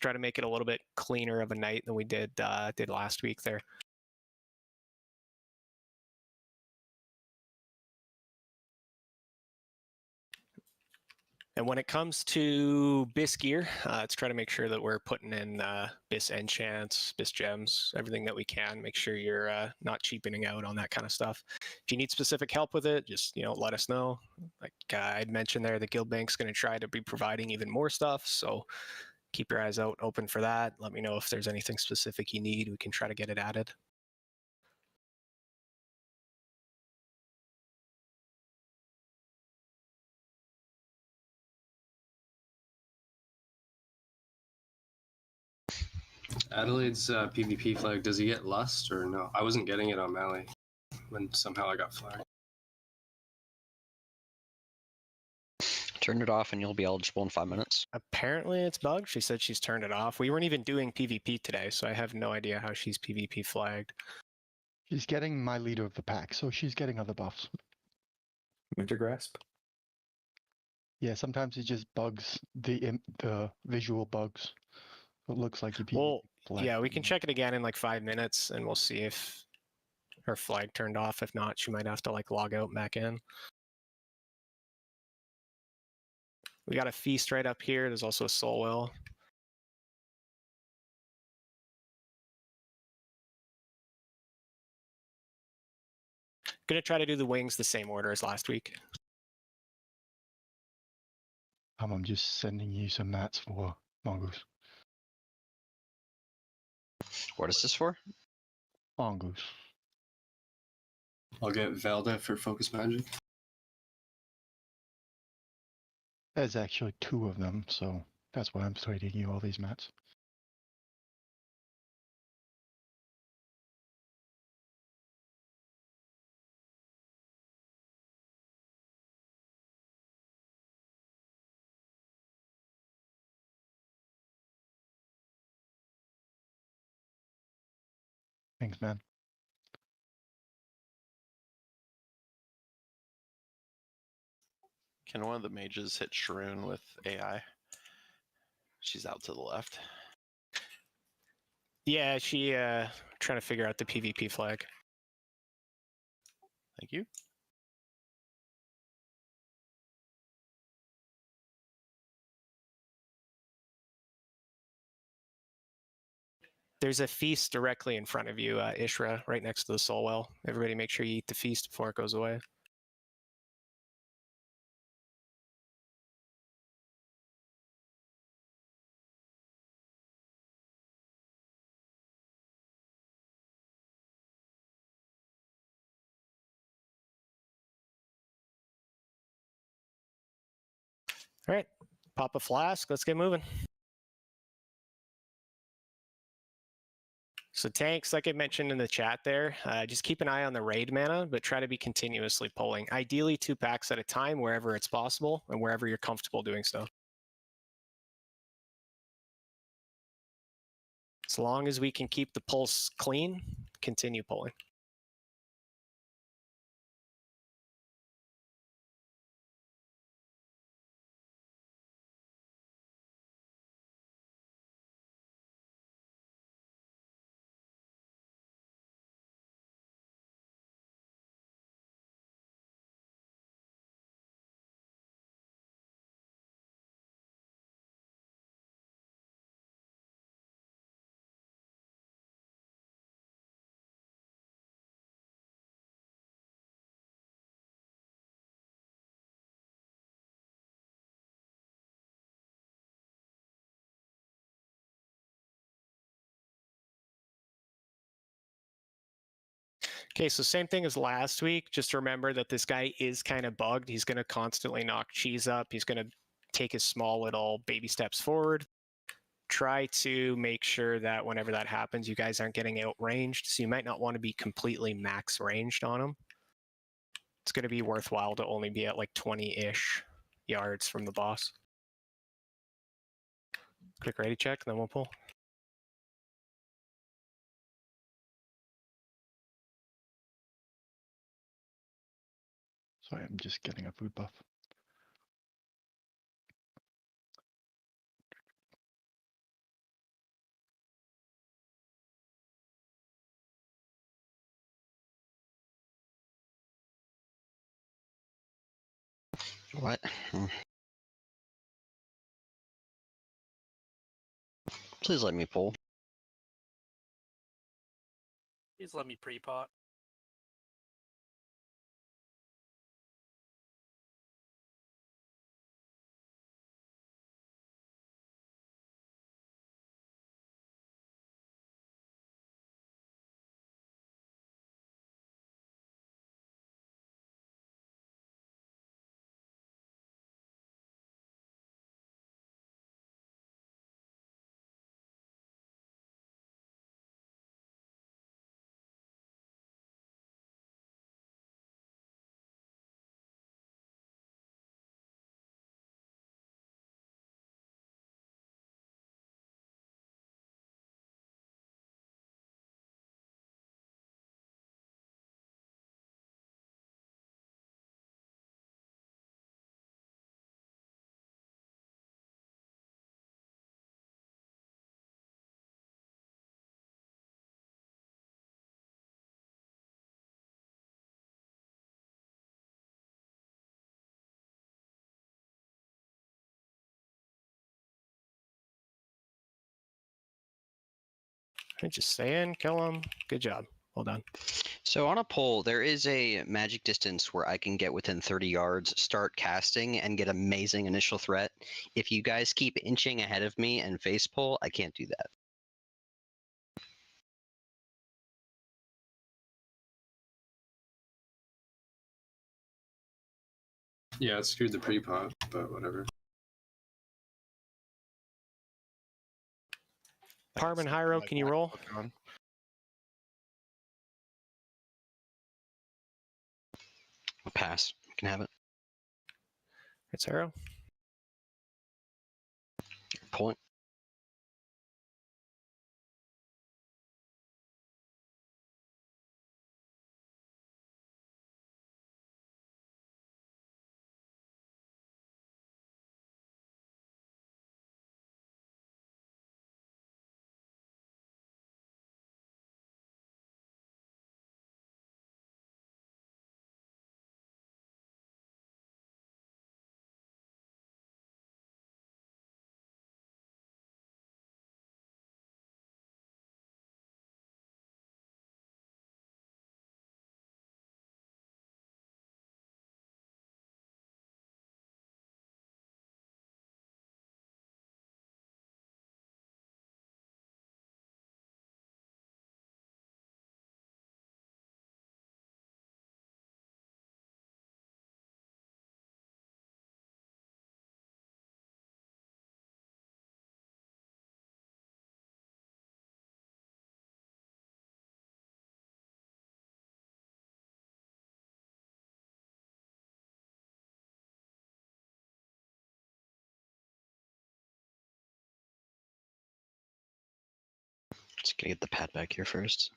Just try to make it a little bit cleaner of a night than we did last week there. And when it comes to BIS gear, let's try to make sure that we're putting in BIS enchants, BIS gems, everything that we can. Make sure you're not cheapening out on that kind of stuff. If you need specific help with it, just let us know. Like I'd mentioned there, the guild bank's going to try to be providing even more stuff. So keep your eyes out open for that. Let me know if there's anything specific you need. We can try to get it added. Adelaide's PvP flag, does he get Lust or no? I wasn't getting it on Mally when somehow I got flagged. Turn it off and you'll be eligible in 5 minutes. Apparently it's bugged. She said she's turned it off. We weren't even doing PvP today, so I have no idea how she's PvP flagged. She's getting my leader of the pack, so she's getting other buffs. Winter Grasp? Yeah, sometimes it just bugs the visual bugs. It looks like you Well, yeah, we can check it again in like 5 minutes and we'll see if her flag turned off. If not, she might have to like log out and back in. We got a feast right up here. There's also a soul well. Gonna try to do the wings the same order as last week. I'm just sending you some mats for mongoose. What is this for? Mongoose. I'll get Velda for Focus Magic. There's actually 2 of them, so that's why I'm trading you all these mats. Thanks, man. Can one of the mages hit Sharoon with AI? She's out to the left. Yeah, she trying to figure out the PvP flag. Thank you. There's a feast directly in front of you, Ishra, right next to the soul well. Everybody make sure you eat the feast before it goes away. All right, pop a flask. Let's get moving. So tanks, like I mentioned in the chat there, just keep an eye on the raid mana, but try to be continuously pulling. Ideally 2 packs at a time wherever it's possible and wherever you're comfortable doing so. As long as we can keep the pulse clean, continue pulling. Okay, so same thing as last week. Just remember that this guy is kind of bugged. He's going to constantly knock cheese up. He's going to take his small little baby steps forward. Try to make sure that whenever that happens, you guys aren't getting outranged. So you might not want to be completely max ranged on him. It's going to be worthwhile to only be at like 20-ish yards from the boss. Quick ready check, then we'll pull. Sorry, I'm just getting a food buff. What? Please let me pull. Please let me pre-pot. Just stay in, kill him. Good job. Well done. So on a pull, there is a magic distance where I can get within 30 yards, start casting, and get amazing initial threat. If you guys keep inching ahead of me and face pull, I can't do that. Yeah, it screwed the pre-pot, but whatever. Parman Hyro, can you roll? I'll pass. You can have it. It's Arrow. Pulling. Just gonna get the pad back here first.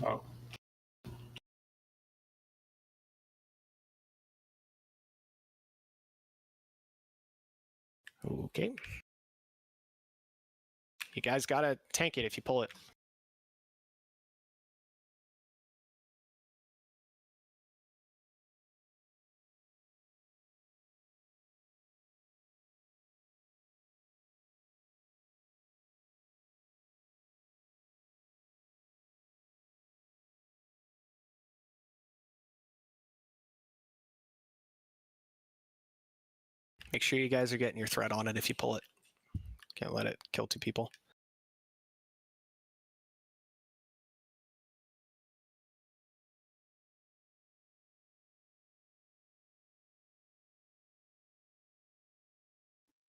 Oh. Okay. You guys gotta tank it if you pull it. Make sure you guys are getting your threat on it if you pull it. Can't let it kill two people.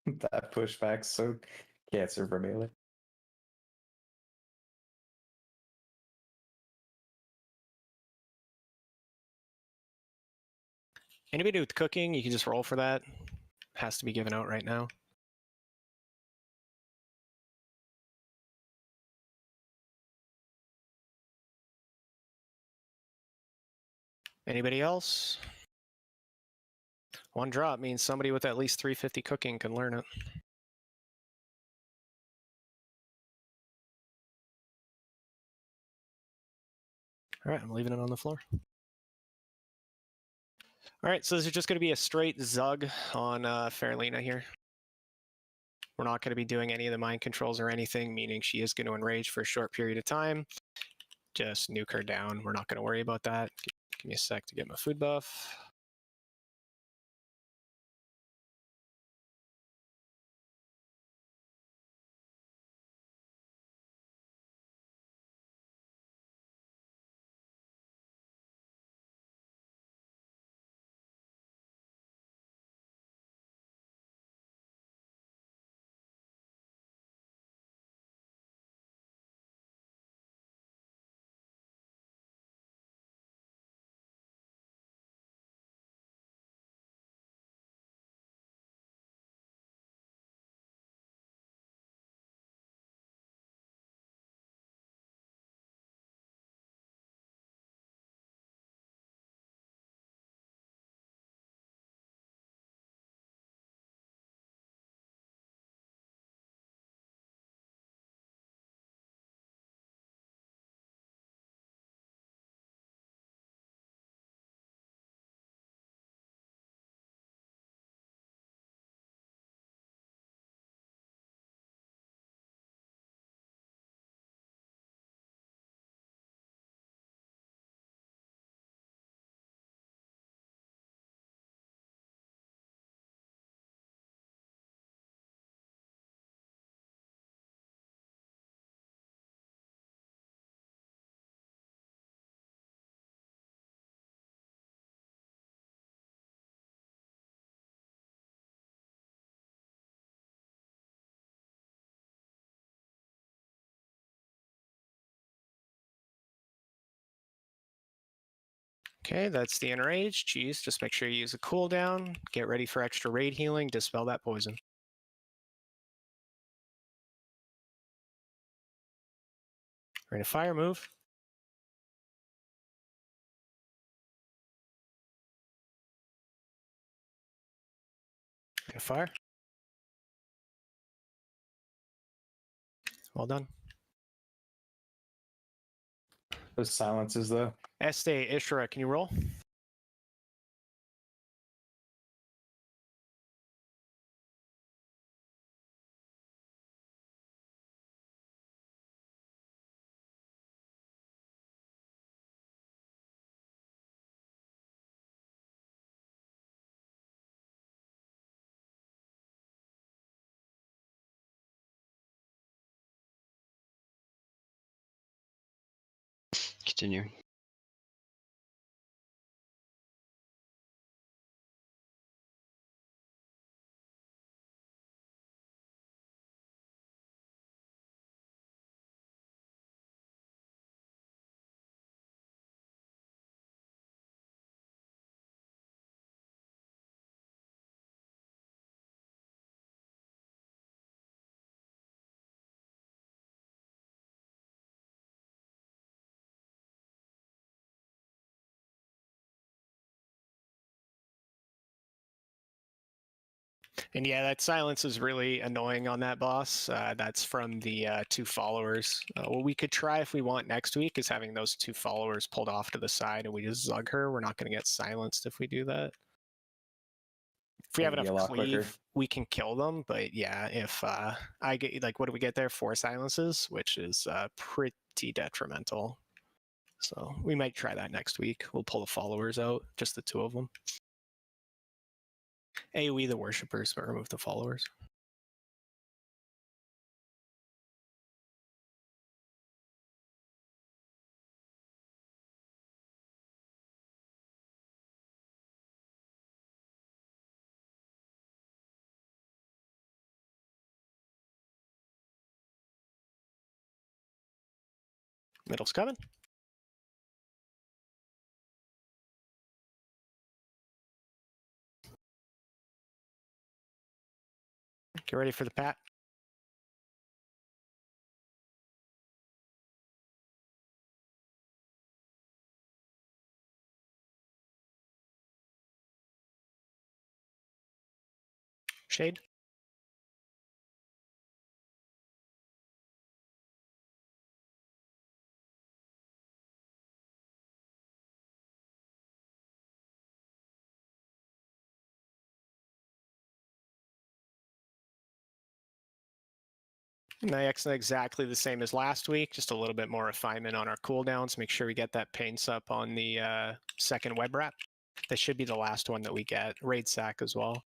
That pushback's so cancer for melee. Anybody with cooking, you can just roll for that. Has to be given out right now. Anybody else? One drop means somebody with at least 350 cooking can learn it. All right, I'm leaving it on the floor. All right, so this is just going to be a straight Zug on Faralina here. We're not going to be doing any of the mind controls or anything, meaning she is going to enrage for a short period of time. Just nuke her down. We're not going to worry about that. Give me a sec to get my food buff. Okay, that's the enrage. Cheese, just make sure you use a cooldown. Get ready for extra raid healing. Dispel that poison. Ready to fire move. Ready to fire. Well done. Those silences though. Este, Ishra, can you roll? Continue. And yeah, that silence is really annoying on that boss. That's from the two followers. What we could try if we want next week is having those two followers pulled off to the side and we just Zug her. We're not going to get silenced if we do that. If we have That'd be enough a lot quicker. cleave, we can kill them. But yeah, if I get, like, what do we get there? 4 silences, which is pretty detrimental. So we might try that next week. We'll pull the followers out, just the 2 of them. AoE the worshippers, but remove the followers. Middle's coming. Get ready for the pat. Shade. Naxx exactly the same as last week, just a little bit more refinement on our cooldowns. Make sure we get that paints up on the second web wrap. That should be the last one that we get. Raid sack as well.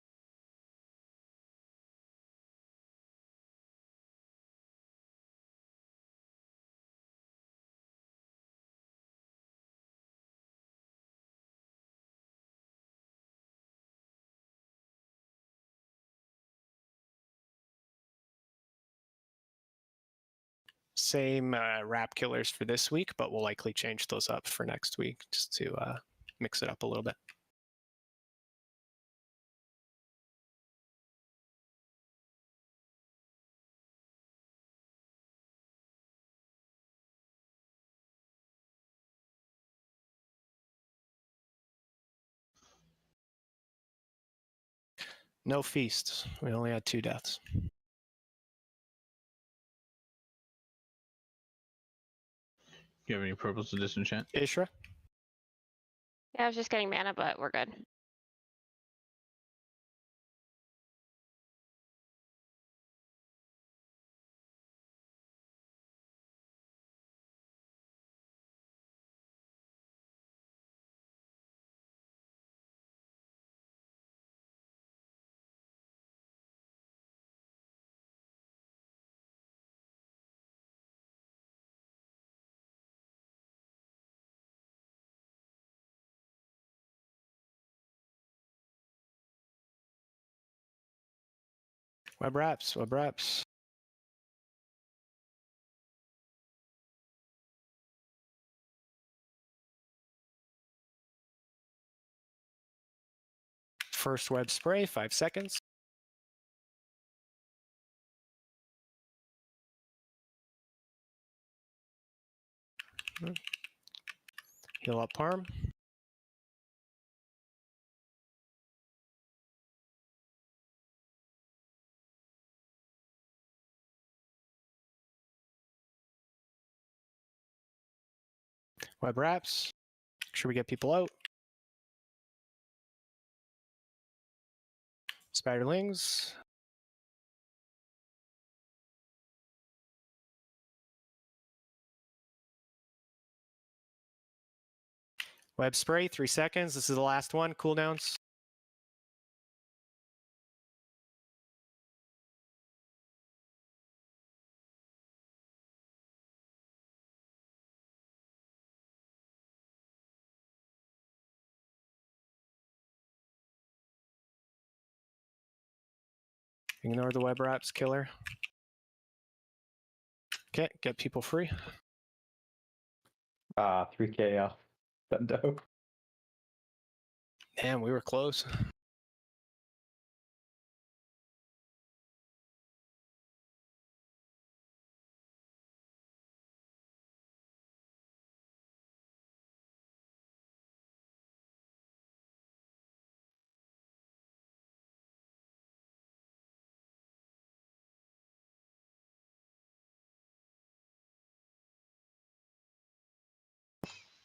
Same wrap killers for this week, but we'll likely change those up for next week just to mix it up a little bit. No feasts. We only had 2 deaths. You have any purples to disenchant? Ishra? Yeah, I was just getting mana, but we're good. Web wraps, web wraps. First web spray, 5 seconds. Heal up Parm. Web wraps. Make sure we get people out. Spiderlings. Web spray, 3 seconds. This is the last one. Cooldowns. Ignore the web wraps, killer. Okay, get people free. 3K off Bendo. Damn, we were close.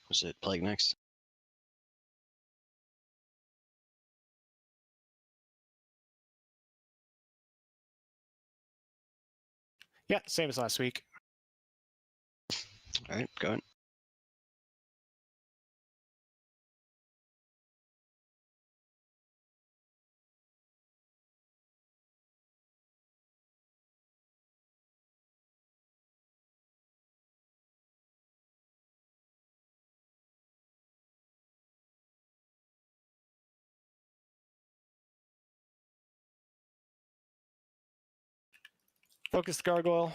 Was it Plague next? Yeah, same as last week. All right, go ahead. Focus the gargoyle.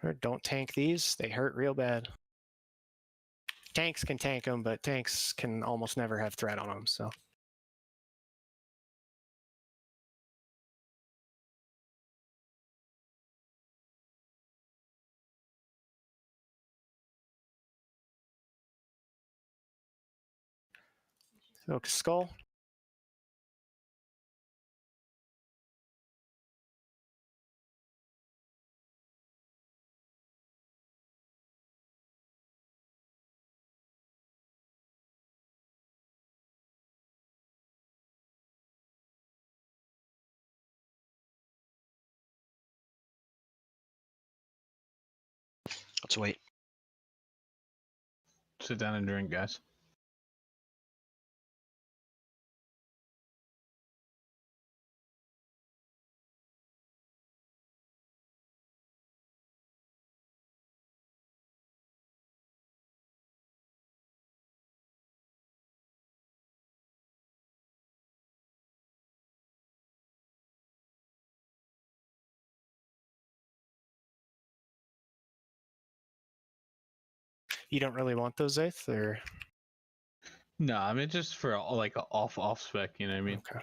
Or don't tank these. They hurt real bad. tanks can tank them, but tanks can almost never have threat on them. So Oak Skull. Let's wait. Sit down and drink, guys. You don't really want those eighth, or No, I mean just for like a off spec. You know what I mean? okay.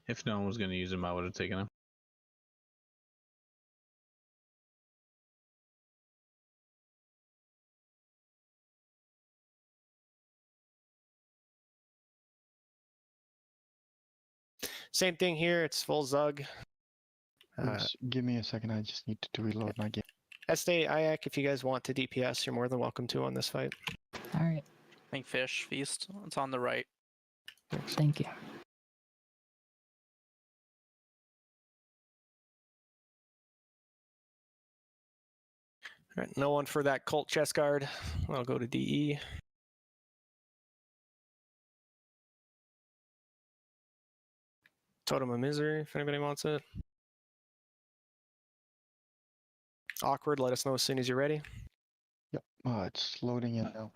If no one was gonna use them, I would have taken them. Same thing here. It's full Zug. Oops, give me a second. I just need to reload my game. Estee, Ayak, if you guys want to DPS, you're more than welcome to on this fight. All right. I think Fish Feast. It's on the right. Thank you. All right, no one for that cult chest guard. I'll go to DE. Totem of Misery, if anybody wants it. Awkward, let us know as soon as you're ready. Yep, it's loading in now.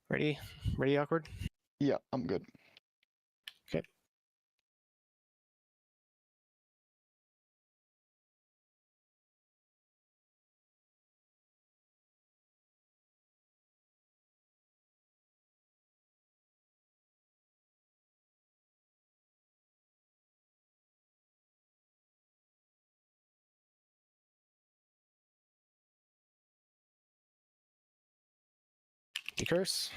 Ready? Ready, Awkward? Yeah, I'm good. Okay. Curse.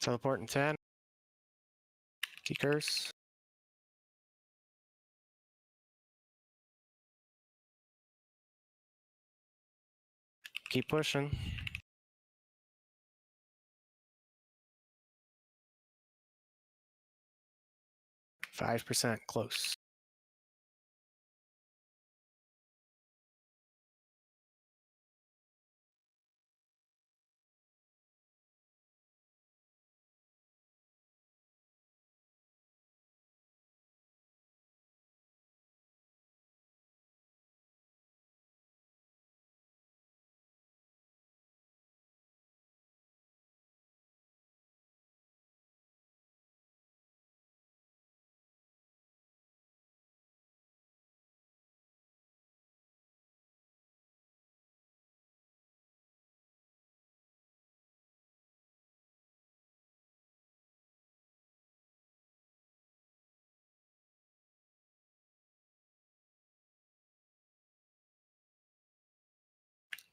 Teleport in 10. Key curse. Keep pushing. 5% close.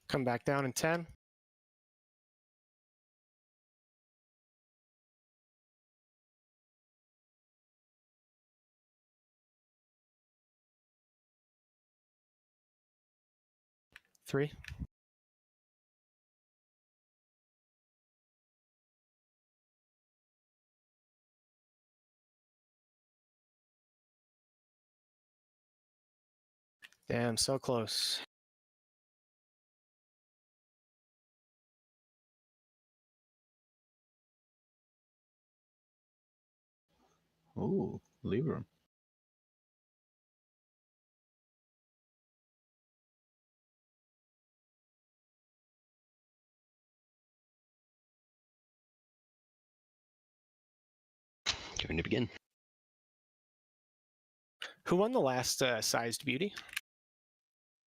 Come back down in 10. Three. Damn, so close. Ooh, Libra. Going to begin. Who won the last sized beauty?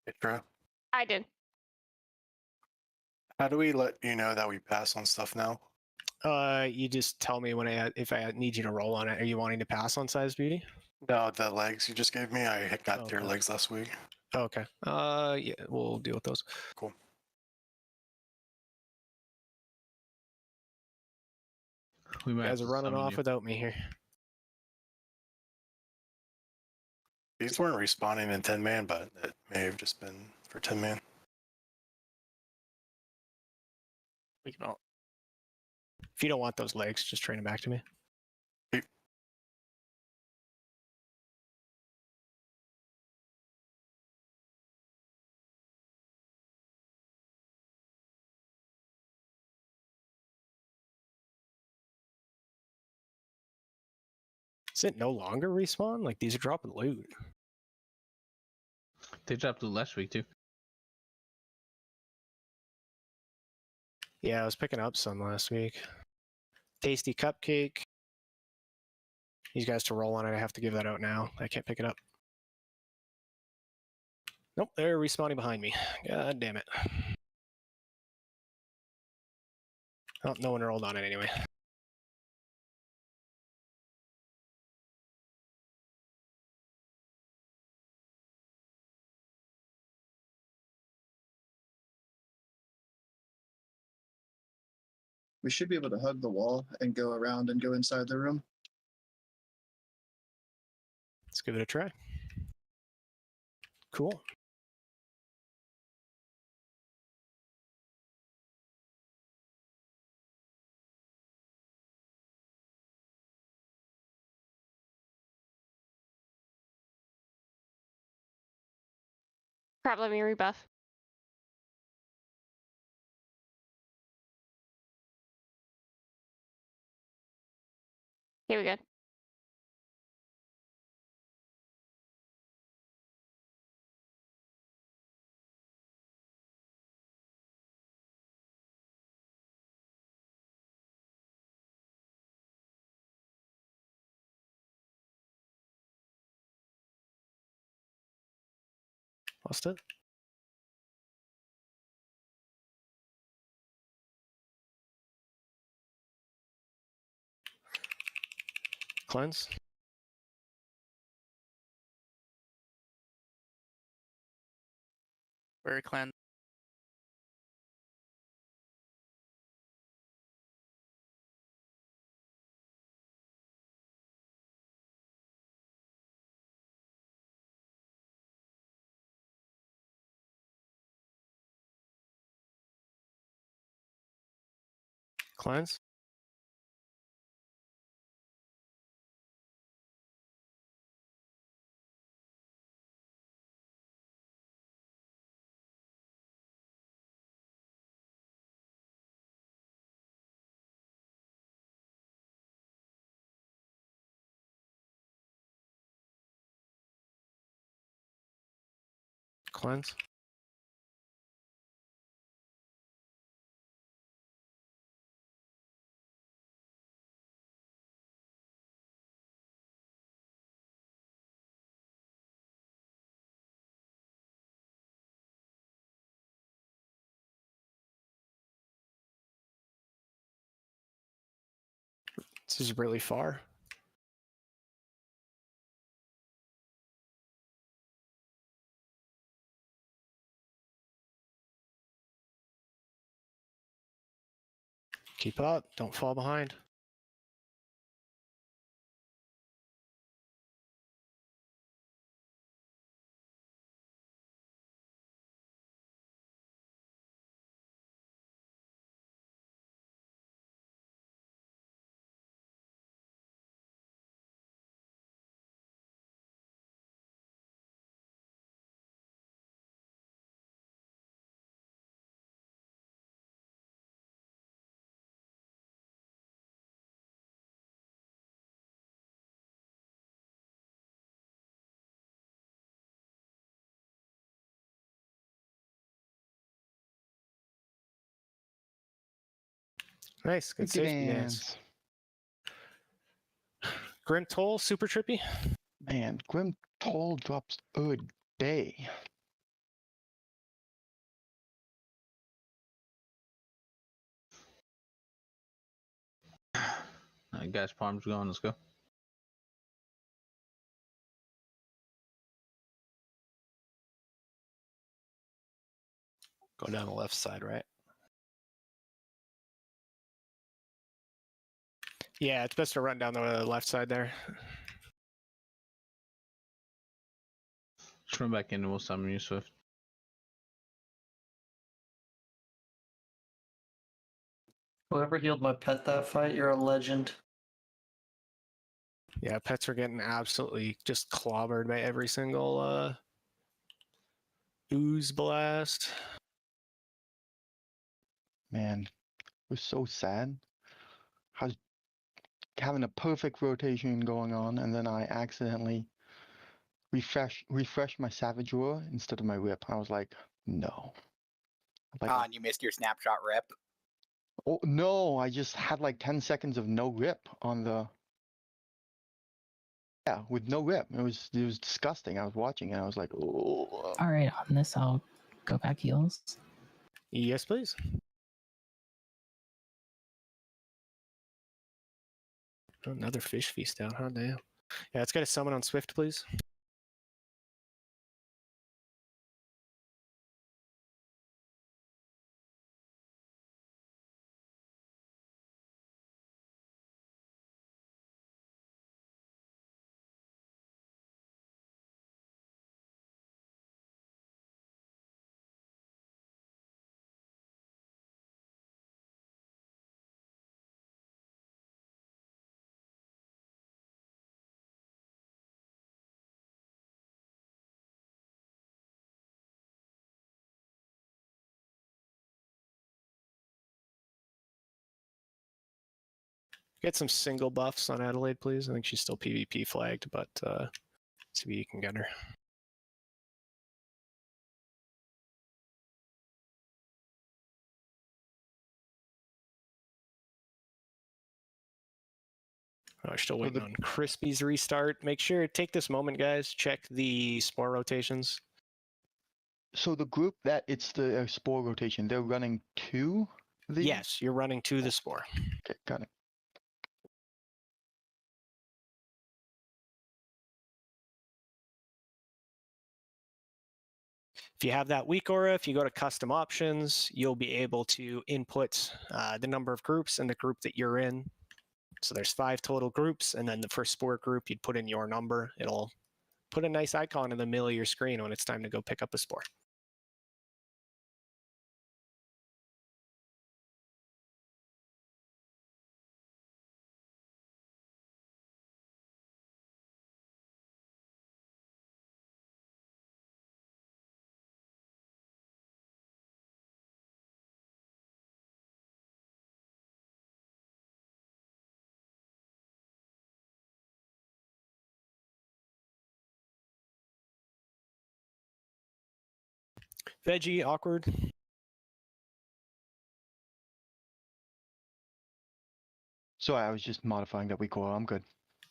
Petra, I did. how do we let you know that we pass on stuff now? You just tell me when if I need you to roll on it. Are you wanting to pass on sized beauty? No, the legs you just gave me. I got their Okay. legs last week. Okay. Yeah, we'll deal with those. Cool. We might You have guys are to running summon off you. without me here. These weren't respawning in 10 man, but it may have just been for 10 man. We can all. If you don't want those legs, just train them back to me. Is it no longer respawn? Like these are dropping loot. They dropped it last week too. Yeah, I was picking up some last week. Tasty cupcake. These guys to roll on it. I have to give that out now. I can't pick it up. Nope, they're respawning behind me. God damn it. Oh, no one rolled on it anyway. We should be able to hug the wall and go around and go inside the room. Let's give it a try. Cool. Crap, let me rebuff. Here we go. Lost it. Cleanse. Very cleanse. Cleanse. Cleanse. This is really far. Keep up. Don't fall behind. Nice. Good Tricky safety dance. Grim Toll, super trippy. Man, Grim Toll drops a day. Alright, guys, palms going. Let's go. Go down the left side, right? Yeah, it's best to run down the left side there. Just run back in and we'll summon you, Swift. Whoever healed my pet that fight, you're a legend. Yeah, pets are getting absolutely just clobbered by every single ooze blast. Man, it was so sad. I was having a perfect rotation going on, and then I accidentally refresh my Savage Roar instead of my Rip. I was like, no. Like, and you missed your snapshot rip. oh no! I just had like 10 seconds of no Rip on the. Yeah, with no Rip, it was disgusting. I was watching and I was like, oh. All right, on this, I'll go back heals. Yes, please. Another fish feast out, huh? Damn. Yeah, let's get a summon on Swift, please. Get some single buffs on Adelaide, please. I think she's still PvP flagged, but see if you can get her. Oh, still waiting on Crispy's restart. Make sure, take this moment, guys. Check the spore rotations. So the group that it's the spore rotation, they're running to the. Yes, you're running to the spore. Okay, got it. If you have that weak aura, if you go to custom options, you'll be able to input the number of groups and the group that you're in. So there's 5 total groups, and then the first spore group, you'd put in your number. It'll put a nice icon in the middle of your screen when it's time to go pick up a spore. Veggie, awkward. So I was just modifying that weak aura. I'm good.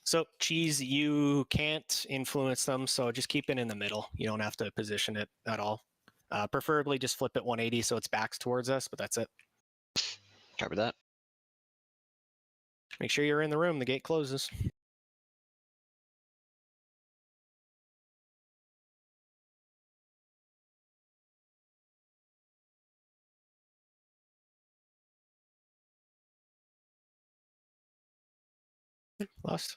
So cheese, you can't influence them, so just keep it in the middle. You don't have to position it at all. Preferably just flip it 180 so it's backs towards us, but that's it. Cover that. Make sure you're in the room. The gate closes. Lost.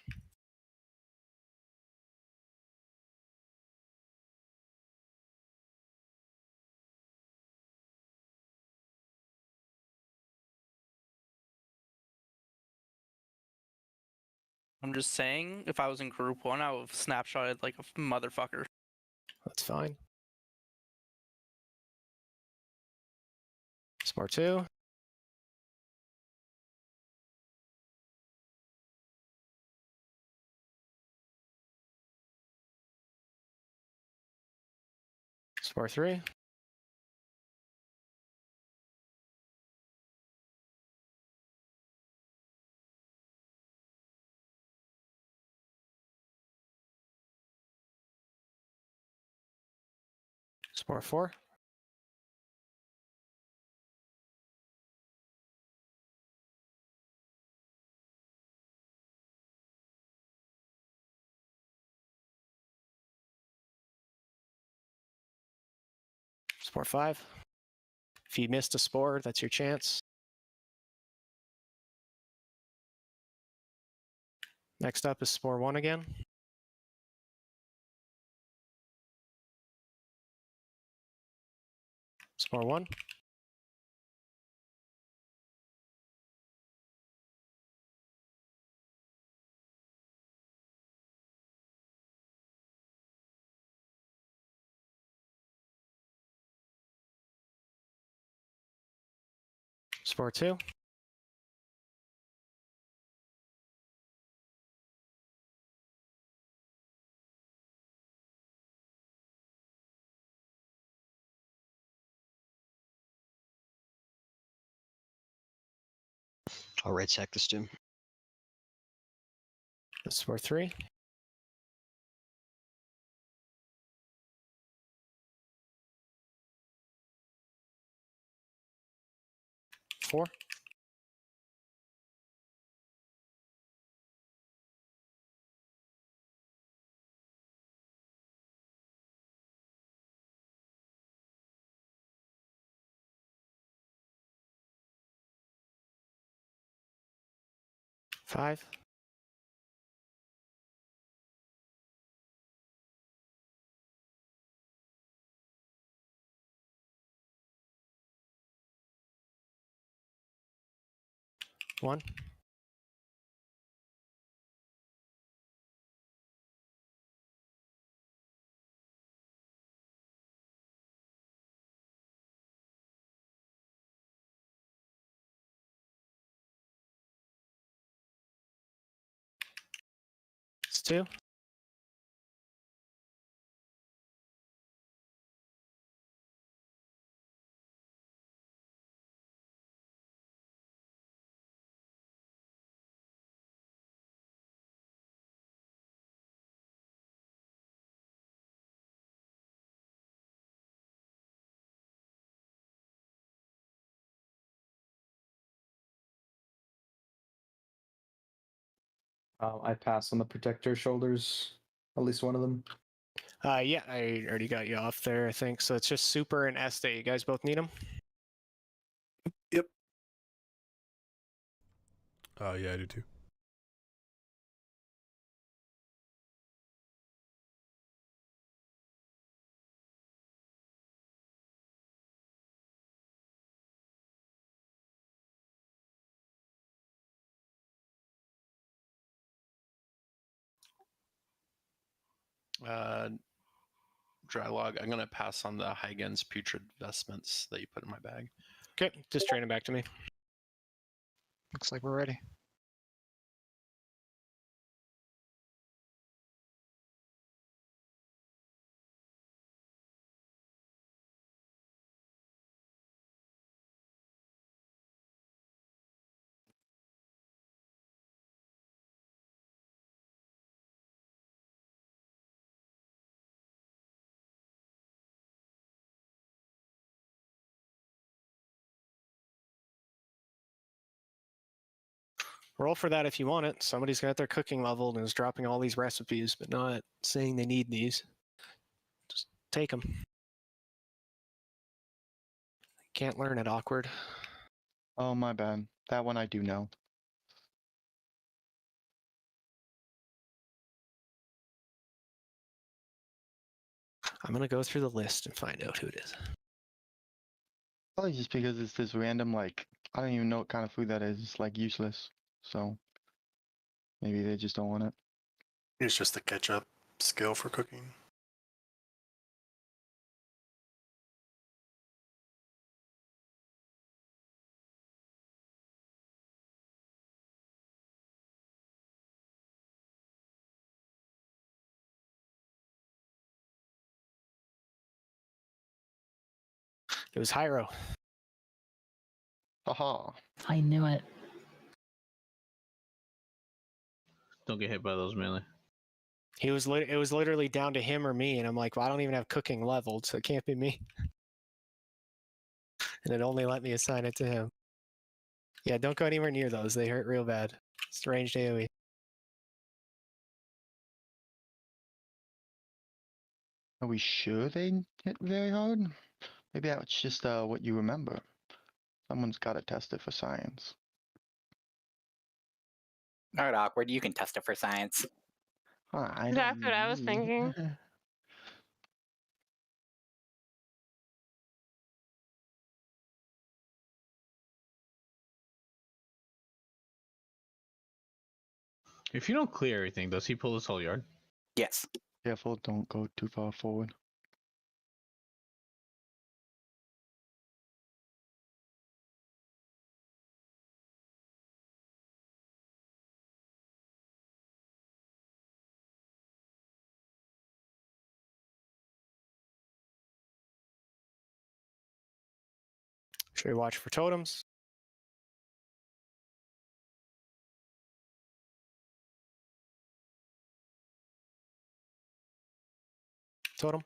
I'm just saying, if I was in group 1, I would have snapshotted like a motherfucker. That's fine. Spore 2. Spore 3. Spore 4. Spore 5. If you missed a spore, that's your chance. Next up is Spore 1 again. Spore 1. Spore 2. I'll red sack this doom. Spore 3. Four. Five. One. It's 2. I pass on the protector shoulders. At least one of them. Yeah, I already got you off there, I think. So it's just Super and Este. You guys both need them? Yep. Yeah, I do too. Dry log. I'm gonna pass on the Huygens putrid vestments that you put in my bag. Okay, just train it back to me. Looks like we're ready. Roll for that if you want it. Somebody's got their cooking level and is dropping all these recipes, but not saying they need these. Just take them. Can't learn it, awkward. Oh, my bad. That one I do know. I'm gonna go through the list and find out who it is. Probably just because it's this random, like, I don't even know what kind of food that is. It's like useless. So maybe they just don't want it. It's just the ketchup skill for cooking. It was Hyro. Haha. I knew it. Don't get hit by those melee. It was literally down to him or me, and I'm like, well, I don't even have cooking leveled, so it can't be me. And it only let me assign it to him. Yeah, don't go anywhere near those. They hurt real bad. It's ranged AoE. Are we sure they hit very hard? Maybe that's just what you remember. Someone's got to test it for science. Alright, awkward. You can test it for science. That's what I was thinking. If you don't clear everything, does he pull this whole yard? Yes. Careful, don't go too far forward. Should we watch for totems? Totem.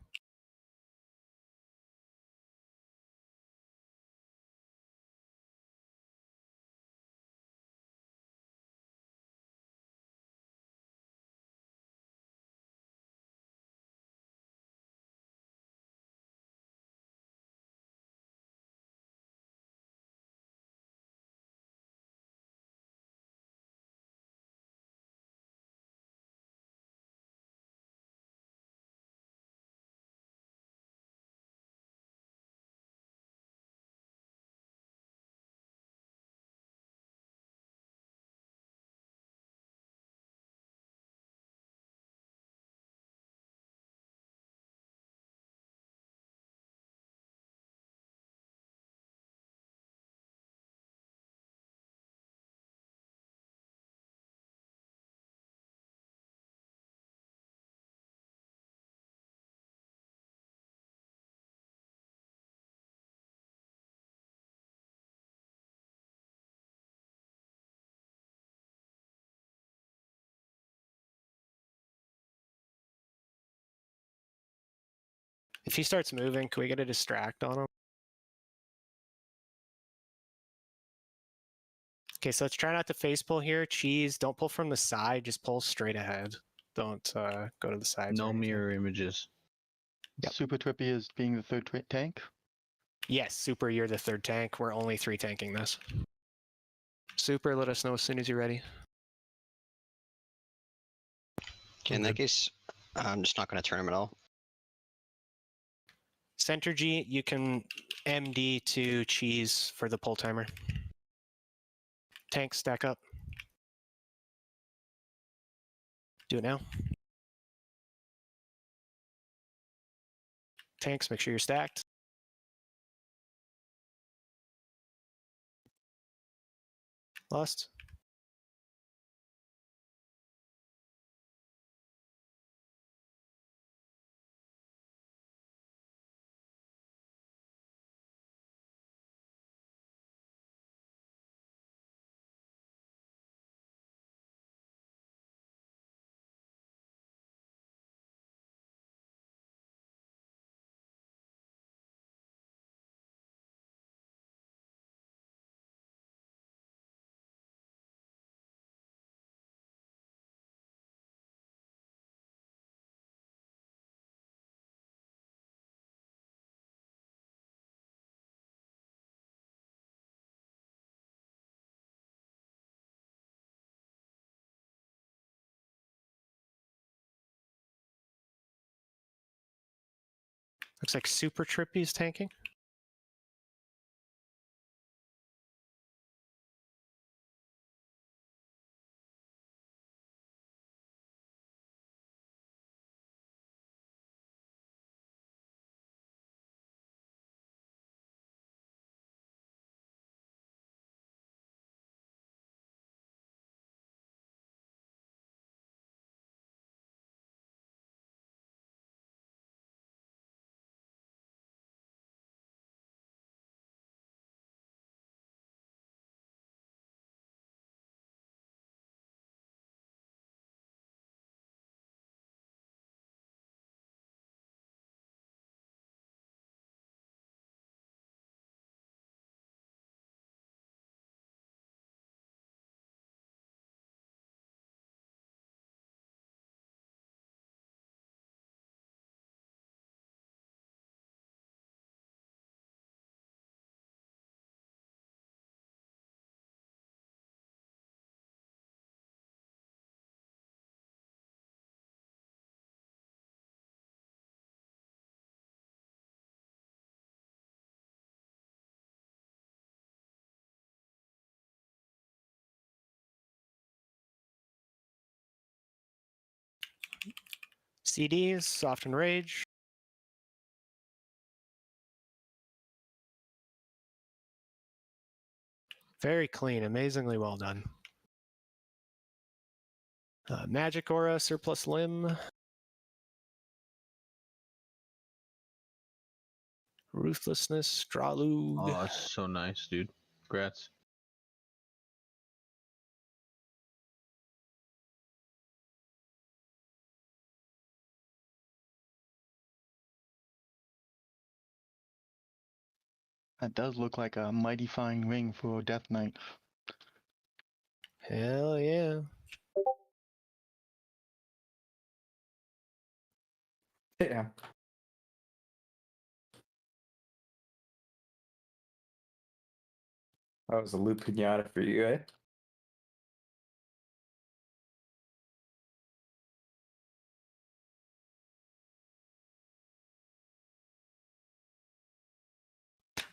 If he starts moving, can we get a distract on him? Okay, so let's try not to face pull here. Cheese, don't pull from the side, just pull straight ahead. Don't go to the sides. No mirror images. Yep. Super Trippy is being the third tank. Yes, Super, you're the third tank. We're only 3 tanking this. Super, let us know as soon as you're ready. In that case, I'm just not going to turn him at all. Center G, you can MD to cheese for the pull timer. Tanks, stack up. Do it now. Tanks, make sure you're stacked. Lost. Looks like Super Trippy's tanking. CDs, Soft and Rage. Very clean, amazingly well done. Magic Aura, Surplus Limb. Ruthlessness, Stralug. Oh, that's so nice, dude. Congrats. That does look like a mighty fine ring for Death Knight. Hell yeah. Yeah. That was a loot pinata for you, eh?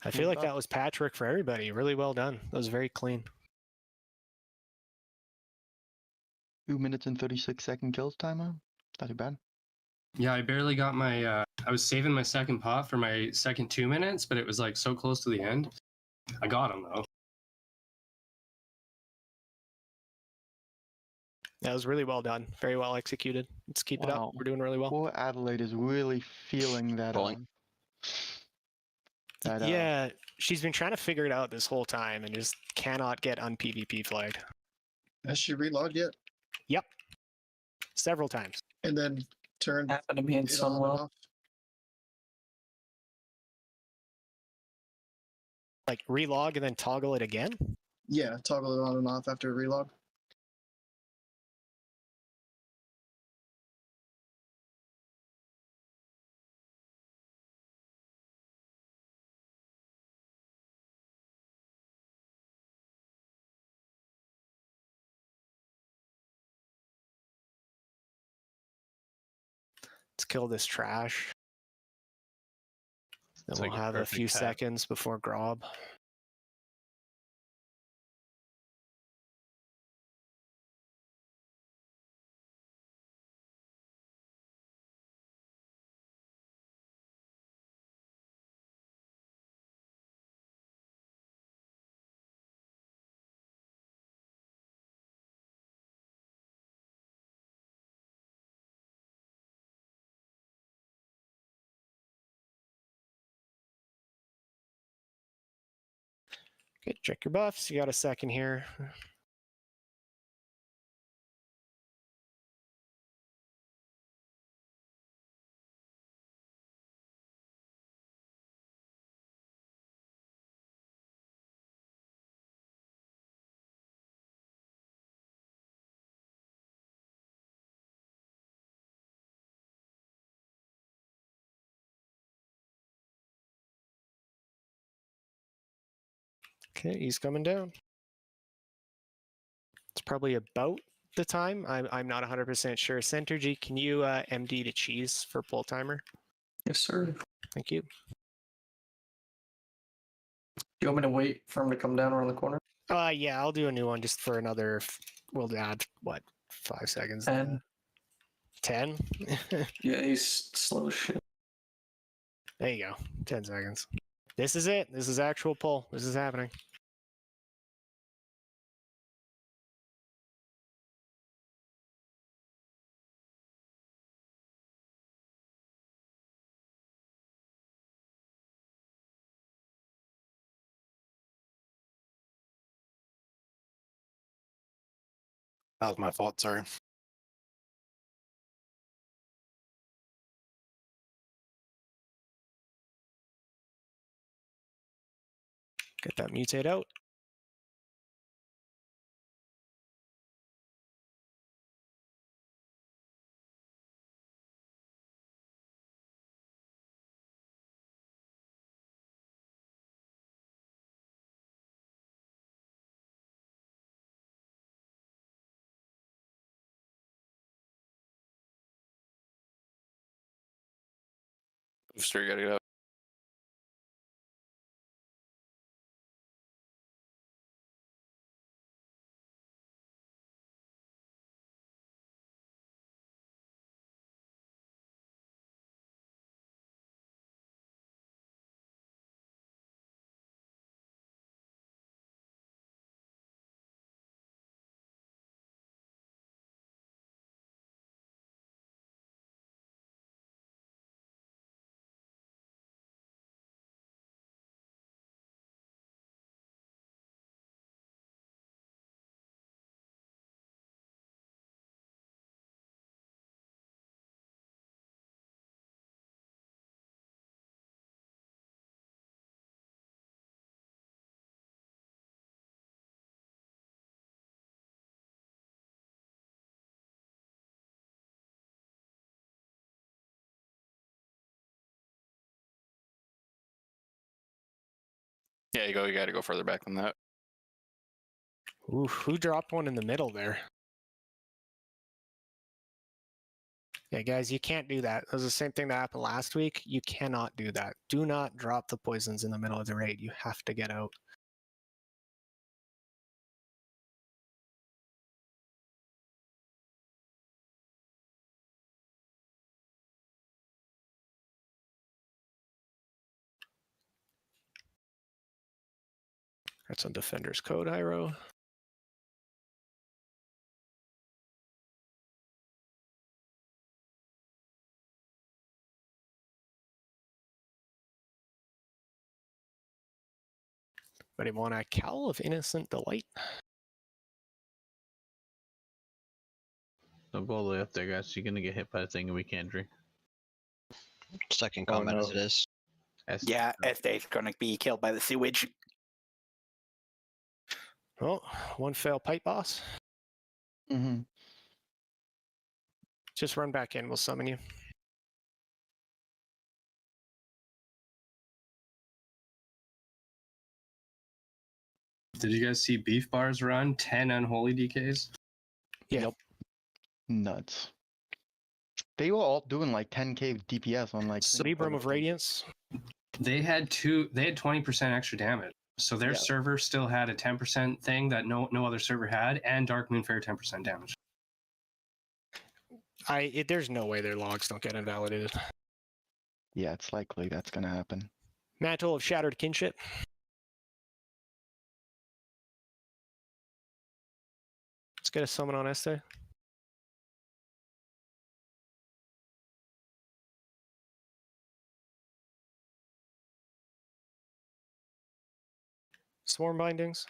I feel like that was patchwork for everybody. Really well done. That was very clean. 2 minutes and 36-second kills timer. Not too bad. Yeah, I barely got my. I was saving my second pot for my second 2 minutes, but it was like so close to the end. I got him though. That was really well done. Very well executed. Let's keep it up. We're doing really well. Poor Adelaide is really feeling that. Yeah, she's been trying to figure it out this whole time and just cannot get un-PvP flagged. Has she relogged yet? Yep. Several times. And then turned happened to me in it on and Sunwell. off? Like relog and then toggle it again? Yeah, toggle it on and off after a relog. Let's kill this trash. Then It's we'll like a have a few perfect tag. seconds before Grob. Okay, check your buffs. You got a second here. Okay, he's coming down. It's probably about the time. I'm not 100% sure. Center G, can you MD to cheese for pull timer? Yes, sir. Thank you. Do you want me to wait for him to come down around the corner? Yeah, I'll do a new one just for another. We'll add what 5 seconds. 10. 10. Yeah, he's slow as shit. There you go. 10 seconds. This is it. This is actual pull. This is happening. That was my fault. Sorry. Get that mutate out. Booster, you gotta get out. Yeah, you gotta go further back than that. Ooh, who dropped one in the middle there? Yeah, guys, you can't do that. It was the same thing that happened last week. You cannot do that. Do not drop the poisons in the middle of the raid. You have to get out. That's on Defender's Code, Hyro. But want a Cowl of Innocent Delight? Don't go all the way up there, guys. You're gonna get hit by the thing and we can't drink. Second combat as it is. Yeah, Este's gonna be killed by the sewage. Oh, one fail pipe boss. Mm-hmm. Just run back in. We'll summon you. Did you guys see Beef Bars run 10 unholy DKs? Yeah. Yep. Nuts. They were all doing like 10k DPS on like Cerebrum of Radiance. They had 20% extra damage. So their Yeah. server still had a 10% thing that no other server had, and Dark Moon Fair 10% damage. There's no way their logs don't get invalidated. Yeah, it's likely that's gonna happen. Mantle of Shattered Kinship. Let's get a summon on Este. Swarm Bindings.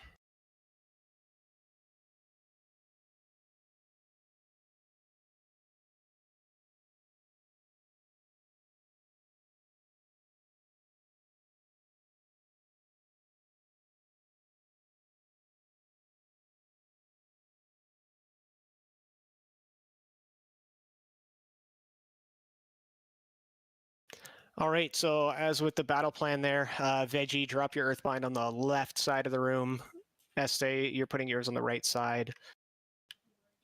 All right, so as with the battle plan there, Veggie, drop your Earthbind on the left side of the room. Este, you're putting yours on the right side.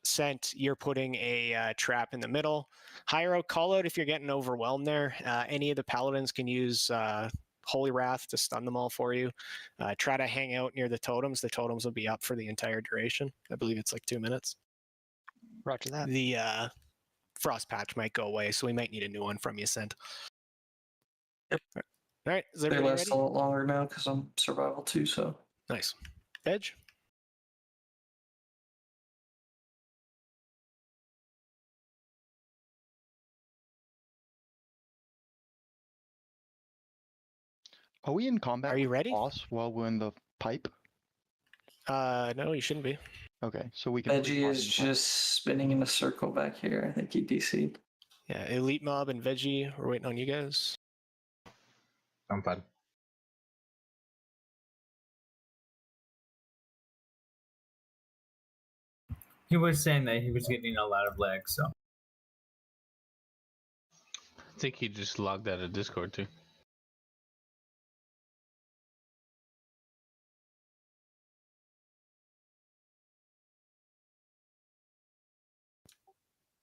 Scent, you're putting a trap in the middle. Hyro, call out if you're getting overwhelmed there. Any of the paladins can use Holy Wrath to stun them all for you. Try to hang out near the totems. The totems will be up for the entire duration. I believe it's like 2 minutes. Roger that. The frost patch might go away, so we might need a new one from you, Scent. Yep. All right, is They everybody last ready? a lot longer now because I'm survival too, so. Nice. Edge? Are we in combat? Are you with ready? Boss while we're in the pipe? No, you shouldn't be. Okay, so we can. Veggie is just spinning in a circle back here. I think he DC'd. Yeah, Elite Mob and Veggie, we're waiting on you guys. I'm fine. He was saying that he was getting a lot of lag, so. I think he just logged out of Discord too.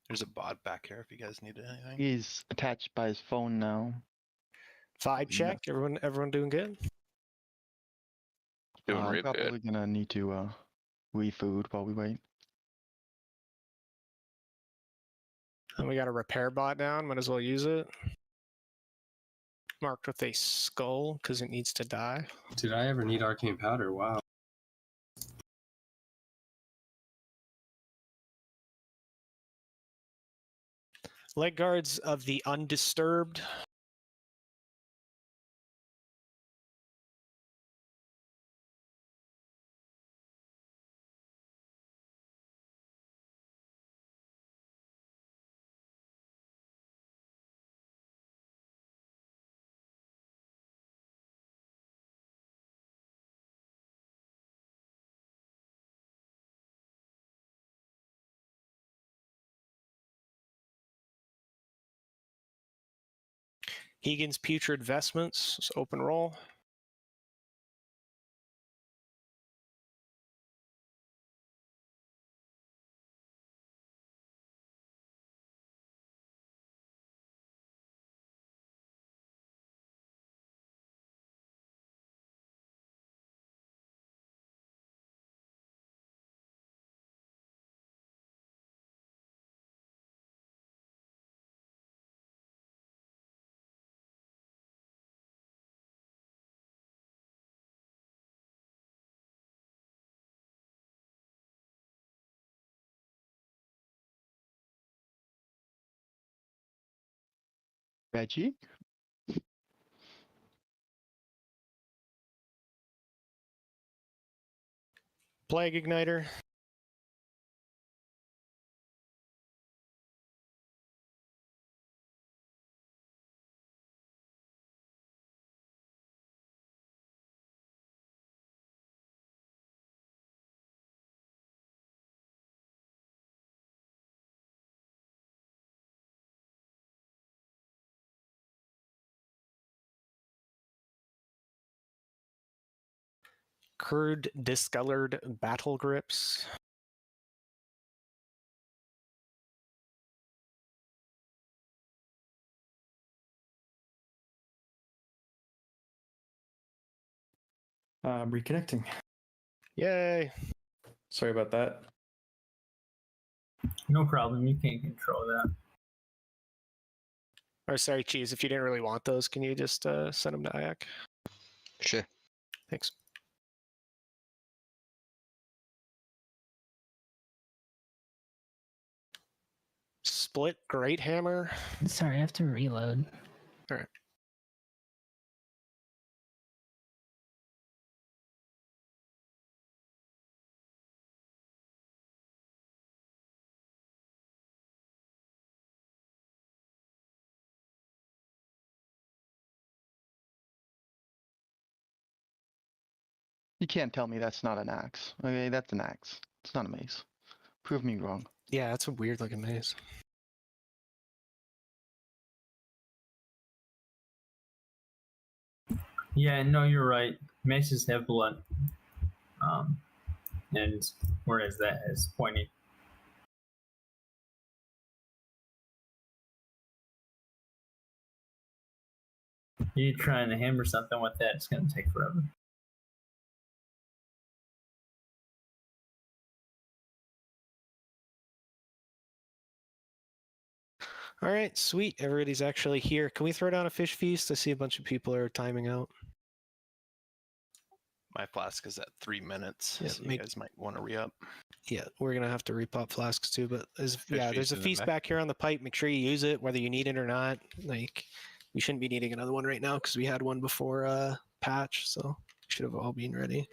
There's a bot back here if you guys need anything. He's attached by his phone now. Vibe check. Everyone doing good? Doing I'm probably gonna need to refood while we wait. And we got a repair bot down. Might as well use it. Marked with a skull because it needs to die. Did I ever need arcane powder? Wow. Leg guards of the undisturbed. Hegan's Putrid Vestments. Just open roll. Veggie? Plague Igniter. Crude Discolored Battle Grips. Reconnecting. Yay. Sorry about that. No problem. You can't control that. Or sorry, Cheese, if you didn't really want those, can you just send them to Ayak? Sure. Thanks. Split Great Hammer. Sorry, I have to reload. All right. You can't tell me that's not an axe. Okay, that's an axe. It's not a mace. Prove me wrong. Yeah, that's a weird looking maze. Yeah, no, you're right. Maces have blood. And whereas that is pointy. You trying to hammer something with that, it's going to take forever. All right, sweet. Everybody's actually here. Can we throw down a fish feast? I see a bunch of people are timing out. My flask is at 3 minutes, Yeah, so you guys might want to re-up. Yeah, we're gonna have to repop flasks too. But yeah, there's feast a in the feast back. back here on the pipe. Make sure you use it, whether you need it or not. Like, we shouldn't be needing another one right now because we had one before patch, so should have all been ready.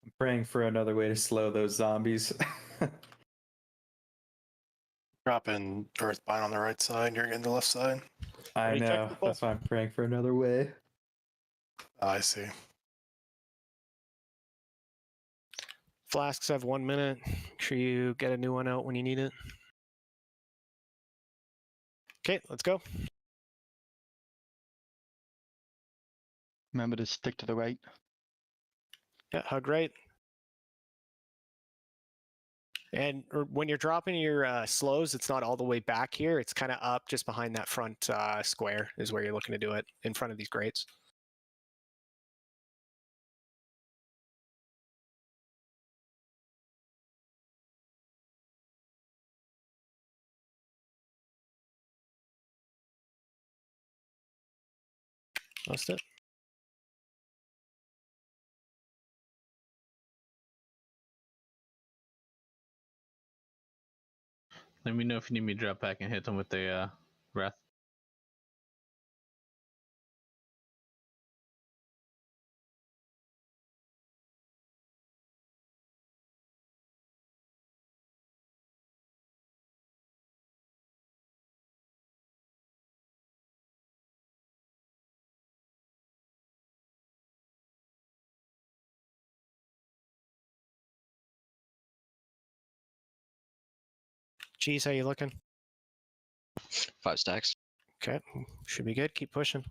I'm praying for another way to slow those zombies. Dropping Earthbind on the right side, you're getting the left side. I Pretty know. technical. That's why I'm praying for another way. I see. Flasks have 1 minute. Make sure you get a new one out when you need it. Okay, let's go. Remember to stick to the right. Yeah, hug right. And when you're dropping your slows, it's not all the way back here. It's kind of up just behind that front square is where you're looking to do it, in front of these grates. Lost it. Let me know if you need me to drop back and hit them with the wrath. Geez, how you looking? 5 stacks. Okay, should be good. Keep pushing.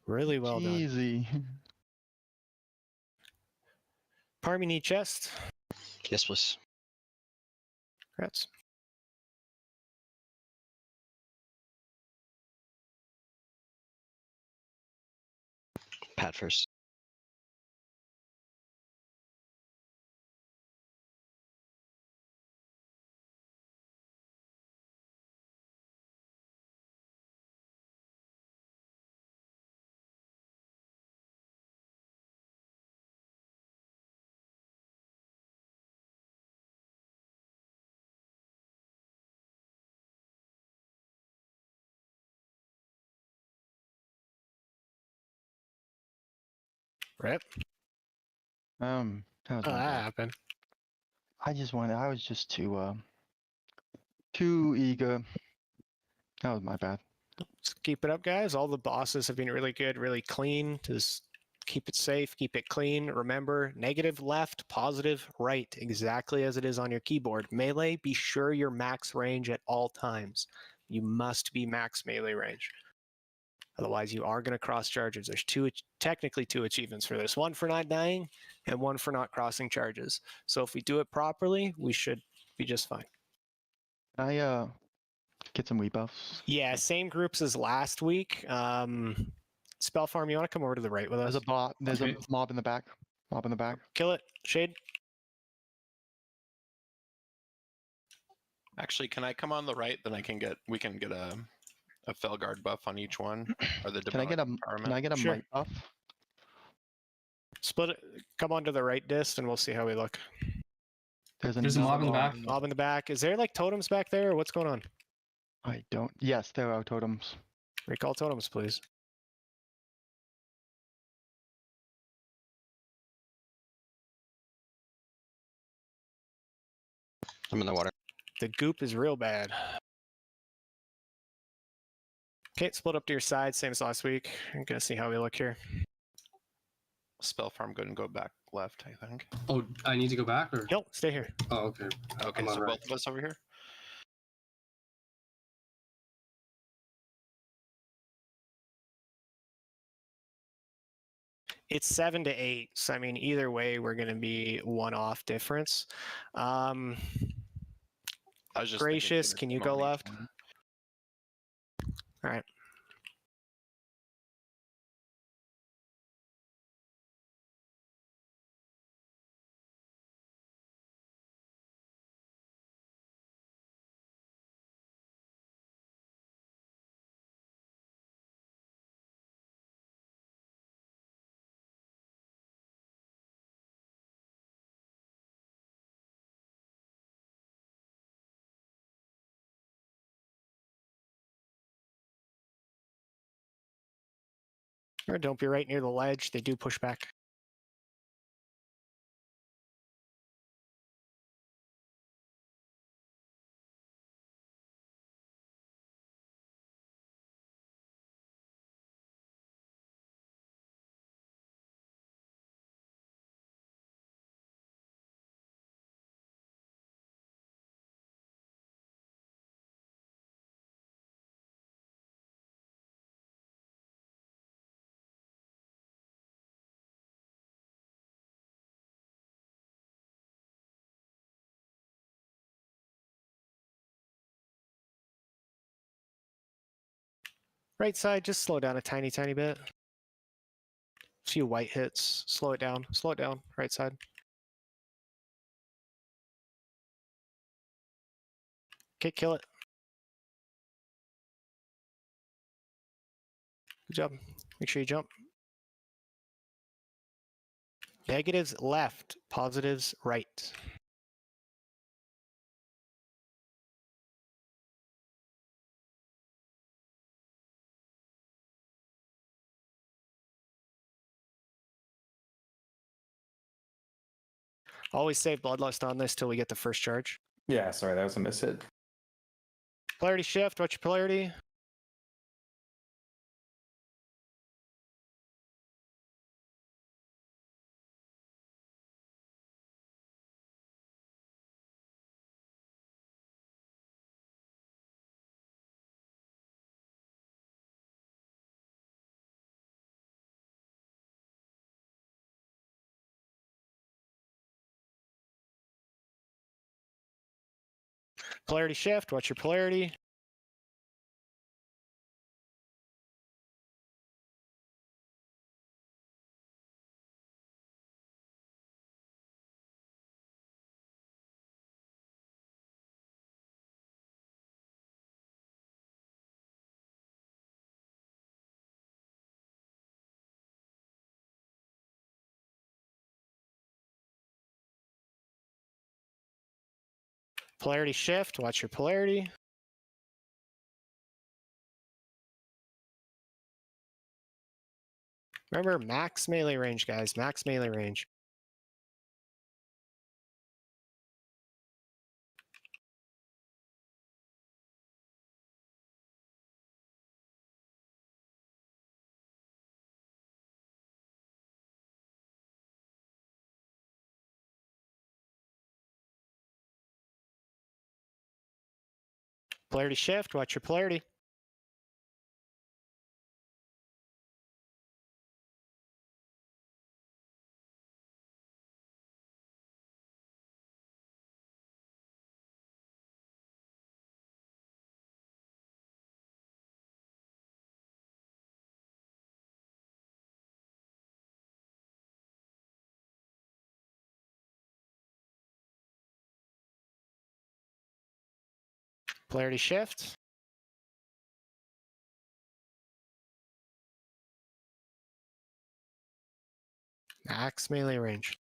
Really well done. Easy. Parmy need chest. Yes, please. Congrats. Pat first. Rip. That was Oh, my that bad. happened. I was just too eager. That was my bad. Just keep it up, guys. All the bosses have been really good, really clean. Just keep it safe, keep it clean. Remember, negative left, positive right, exactly as it is on your keyboard. Melee, be sure you're max range at all times. You must be max melee range. Otherwise, you are going to cross charges. There's technically two achievements for this. One for not dying and one for not crossing charges. So if we do it properly, we should be just fine. Can I get some rebuffs? Yeah, same groups as last week. Spell Farm, you want to come over to the right with us? There's a bot. There's a mob in the back. Mob in the back. Kill it. Shade. Actually, can I come on the right? Then we can get a a Felguard buff on each one, or the Can I get a demonic can I get a Sure. might buff? Split it. Come onto the right disc, and we'll see how we look. There's There's a mob in the back. Mob in the back. Is there like totems back there, or what's going on? I don't. Yes, there are totems. Recall totems, please. I'm in the water. The goop is real bad. Okay, split up to your side, same as last week. I'm gonna see how we look here. Spell farm good and go back left, I think. Oh, I need to go back or? Nope, stay here. Oh, okay. Okay, I'm on so right. both of us over here. It's 7 to 8, so I mean, either way, we're gonna be one off difference. I was just Gracious, thinking can you go demonic left? one. All right. Or don't be right near the ledge. They do push back. Right side, just slow down a tiny, tiny bit. Few white hits. Slow it down. Slow it down. Right side. Okay, kill it. Good job. Make sure you jump. Negatives left, positives right. Always save Bloodlust on this till we get the first charge. Yeah, sorry, that was a miss hit. Polarity shift, watch your polarity. Polarity shift, watch your polarity. Polarity shift, watch your polarity. Remember, max melee range, guys. Max melee range. Polarity shift, watch your polarity. Polarity shift. Naxx melee range.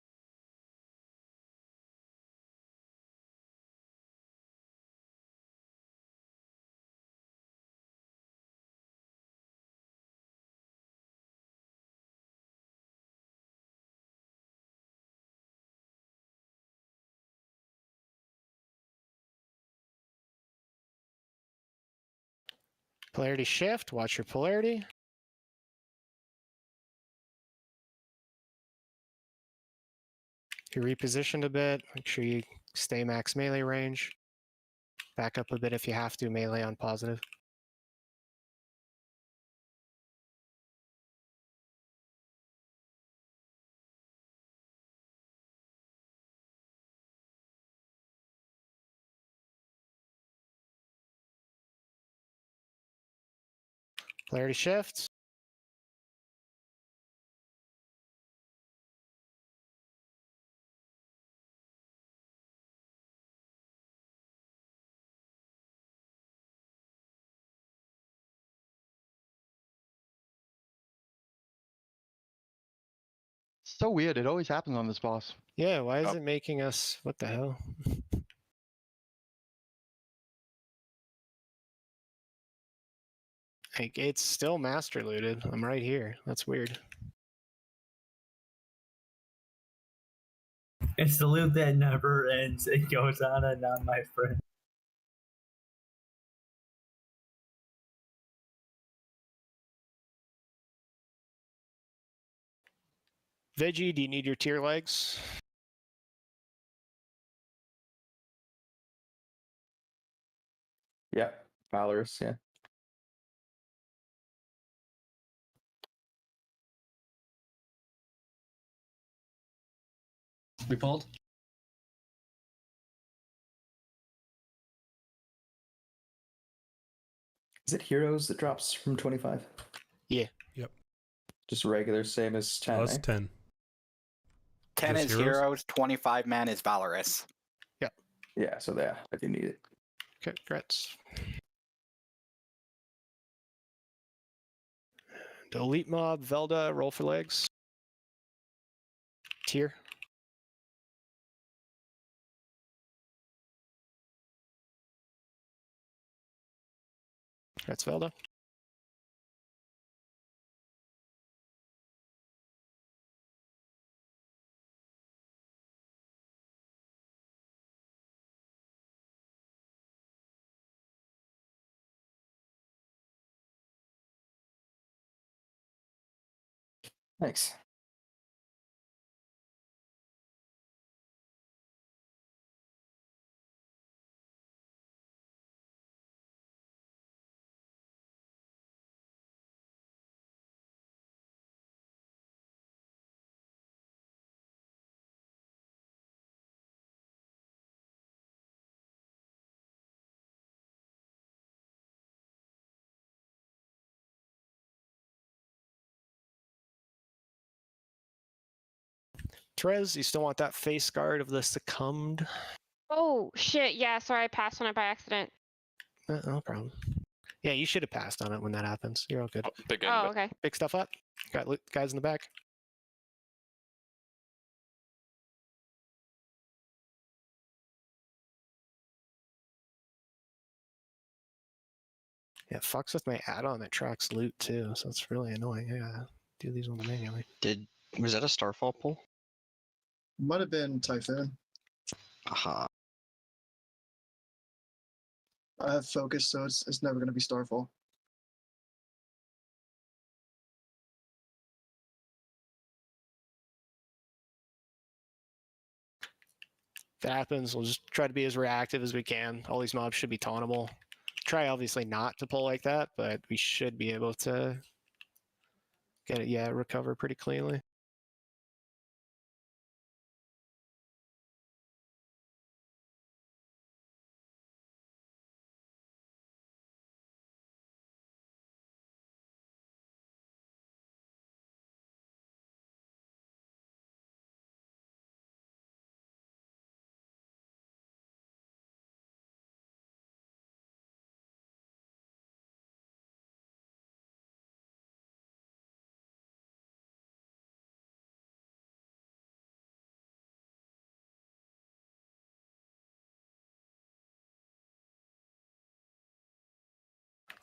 Polarity shift, watch your polarity. If you're repositioned a bit, make sure you stay max melee range. Back up a bit if you have to, melee on positive. Polarity shifts. So weird. It always happens on this boss. Yeah, why is it making us... What the hell? Like, it's still master looted. I'm right here. That's weird. It's the loop that never ends. It goes on and on, my friend. Veggie, do you need your tier legs? Yeah, Valorous, yeah. We pulled. Is it heroes that drops from 25? Yeah. Yep. Just regular, same as 10, Plus eh? 10. 10 Just is heroes? heroes, 25 man is Valorous. Yep. Yeah, so yeah, I do need it. Okay, congrats. Elite mob, Velda, roll for legs. Tier. That's Velda. Thanks. Trez, you still want that face guard of the succumbed? Oh shit! Yeah, sorry, I passed on it by accident. No problem. Yeah, you should have passed on it when that happens. You're all good. Oh, okay. Pick stuff up. Got guys in the back. Yeah, it fucks with my add-on that tracks loot too, so it's really annoying. I gotta do these ones manually. Was that a Starfall pull? Might have been Typhoon. Aha. I have focus, so it's never going to be Starfall. If that happens, we'll just try to be as reactive as we can. All these mobs should be tauntable. Try obviously not to pull like that, but we should be able to get it, yeah, recover pretty cleanly.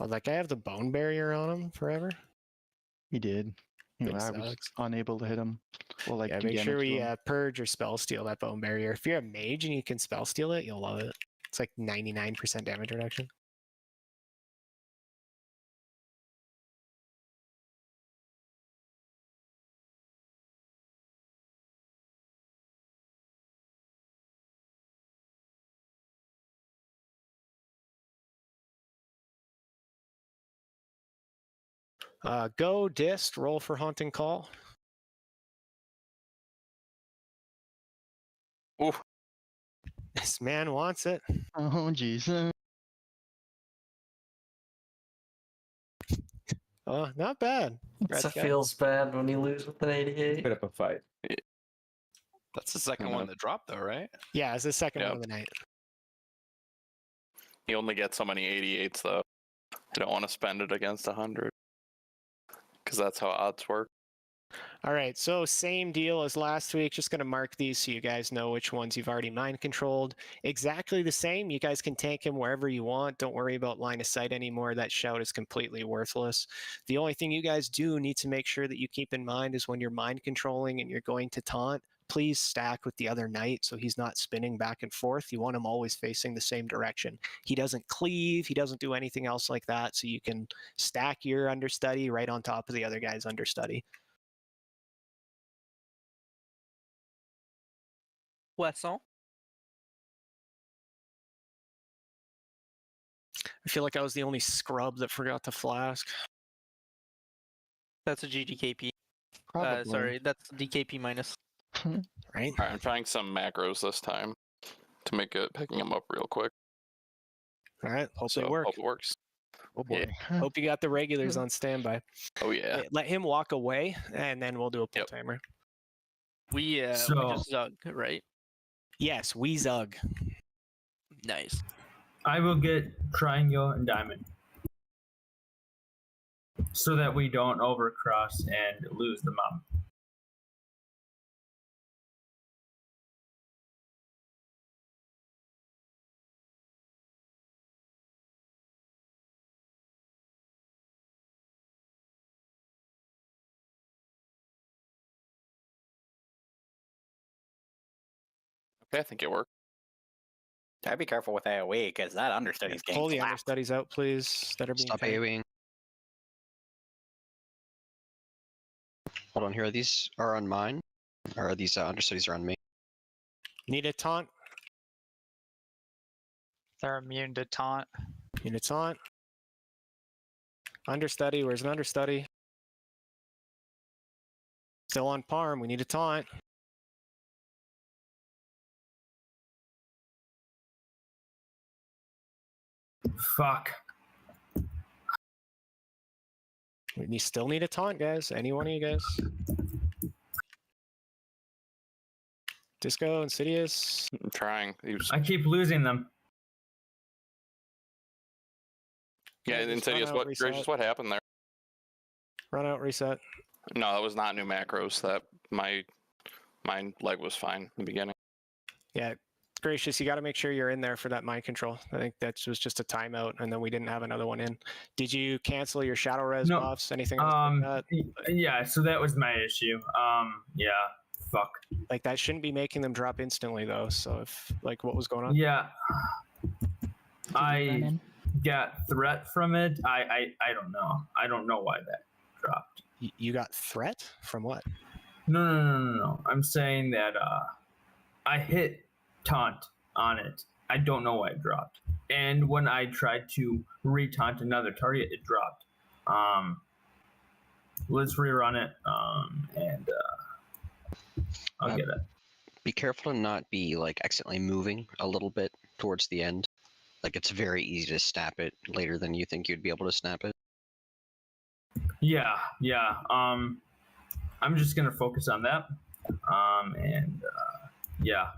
Oh, that guy have the bone barrier on him forever? He did. You know, Big I was sucks. unable to hit him. Well, like Yeah, do make sure damage to we him. purge or spell steal that bone barrier. If you're a mage and you can spell steal it, you'll love it. It's like 99% damage reduction. Go dist, roll for haunting call. Ooh. This man wants it. Oh, jeez. Oh, not bad. Congrats, It guys. feels bad when you lose with an 88. Put up a fight. That's the second one that dropped, though, right? Yeah, it's the second one of the night. You only get so many 88s, though. I don't want to spend it against 100. Because that's how odds work. All right, so same deal as last week. Just going to mark these so you guys know which ones you've already mind controlled. Exactly the same. You guys can tank him wherever you want. Don't worry about line of sight anymore. That shout is completely worthless. The only thing you guys do need to make sure that you keep in mind is when you're mind controlling and you're going to taunt, please stack with the other knight so he's not spinning back and forth. You want him always facing the same direction. He doesn't cleave. He doesn't do anything else like that. So you can stack your understudy right on top of the other guy's understudy. Poisson. I feel like I was the only scrub that forgot to flask. That's a GDKP. Probably. Sorry, that's DKP minus. Right? Alright, I'm trying some macros this time to make it picking them up real quick. All right, hope So they work. hope it works. Oh boy. Hope you got the regulars on standby. Oh yeah. Let him walk away, and then we'll do a pull timer. We So- just zug, right? Yes, we zug. Nice. I will get triangle and diamond. So that we don't overcross and lose the mob. Okay, I think it worked. Gotta be careful with AOE because that understudy's getting Pull the clapped. understudies out, please. That are being Stop fed. AoEing. Hold on here. These are on mine. Or are these understudies are on me? Need a taunt. They're immune to taunt. Need a taunt. Understudy. Where's an understudy? Still on Parm. We need a taunt. Fuck. We still need a taunt, guys. Any one of you guys? Disco, Insidious. I'm trying. I keep losing them. Yeah, just Insidious, run out, what Gracious, reset. what happened there? Run out, reset. No, that was not new macros. That my leg was fine in the beginning. Yeah, Gracious, you got to make sure you're in there for that mind control. I think that was just a timeout, and then we didn't have another one in. Did you cancel your shadow res No. buffs? Anything else like that? Yeah, so that was my issue. Yeah, fuck. Like that shouldn't be making them drop instantly though. So if like what was going on? Yeah. I in? got threat from it. I don't know. I don't know why that dropped. You got threat from what? No. I'm saying that I hit taunt on it. I don't know why it dropped. And when I tried to re-taunt another target, it dropped. Let's rerun it. And I'll get it. Be careful to not be like accidentally moving a little bit towards the end. Like it's very easy to snap it later than you think you'd be able to snap it. Yeah. I'm just gonna focus on that. Yeah.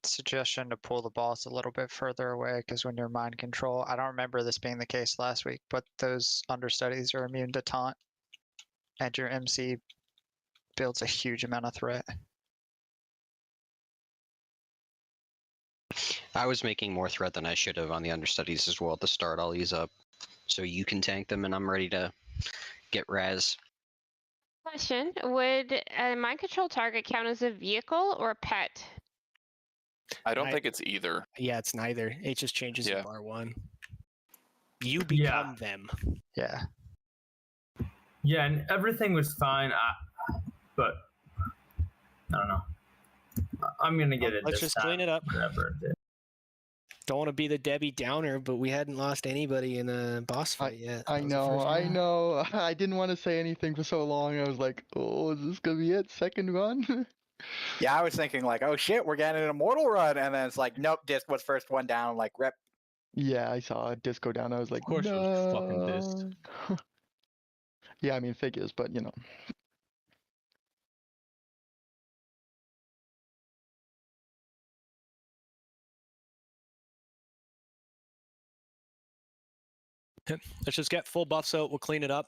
Suggestion to pull the boss a little bit further away because when you're mind control, I don't remember this being the case last week, but those understudies are immune to taunt, and your MC builds a huge amount of threat. I was making more threat than I should have on the understudies as well at the start. I'll ease up so you can tank them, and I'm ready to get raz. Question: would a mind control target count as a vehicle or a pet? I don't think it's either. Yeah, it's neither. It just changes Yeah. in bar 1. You become them. Yeah. Yeah, and everything was fine. But I don't know. I'm gonna get it. Let's this just clean time, it up. Whatever it is. Don't want to be the Debbie Downer, but we hadn't lost anybody in a boss fight yet. I That was the know, first I one. know. I didn't want to say anything for so long. I was like, oh, is this gonna be it? Second run? Yeah, I was thinking like, oh shit, we're getting an immortal run, and then it's like, nope, Disc was first one down. Like, rip. Yeah, I saw a disc go down. I was like, Of course, it was fucking this. no. Yeah, I mean figures, but you know. Let's just get full buffs out. We'll clean it up.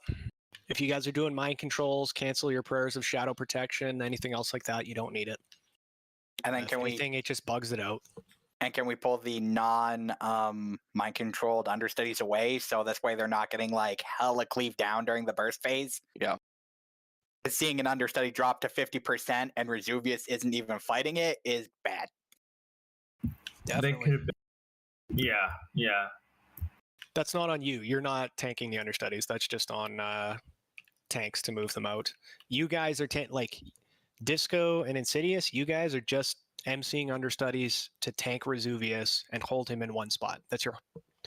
If you guys are doing mind controls, cancel your prayers of shadow protection. Anything else like that, you don't need it. And then If can anything, it just bugs it out. And can we pull the non mind controlled understudies away so this way they're not getting like hella cleaved down during the burst phase? Yeah. Seeing an understudy drop to 50% and Resuvius isn't even fighting it is bad. They could have been. Yeah, yeah. That's not on you. You're not tanking the understudies. That's just on tanks to move them out. You guys are like Disco and Insidious. You guys are just emceeing understudies to tank Resuvius and hold him in one spot. That's your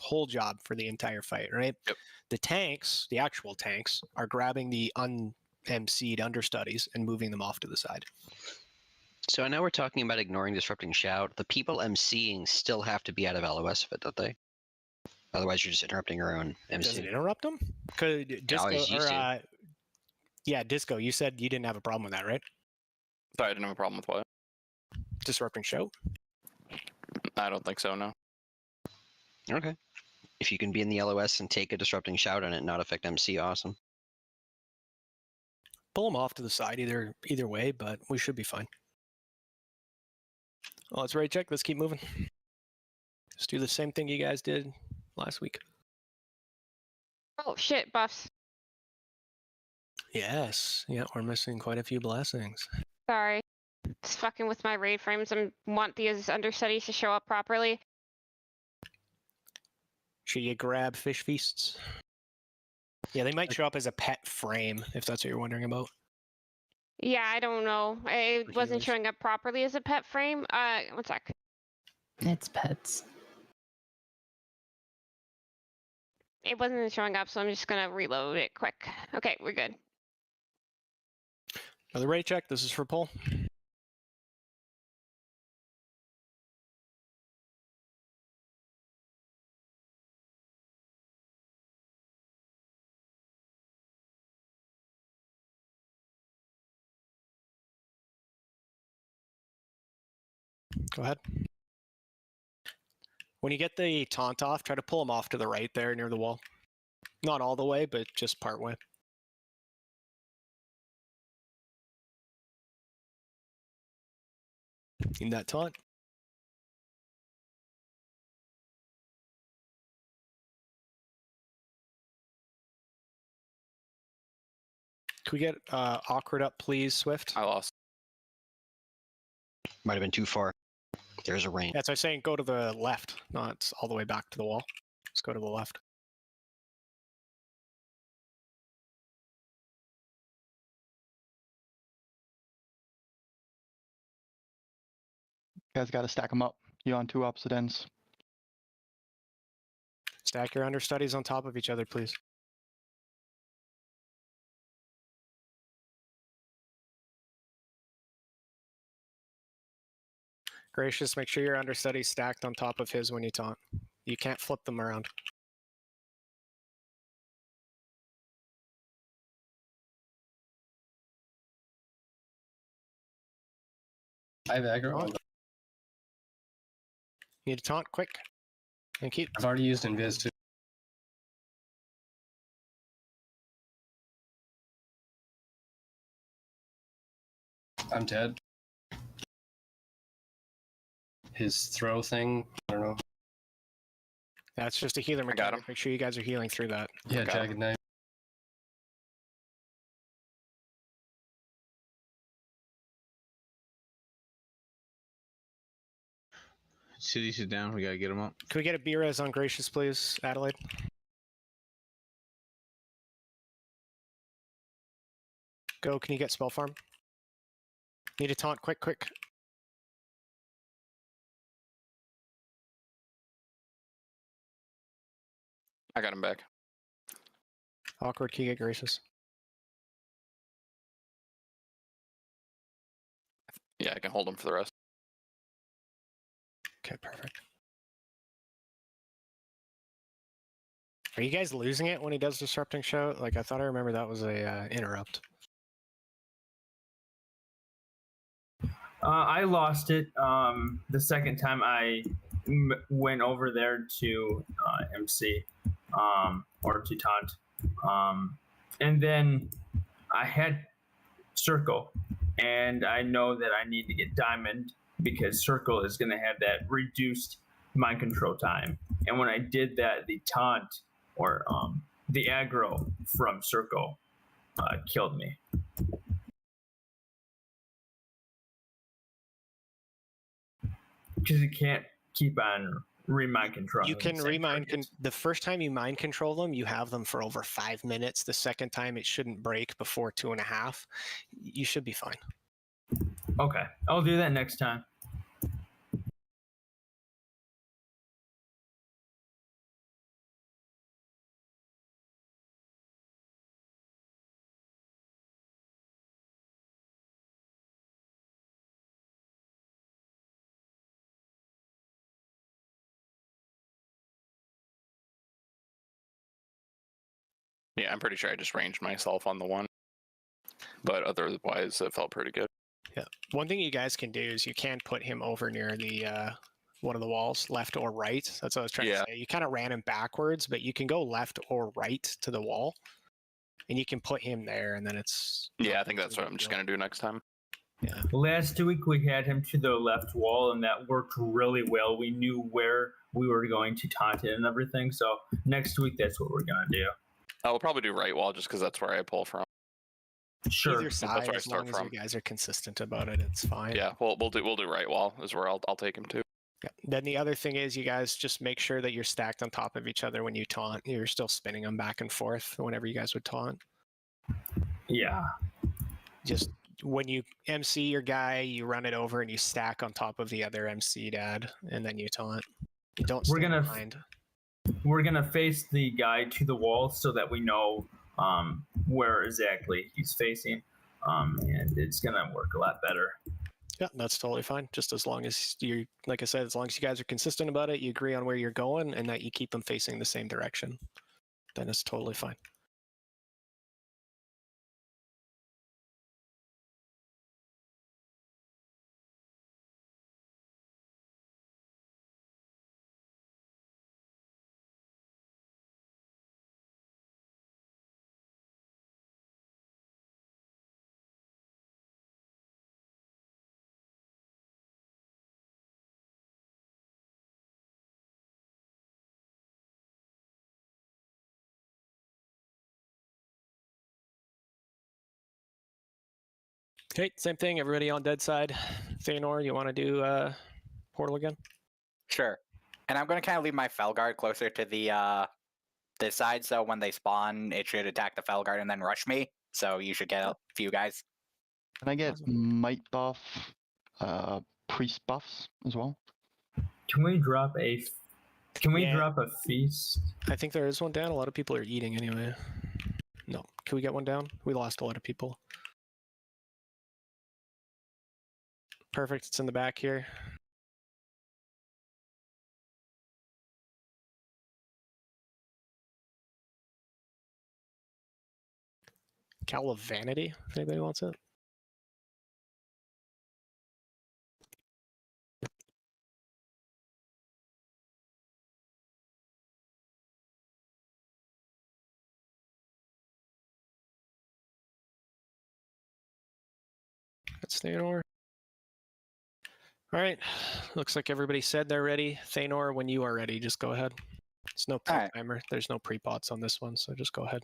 whole job for the entire fight, right? Yep. The tanks, the actual tanks, are grabbing the un-emceed understudies and moving them off to the side. So I know we're talking about ignoring disrupting shout. The people emceeing still have to be out of LOS of it, don't they? Otherwise, you're just interrupting your own MC. Does it interrupt them? Because Disco, always used to. yeah, Disco, you said you didn't have a problem with that, right? Sorry, I didn't have a problem with what? Disrupting shout? I don't think so, no. Okay. If you can be in the LOS and take a disrupting shout and it not affect MC, awesome. Pull them off to the side either way, but we should be fine. Well, let's rate check. Let's keep moving. Let's do the same thing you guys did last week. Oh shit, buffs. Yes. Yeah, we're missing quite a few blessings. Sorry. It's fucking with my raid frames. I want these understudies to show up properly. Should you grab fish feasts? Yeah, they might show up as a pet frame, if that's what you're wondering about. Yeah, I don't know. It wasn't showing up properly as a pet frame. One sec. It's pets. It wasn't showing up, so I'm just gonna reload it quick. Okay, we're good. Another rate check. This is for pull. Go ahead. When you get the taunt off, try to pull them off to the right there near the wall. Not all the way, but just part way. Need that taunt. Can we get awkward up, please, Swift? I lost. Might have been too far. There's a range. That's what I'm saying. Go to the left, not all the way back to the wall. Let's go to the left. You guys got to stack them up. You're on two opposite ends. Stack your understudies on top of each other, please. Gracious, make sure your understudy's stacked on top of his when you taunt. You can't flip them around. I have aggro. Need a taunt, quick. And keep. I've already used Invis too. I'm dead. his throw thing. I don't know. That's just a healer got mechanic. him. Make sure you guys are healing through that. Yeah, Got Jagged him. Knife. Cities is down. We gotta get them up. Can we get a B-res on Gracious, please, Adelaide? Go, can you get spell farm? Need a taunt, quick, quick. I got him back. Awkward, can you get Gracious? Yeah, I can hold him for the rest. Okay, perfect. Are you guys losing it when he does disrupting shout? Like, I thought I remember that was a interrupt. I lost it the second time I went over there to MC or to taunt. And then I had circle, and I know that I need to get diamond because circle is going to have that reduced mind control time. And when I did that, the taunt or the aggro from circle killed me. Because you can't keep on remind control. You can the first time you mind control them, you have them for over 5 minutes. The second time, it shouldn't break before 2.5. You should be fine. Okay, I'll do that next time. Yeah, I'm pretty sure I just ranged myself on the one. But otherwise, it felt pretty good. Yeah. One thing you guys can do is you can put him over near the one of the walls, left or right. That's what I was trying to say. You kind of ran him backwards, but you can go left or right to the wall, and you can put him there, and then it's... Yeah, I think that's what I'm just going to do next time. Yeah. Last week we had him to the left wall, and that worked really well. We knew where we were going to taunt it and everything. So next week, that's what we're going to do. I will probably do right wall just because that's where I pull from. Sure. Either side, That's where I as start long from. as you guys are consistent about it, it's fine. Yeah, we'll do right wall is where I'll take him to. Yeah. Then the other thing is you guys just make sure that you're stacked on top of each other when you taunt. You're still spinning them back and forth whenever you guys would taunt. Yeah. Just when you MC your guy, you run it over and you stack on top of the other MC dad, and then you taunt. You don't stand behind. We're gonna face the guy to the wall so that we know where exactly he's facing, and it's gonna work a lot better. Yeah, that's totally fine. Just as long as you, like I said, as long as you guys are consistent about it, you agree on where you're going, and that you keep them facing the same direction, then it's totally fine. Okay, same thing. Everybody on dead side. Theanor, you want to do portal again? Sure. And I'm going to kind of leave my Felguard closer to the this side, so when they spawn, it should attack the Felguard and then rush me. So you should get a few guys. Can I get might buff, priest buffs as well? Can we drop a drop a feast? I think there is one down. A lot of people are eating anyway. No. Can we get one down? We lost a lot of people. Perfect. It's in the back here. Cowl of Vanity, if anybody wants it. That's Theodore. All right. Looks like everybody said they're ready. Thanor, when you are ready, just go ahead. There's no All right. timer. There's no pre-pots on this one, so just go ahead.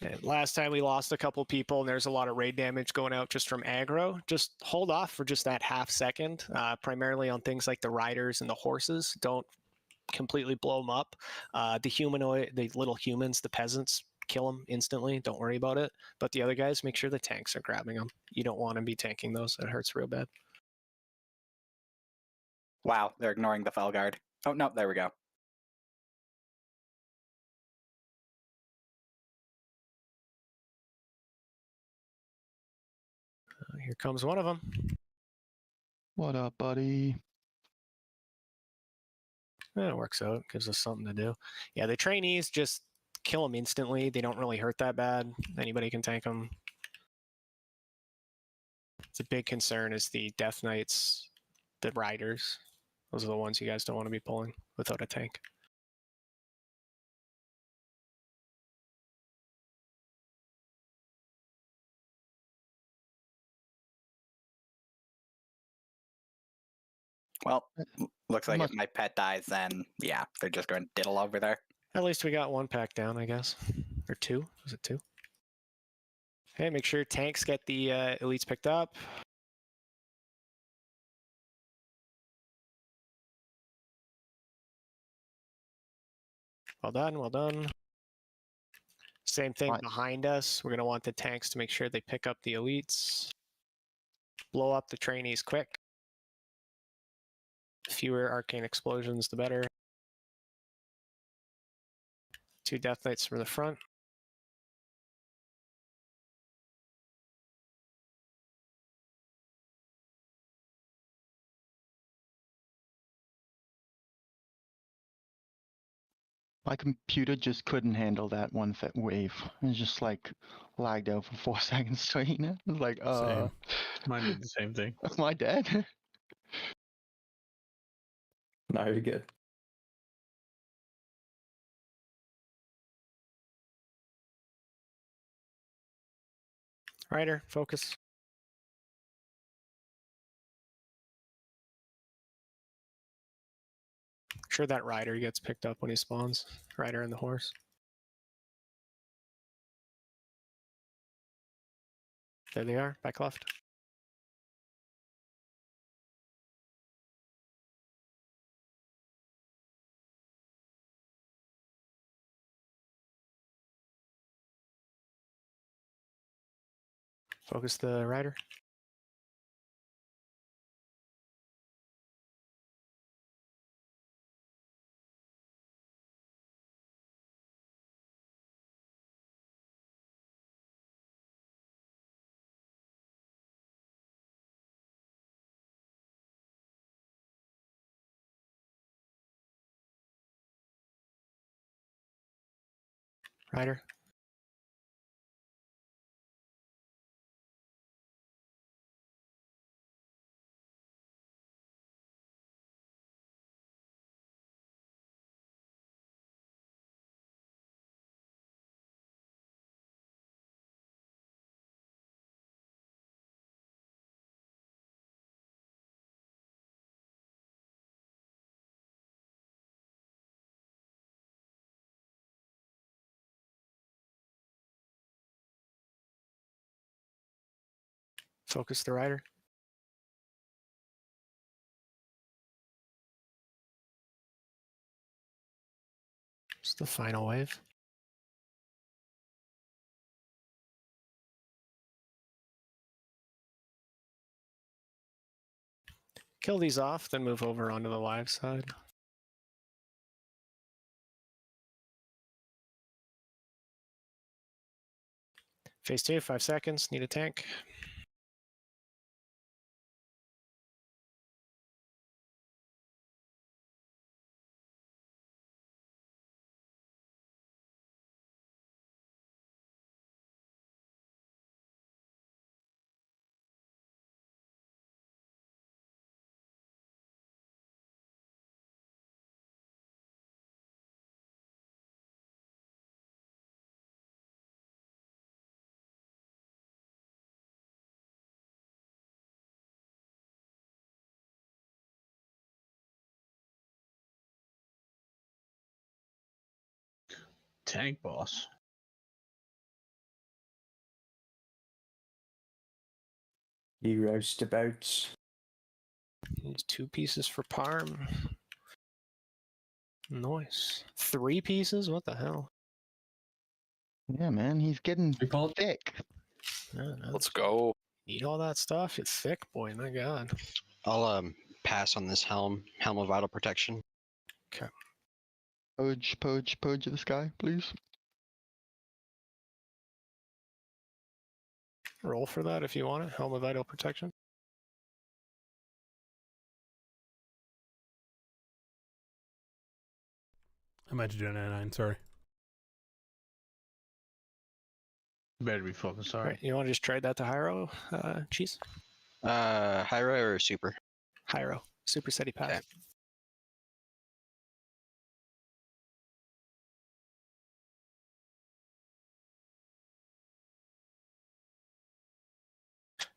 And last time we lost a couple people, and there's a lot of raid damage going out just from aggro. Just hold off for just that half second, primarily on things like the riders and the horses. Don't completely blow them up. The humanoid, the little humans, the peasants, kill them instantly. Don't worry about it. But the other guys, make sure the tanks are grabbing them. You don't want to be tanking those. It hurts real bad. Wow, they're ignoring the Felguard. Oh, no, there we go. Here comes one of them. What up, buddy? It works out. Gives us something to do. Yeah, the trainees just kill them instantly. They don't really hurt that bad. Anybody can tank them. It's a big concern is the Death Knights, the riders. Those are the ones you guys don't want to be pulling without a tank. Well, looks like if my pet dies, then yeah, they're just going to diddle over there. At least we got one pack down, I guess. Or two? Was it two? Hey, make sure tanks get the elites picked up. Well done, well done. Same thing behind us. We're going to want the tanks to make sure they pick up the elites. Blow up the trainees quick. The fewer arcane explosions, the better. 2 Death Knights from the front. My computer just couldn't handle that one wave. It just like lagged out for 4 seconds straight. It was like, Same. Mine did the same thing. Am I dead? No, you're good. Ryder, focus. Make sure that rider gets picked up when he spawns. Rider and the horse. There they are, back left. Focus the rider. Rider. Focus the rider. It's the final wave. Kill these off, then move over onto the live side. Phase 2, 5 seconds, need a tank. tank boss. You roustabouts. Needs 2 pieces for Parm. Nice. 3 pieces? What the hell? Yeah, man, he's getting We pulled. thick. Yeah, Let's go. Need all that stuff? You're thick, boy. My God. I'll pass on this helm of vital protection. Okay. Purge the sky, please. Roll for that if you want it. Helm of Vital Protection. I might do a 99, sorry. Better be fucking sorry. Right, you want to just trade that to Hyro, Cheese? Hyra or Super? Hyro. Super City Pass. Okay.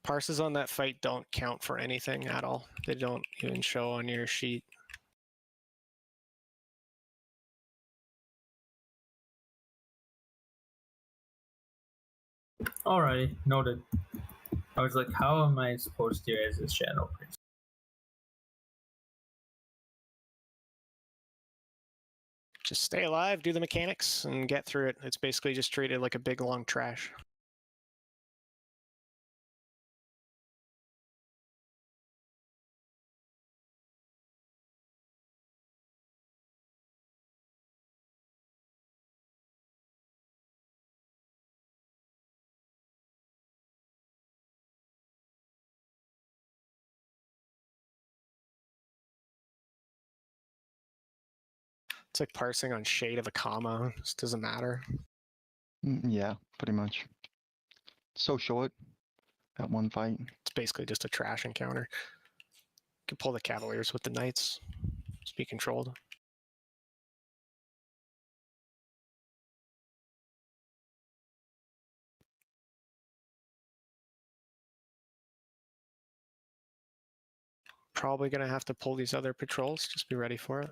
Parses on that fight don't count for anything at all. They don't even show on your sheet. Alrighty, noted. I was like, how am I supposed to as this shadow priest? Just stay alive, do the mechanics, and get through it. It's basically just treated like a big long trash. It's like parsing on shade of a comma. It just doesn't matter. Yeah, pretty much. So short. That one fight. It's basically just a trash encounter. You can pull the Cavaliers with the Knights. Just be controlled. Probably going to have to pull these other patrols. Just be ready for it.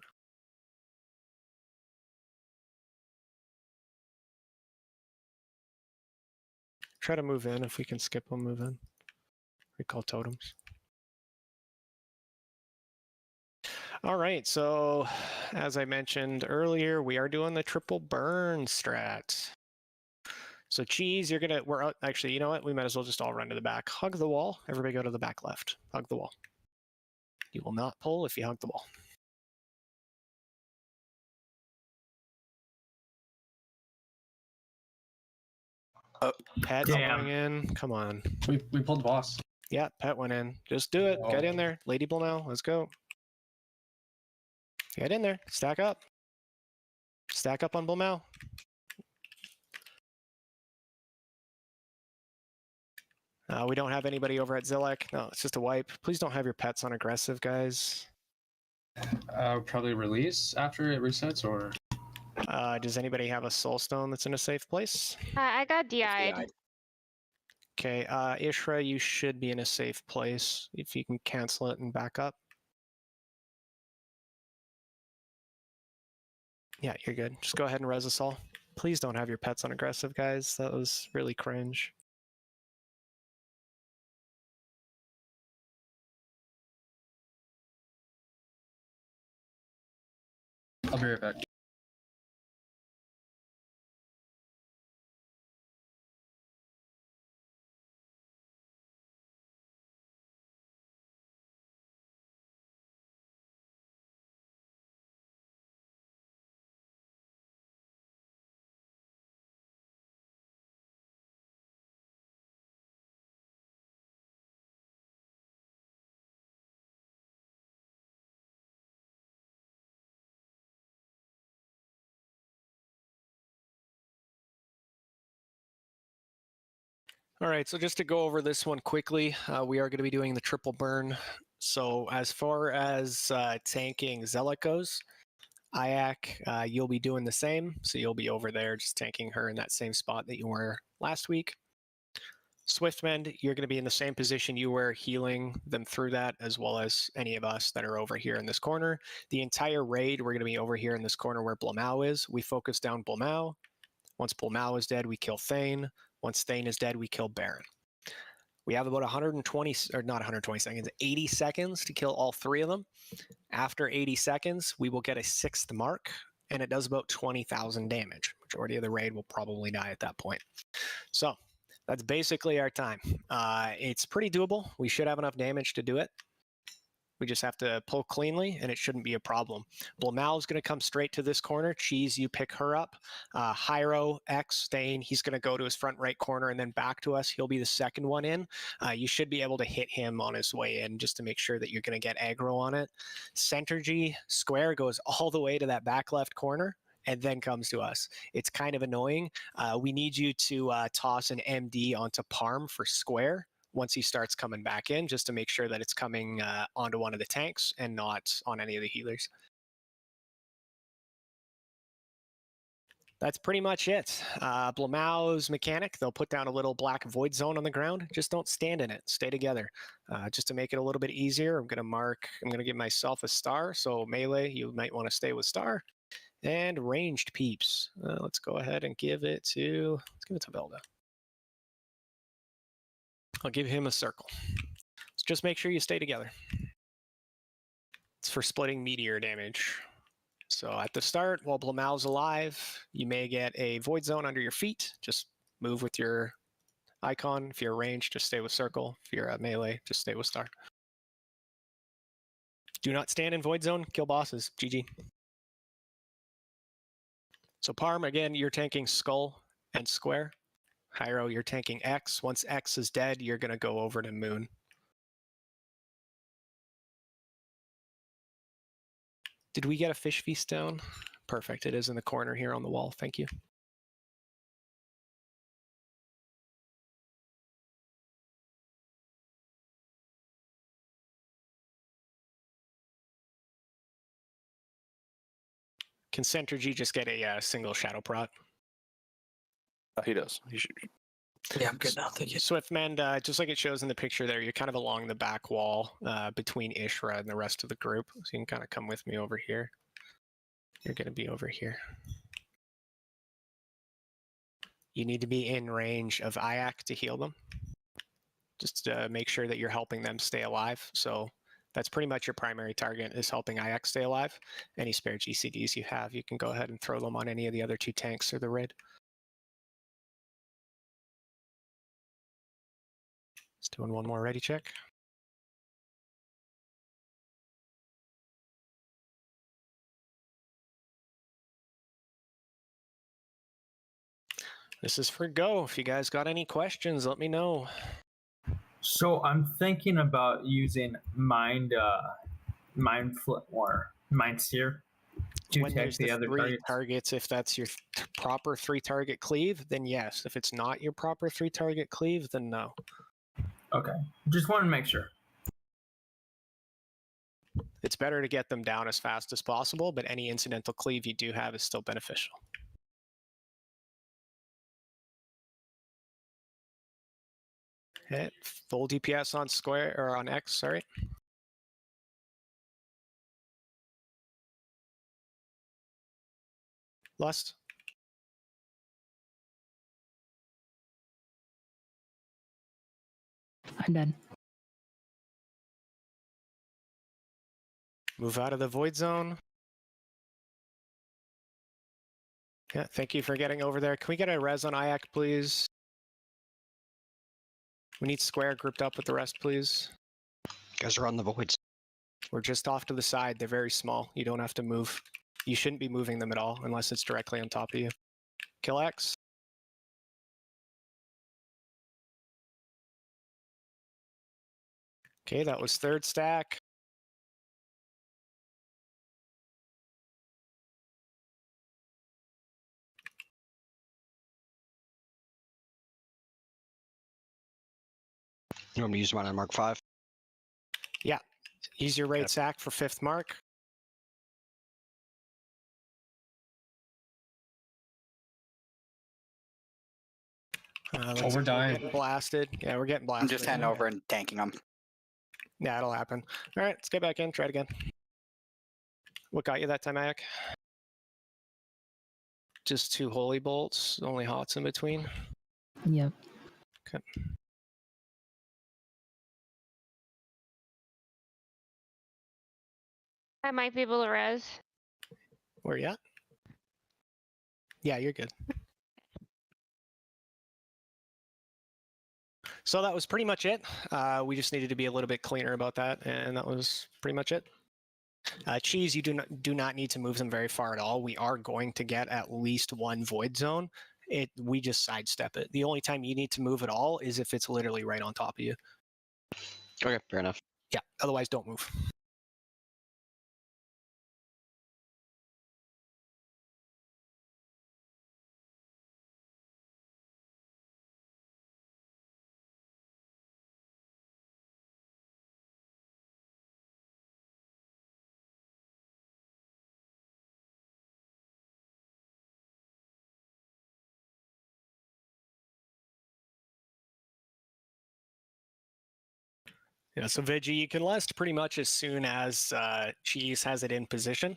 Try to move in. If we can skip them, move in. Recall totems. All right, so as I mentioned earlier, we are doing the triple burn strat. So Cheese, we're out, actually, you know what? We might as well just all run to the back. Hug the wall. Everybody go to the back left. Hug the wall. You will not pull if you hug the wall. Pet going in. Come on. We pulled the boss. Yeah, Pet went in. Just do it. Get in there. Lady Bull now. Let's go. Get in there. Stack up. Stack up on Blumel. We don't have anybody over at Zilek. No, it's just a wipe. Please don't have your pets on aggressive, guys. Probably release after it resets, or? Does anybody have a soul stone that's in a safe place? I got DI'd. Okay, Ishra, you should be in a safe place if you can cancel it and back up. Yeah, you're good. Just go ahead and res us all. Please don't have your pets on aggressive, guys. That was really cringe. I'll be right back. All right, so just to go over this one quickly, we are going to be doing the triple burn. So as far as tanking Zealot goes, Ayak, you'll be doing the same. So you'll be over there just tanking her in that same spot that you were last week. Swiftmend, you're going to be in the same position you were, healing them through that, as well as any of us that are over here in this corner. The entire raid, we're going to be over here in this corner where Blumau is. We focus down Blumau. Once Blumau is dead, we kill Thane. Once Thane is dead, we kill Baron. We have about 120, or not 120 seconds, 80 seconds to kill all 3 of them. After 80 seconds, we will get a 6th mark, and it does about 20,000 damage. Majority of the raid will probably die at that point. So that's basically our time. It's pretty doable. We should have enough damage to do it. We just have to pull cleanly, and it shouldn't be a problem. Blumau is going to come straight to this corner. Cheese, you pick her up. Hyro, X, Thane, he's going to go to his front right corner and then back to us. He'll be the second one in. You should be able to hit him on his way in just to make sure that you're going to get aggro on it. Centergy, Square goes all the way to that back left corner and then comes to us. It's kind of annoying. We need you to toss an MD onto Parm for Square once he starts coming back in, just to make sure that it's coming onto one of the tanks and not on any of the healers. That's pretty much it. Blumau's mechanic, they'll put down a little black void zone on the ground. Just don't stand in it. Stay together. Just to make it a little bit easier, I'm going to give myself a star. So melee, you might want to stay with star. And ranged peeps. Let's go ahead and give it to Belda. I'll give him a circle. So just make sure you stay together. It's for splitting meteor damage. So at the start, while Blumau's alive, you may get a void zone under your feet. Just move with your icon. If you're ranged, just stay with circle. If you're at melee, just stay with star. Do not stand in void zone. Kill bosses. GG. So Parm, again, you're tanking skull and square. Hyro, you're tanking X. Once X is dead, you're going to go over to Moon. Did we get a fish feast down? Perfect. It is in the corner here on the wall. Thank you. Can Centergy just get a single shadow prot? He does. He should. Yeah, I'm good now. Thank you. Swiftmend, just like it shows in the picture there, you're kind of along the back wall between Ishra and the rest of the group. So you can kind of come with me over here. You're going to be over here. You need to be in range of Ayak to heal them. Just to make sure that you're helping them stay alive. So that's pretty much your primary target, is helping Ayak stay alive. Any spare GCDs you have, you can go ahead and throw them on any of the other 2 tanks or the raid. Just doing one more ready check. This is for go. If you guys got any questions, let me know. So I'm thinking about using Mind Flip or Mind Seer to When take there's the other 3 targets, if that's your proper 3-target cleave, then yes. If it's not your proper 3-target cleave, then no. Okay, just want to make sure. It's better to get them down as fast as possible, but any incidental cleave you do have is still beneficial. Hit full DPS on square or on X, sorry. Lust. I'm done. Move out of the void zone. Yeah, thank you for getting over there. Can we get a res on Ayak, please? We need square grouped up with the rest, please. Guys are on the voids. We're just off to the side. They're very small. You don't have to move. You shouldn't be moving them at all unless it's directly on top of you. Kill X. Okay, that was 3rd stack. You want me to use mine on Mark 5? Yeah. Use your raid sack for 5th mark. We're dying. Getting blasted. Yeah, we're getting blasted. I'm just heading over and tanking them. Yeah, it'll happen. All right, let's get back in. Try it again. What got you that time, Ayak? Just 2 holy bolts, only hots in between. Yep. Okay. I might be able to res. Where you at? Yeah, you're good. So that was pretty much it. We just needed to be a little bit cleaner about that, and that was pretty much it. Cheese, you do not need to move them very far at all. We are going to get at least 1 void zone. We just sidestep it. The only time you need to move at all is if it's literally right on top of you. Okay, fair enough. Yeah, otherwise don't move. Yeah, so Veggie, you can last pretty much as soon as Cheese has it in position.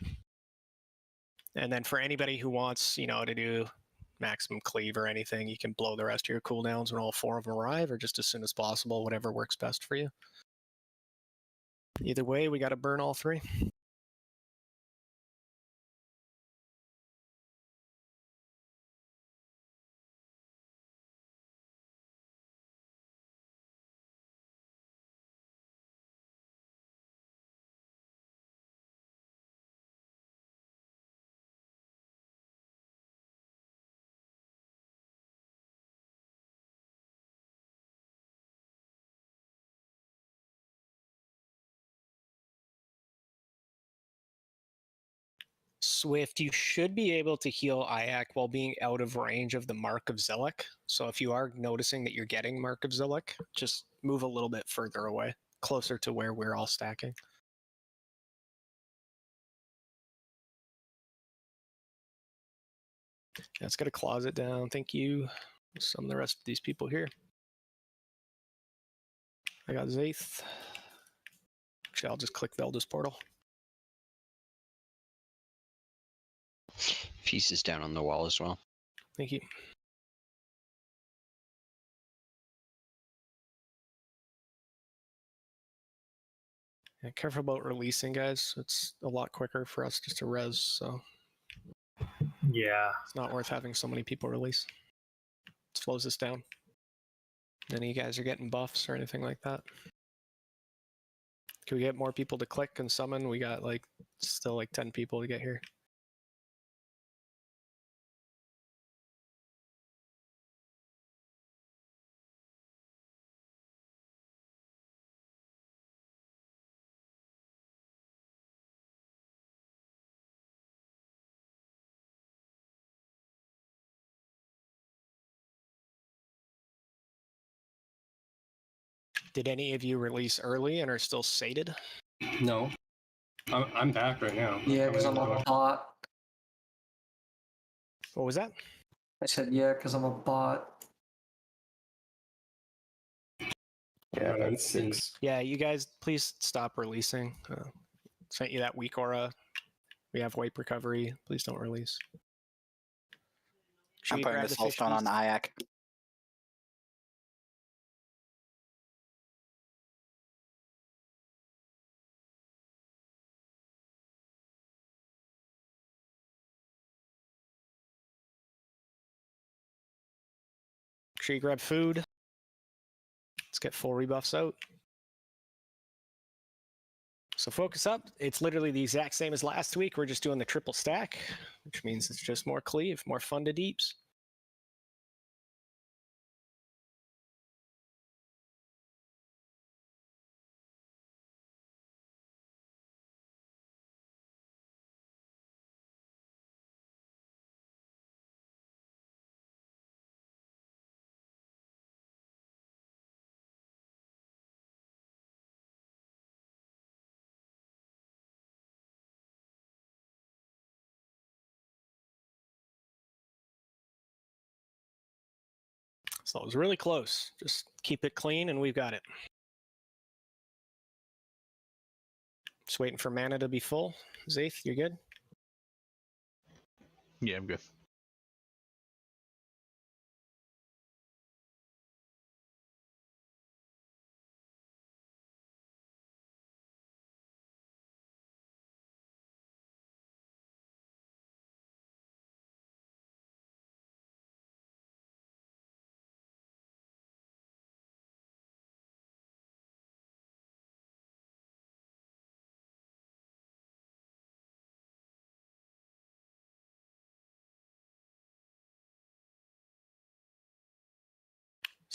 And then for anybody who wants, to do maximum cleave or anything, you can blow the rest of your cooldowns when all 4 of them arrive, or just as soon as possible, whatever works best for you. Either way, we got to burn all 3. Swift, you should be able to heal Iac while being out of range of the Mark of Zillick. So if you are noticing that you're getting Mark of Zillick, just move a little bit further away, closer to where we're all stacking. Let's get a closet down. Thank you. Some of the rest of these people here. I got Zaith. Actually, I'll just click Velda's portal. Feast is down on the wall as well. Thank you. Yeah, careful about releasing, guys. It's a lot quicker for us just to res, so Yeah. it's not worth having so many people release. It slows us down. None of you guys are getting buffs or anything like that. Can we get more people to click and summon? We got still 10 people to get here. Did any of you release early and are still sated? No. I'm back right now. Yeah, because I'm a bot. What was that? I said yeah, because I'm a bot. Yeah, that's 6. Yeah, you guys, please stop releasing. Sent you that weak aura. We have wipe recovery. Please don't release. Should I'm we putting grab the the soul fish stone on beast? Iac. Should you grab food? Let's get full rebuffs out. So focus up. It's literally the exact same as last week. We're just doing the triple stack, which means it's just more cleave, more fun to deeps. So it was really close. Just keep it clean and we've got it. Just waiting for mana to be full. Zaith, you're good? Yeah, I'm good.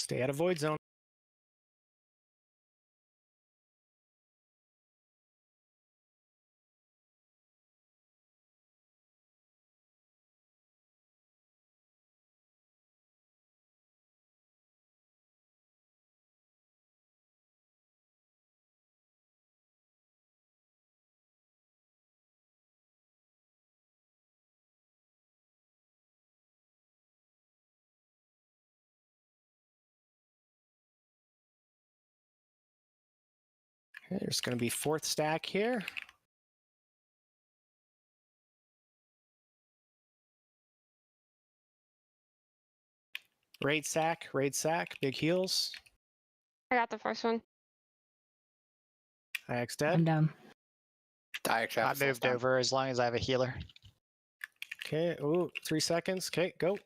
Stay out of void zone. Okay, there's going to be fourth stack here. Raid sack, big heals. I got the first one. IX dead. I'm down. I moved over as long as I have a healer. Okay, ooh, 3 seconds. Okay, go.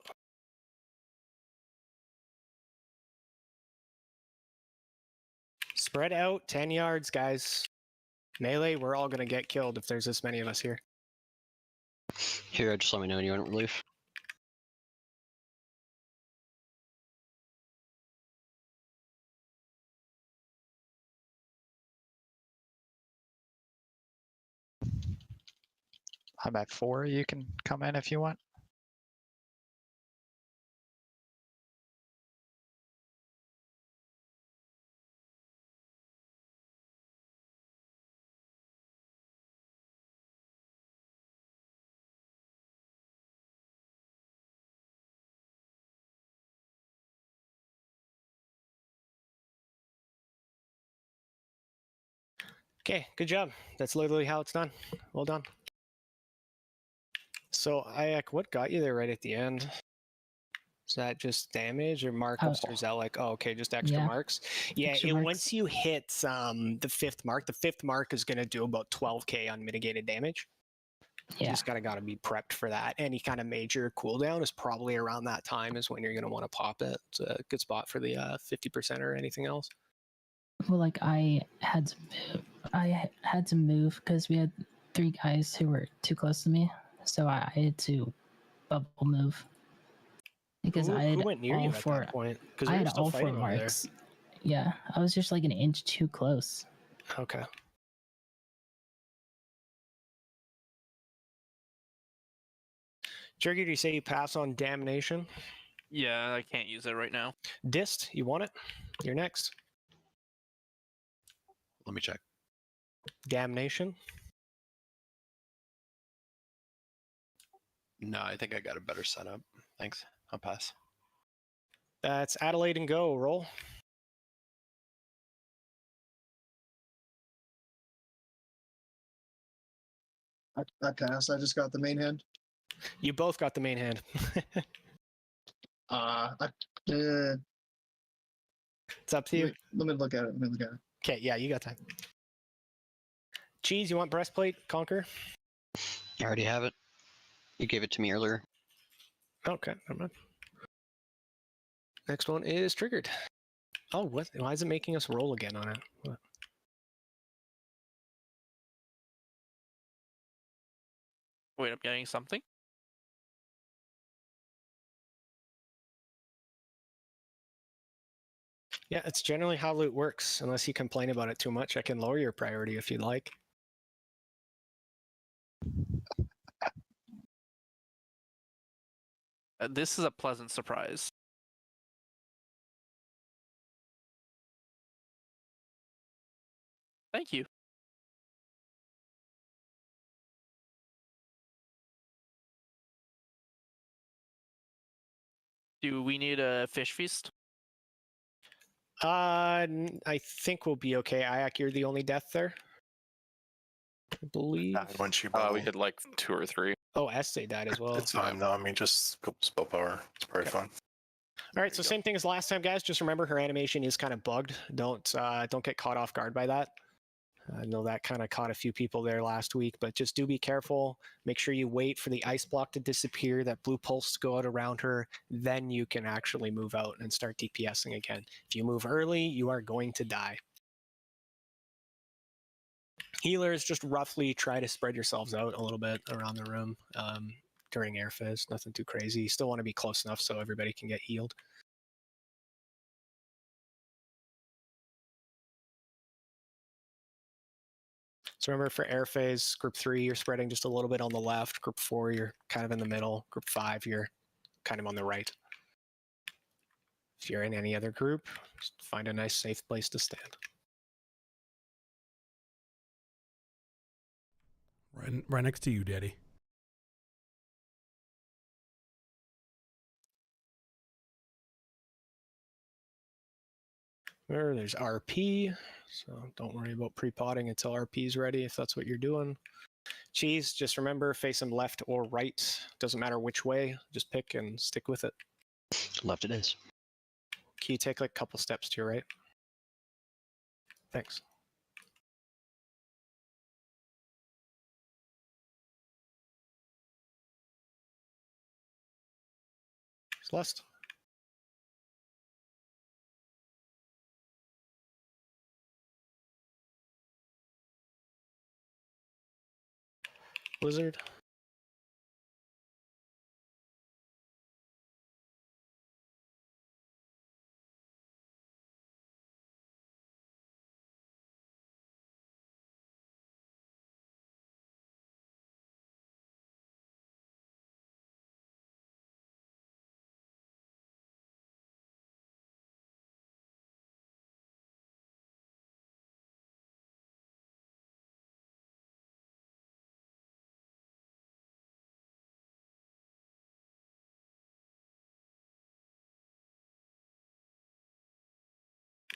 Spread out 10 yards, guys. Melee, we're all gonna get killed if there's this many of us here. Here, just let me know when you want relief. I'm at 4. You can come in if you want. Okay, good job. That's literally how it's done. Well done. So, Ayak, what got you there right at the end? Is that just damage or markups, or is that like, oh, okay, just extra Yeah. marks? Yeah, Extra marks. once you hit the fifth mark is going to do about 12k unmitigated damage. You Yeah. just gotta be prepped for that. Any kind of major cooldown is probably around that time is when you're going to want to pop it. It's a good spot for the 50% or anything else. Well, like I had to move because we had 3 guys who were too close to me, so I had to bubble move because Who I had went near all you at 4. that point? Because I we had were still all 4 fighting over there. marks. Yeah, I was just like an inch too close. Okay. Jerky, do you say you pass on Damnation? Yeah, I can't use it right now. Dist, you want it? You're next. Let me check. Damnation. No, I think I got a better setup. Thanks. I'll pass. That's Adelaide and go. Roll. I passed. I just got the main hand. You both got the main hand. It's up to you. Let me look at it. Okay, yeah, you got time. Cheese, you want breastplate? Conquer? I already have it. You gave it to me earlier. Okay, never mind. Next one is triggered. Oh, what? Why is it making us roll again on it? What? Wait, I'm getting something. Yeah, it's generally how loot works. Unless you complain about it too much, I can lower your priority if you'd like. This is a pleasant surprise. Thank you. Do we need a fish feast? I think we'll be okay. Ayak, you're the only death there, I believe. Once you We had like 2 or 3. Oh, Estee died as well. It's fine though. I mean, just go spell power. It's pretty fun. All right, so same thing as last time, guys. Just remember her animation is kind of bugged. Don't get caught off guard by that. I know that kind of caught a few people there last week, but just do be careful. Make sure you wait for the ice block to disappear, that blue pulse to go out around her. Then you can actually move out and start DPSing again. If you move early, you are going to die. Healers, just roughly try to spread yourselves out a little bit around the room during air phase. Nothing too crazy. You still want to be close enough so everybody can get healed. So remember for air phase, group 3, you're spreading just a little bit on the left. Group 4, you're kind of in the middle. Group 5, you're kind of on the right. If you're in any other group, just find a nice safe place to stand. Right next to you, Daddy. There's RP, so don't worry about pre-potting until RP is ready if that's what you're doing. Cheese, just remember, face them left or right. Doesn't matter which way, just pick and stick with it. Left it is. Can you take like a couple steps to your right? Thanks. Celeste. Blizzard.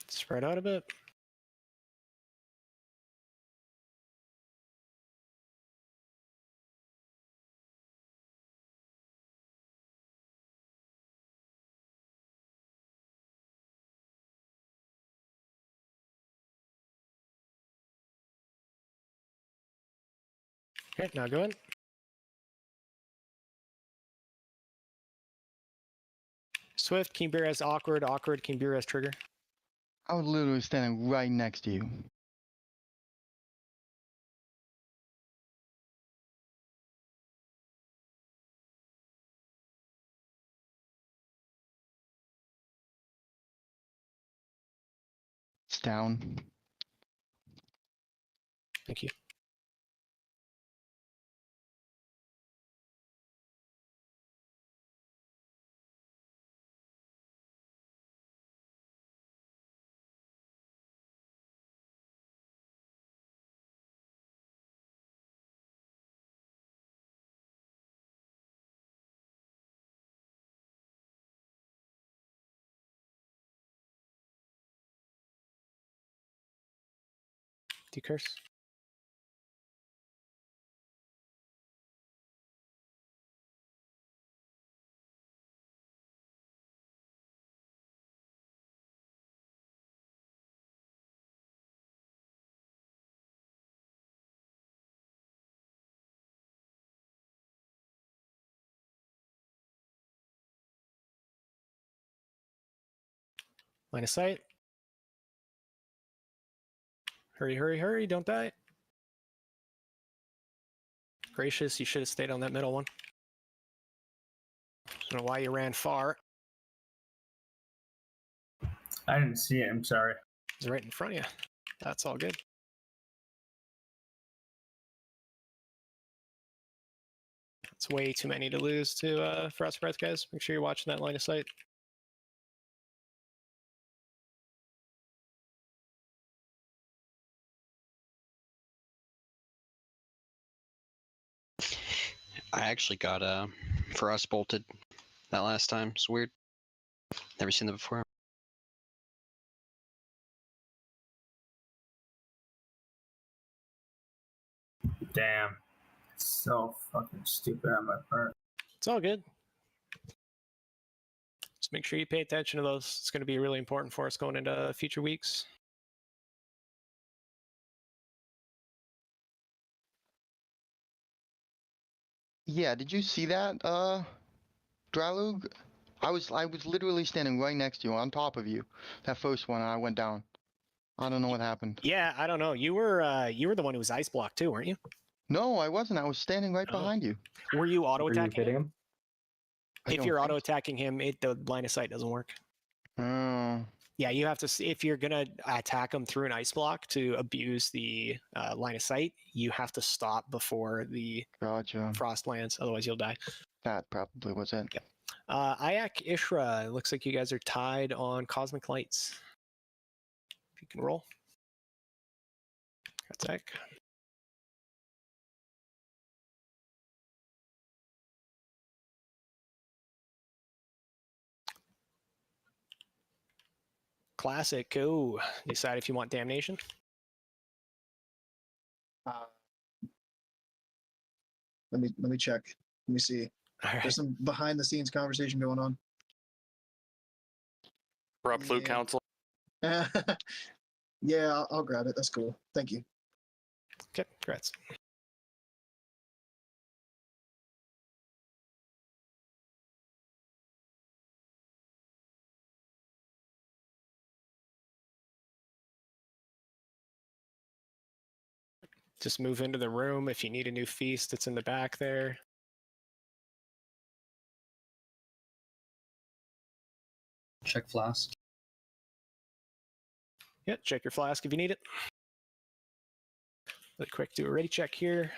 Spread out a bit. Okay, now go in. Swift, Kimbira as awkward, awkward, Kimbira as trigger. I was literally standing right next to you. It's down. Thank you. Decurse. Line of sight. Hurry, hurry, hurry, don't die. Gracious, you should have stayed on that middle one. I don't know why you ran far. I didn't see it. I'm sorry. It's right in front of you. That's all good. It's way too many to lose to Frost Breath, guys. Make sure you're watching that line of sight. I actually got frost bolted that last time. It's weird. Never seen that before. Damn. So fucking stupid on my part. It's all good. Just make sure you pay attention to those. It's going to be really important for us going into future weeks. Yeah, did you see that, Dralug? I was literally standing right next to you, on top of you. That first one, and I went down. I don't know what happened. Yeah, I don't know. You were the one who was ice blocked too, weren't you? No, I wasn't. I was standing right behind you. Were you auto attacking hitting him? him? I If don't you're think auto attacking him, the line of sight doesn't work. Oh. Yeah, you have to see if you're gonna attack them through an ice block to abuse the line of sight. You have to stop before the frost lands, otherwise you'll die. That probably was it. Yep. Ayak, Ishra, it looks like you guys are tied on Cosmic Lights. If you can roll. Attack. Classic, go. Decide if you want damnation. Let me check. Let me see. Right. There's some behind the scenes conversation going on. Corrupt Loot Council. Yeah, I'll grab it. That's cool. Thank you. Okay, congrats. Just move into the room. If you need a new feast, it's in the back there. Check flask. Yeah, check your flask if you need it. Really quick, do a ready check here.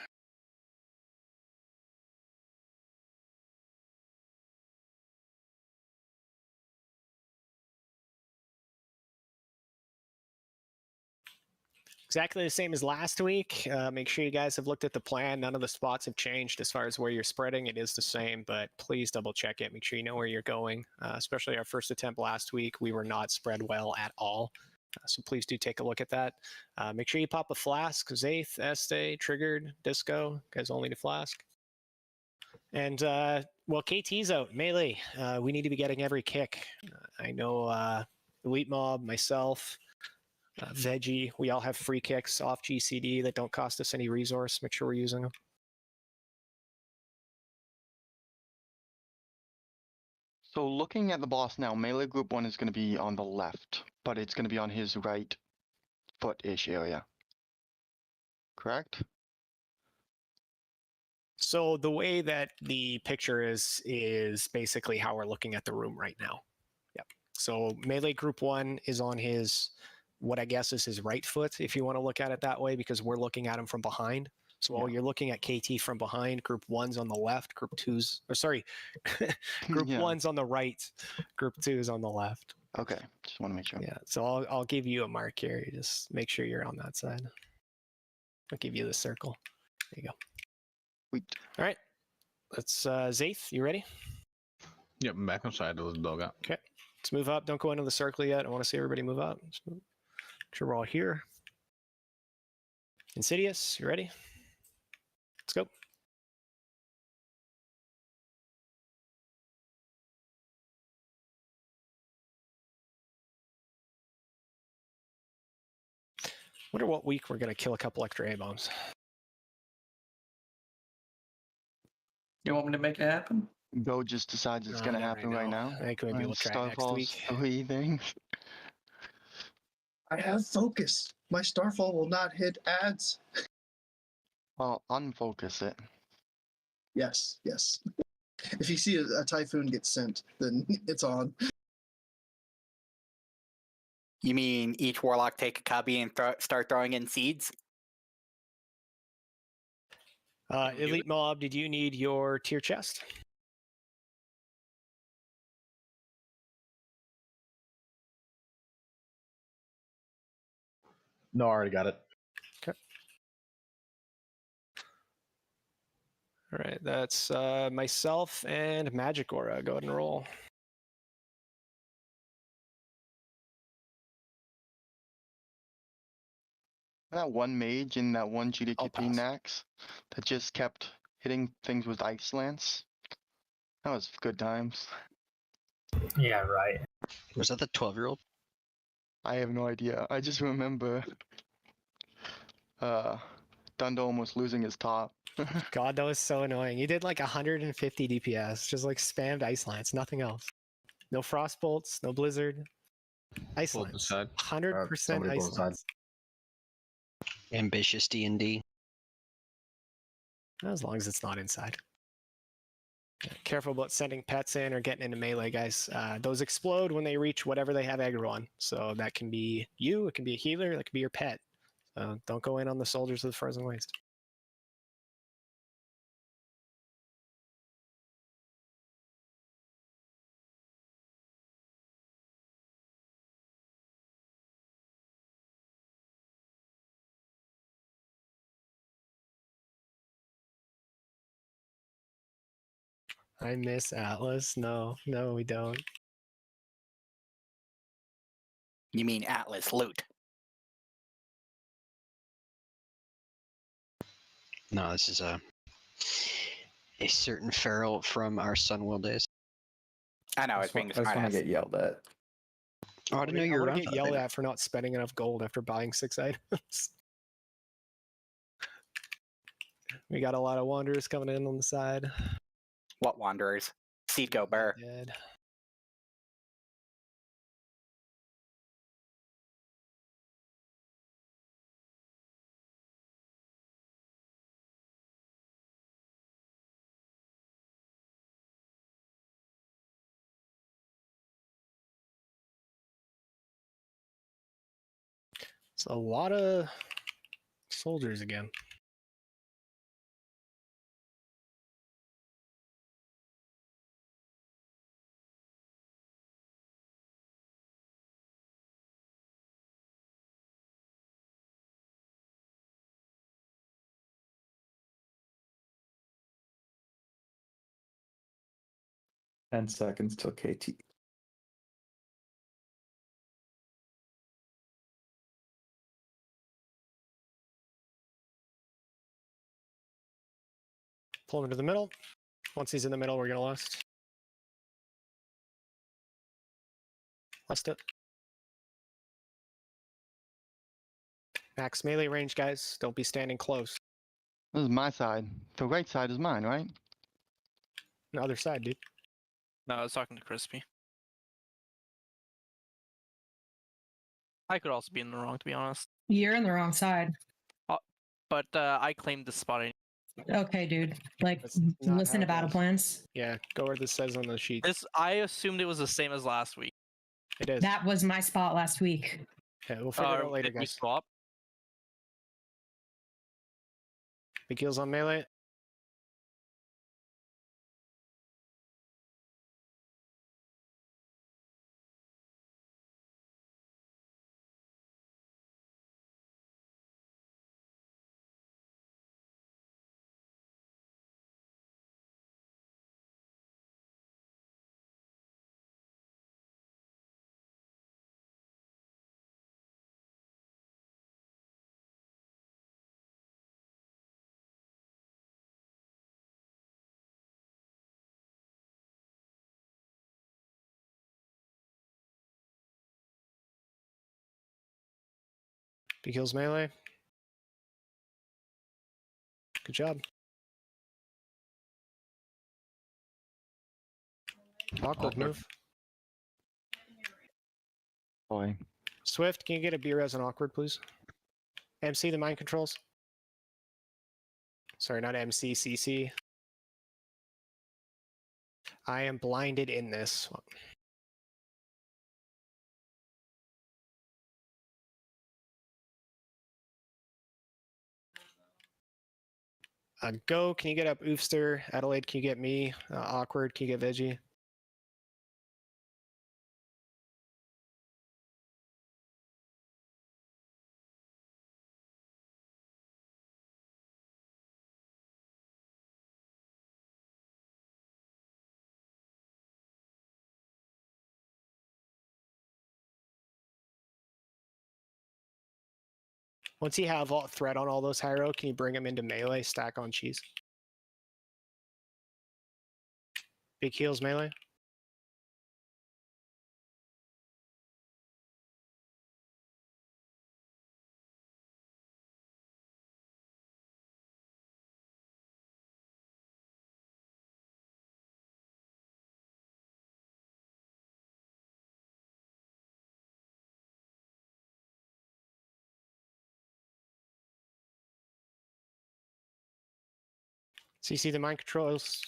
Exactly the same as last week. Make sure you guys have looked at the plan. None of the spots have changed as far as where you're spreading. It is the same, but please double check it. Make sure you know where you're going. Especially our first attempt last week, we were not spread well at all. So please do take a look at that. Make sure you pop a flask. Zaith, Este, Triggered, Disco. Guys only to flask. And well, KT's out. Melee. We need to be getting every kick. I know Elite Mob, myself, Veggie, we all have free kicks off GCD that don't cost us any resource. Make sure we're using them. So looking at the boss now, melee group 1 is going to be on the left, but it's going to be on his right foot-ish area. Correct? So the way that the picture is basically how we're looking at the room right now. Yep. So melee group 1 is on his, what I guess is his right foot, if you want to look at it that way, because we're looking at him from behind. So while you're looking at KT from behind, group 1's on the left, group 2's, or sorry, group 1's on the right, group 2 is on the left. Okay, just want to make sure. Yeah, so I'll give you a mark here. You just make sure you're on that side. I'll give you the circle. There you go. Sweet. All right, let's Zaith, you ready? Yep, I'm back inside. Let's dog out. Okay, let's move up. Don't go into the circle yet. I want to see everybody move up. Make sure we're all here. Insidious, you ready? Let's go. Wonder what week we're gonna kill a couple extra A-bombs. You want me to make it happen? Go just decides it's No, going to not happen right right now. now. I think maybe we'll try next Starfall's week. 3 things. I have focus. My Starfall will not hit ads. Well, unfocus it. Yes, yes. If you see a typhoon get sent, then it's on. You mean each warlock take a cubby and start throwing in seeds? Elite Mob, did you need your tier chest? No, I already got it. Okay. All right, that's myself and Magic Aura. Go ahead and roll. That one mage in that one GDQP Naxx that just kept hitting things with Ice Lance. That was good times. Yeah, right. Was that the 12-year-old? I have no idea. I just remember Dundo almost losing his top. God, that was so annoying. You did like 150 DPS, just like spammed Ice Lance, nothing else. No Frost Bolts, no Blizzard. Ice Lance. 100% Ice Lance. Ambitious D&D. As long as it's not inside. Careful about sending pets in or getting into melee, guys. Those explode when they reach whatever they have aggro on. So that can be you, it can be a healer, that can be your pet. Don't go in on the soldiers of the Frozen Waste. I miss Atlas. No, we don't. You mean Atlas loot? No, this is a certain feral from our Sunwell days. I know, it's being I just want to smartass. get yelled at. Oh, I didn't know you were want around. to get yelled at for not spending enough gold after buying 6 items. We got a lot of wanderers coming in on the side. What wanderers? Seed go burr. Dead. It's a lot of soldiers again. Ten seconds till KT. Pull him into the middle. Once he's in the middle, we're gonna lust. Lust it. Max melee range, guys. Don't be standing close. This is my side. The right side is mine, right? The other side, dude. No, I was talking to Crispy. I could also be in the wrong, to be honest. You're in the wrong side. But I claimed this spot. Okay, dude. Like, That's not listen how to it battle goes. plans. Yeah, go where this says on the sheet. I assumed it was the same as last week. It is. That was my spot last week. Okay, we'll figure it out later, Did we guys. swap? Big heals on melee. Big heals melee. Good job. Awkward move. Boy. Swift, can you get a B-res on awkward, please? MC, the mind controls. Sorry, not MC, CC. I am blinded in this. Go, can you get up Oofster? Adelaide, can you get me? Awkward, can you get Veggie? Once you have all threat on all those Hyro, can you bring them into melee, stack on cheese? Big heals melee. CC the mind controls.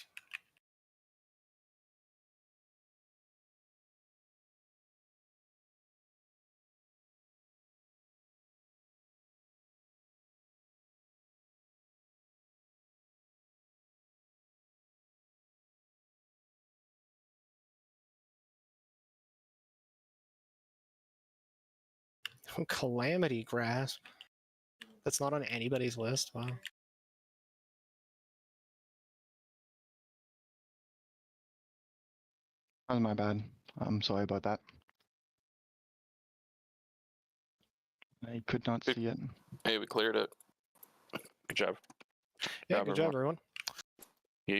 Calamity Grasp. That's not on anybody's list. Wow. That was my bad. I'm sorry about that. I could not see it. Hey, we cleared it. Good job. Yeah, good job, everyone. Yeah.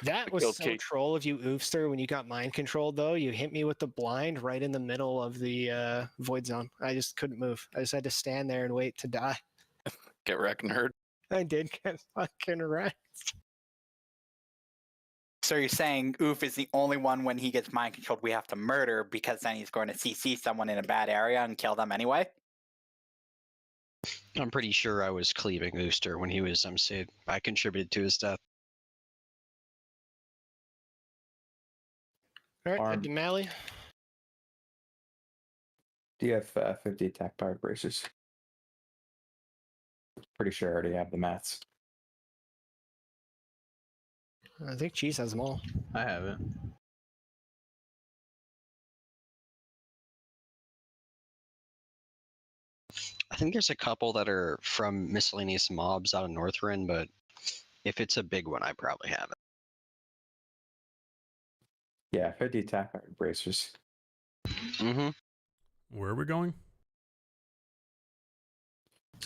That We was killed so Kate. troll of you, Oofster, when you got mind controlled, though. You hit me with the blind right in the middle of the void zone. I just couldn't move. I just had to stand there and wait to die. Get wrecked, nerd. I did get fucking wrecked. So you're saying Oof is the only one when he gets mind controlled we have to murder because then he's going to CC someone in a bad area and kill them anyway? I'm pretty sure I was cleaving Ooster when he was MC'd. I contributed to his death. All right, Mally. Do you have 50 attack power bracers? Pretty sure I already have the maths. I think Cheese has them all. I haven't. I think there's a couple that are from miscellaneous mobs out of Northrend, but if it's a big one, I probably have it. Yeah, 50 attack power bracers. Mm-hmm. Where are we going?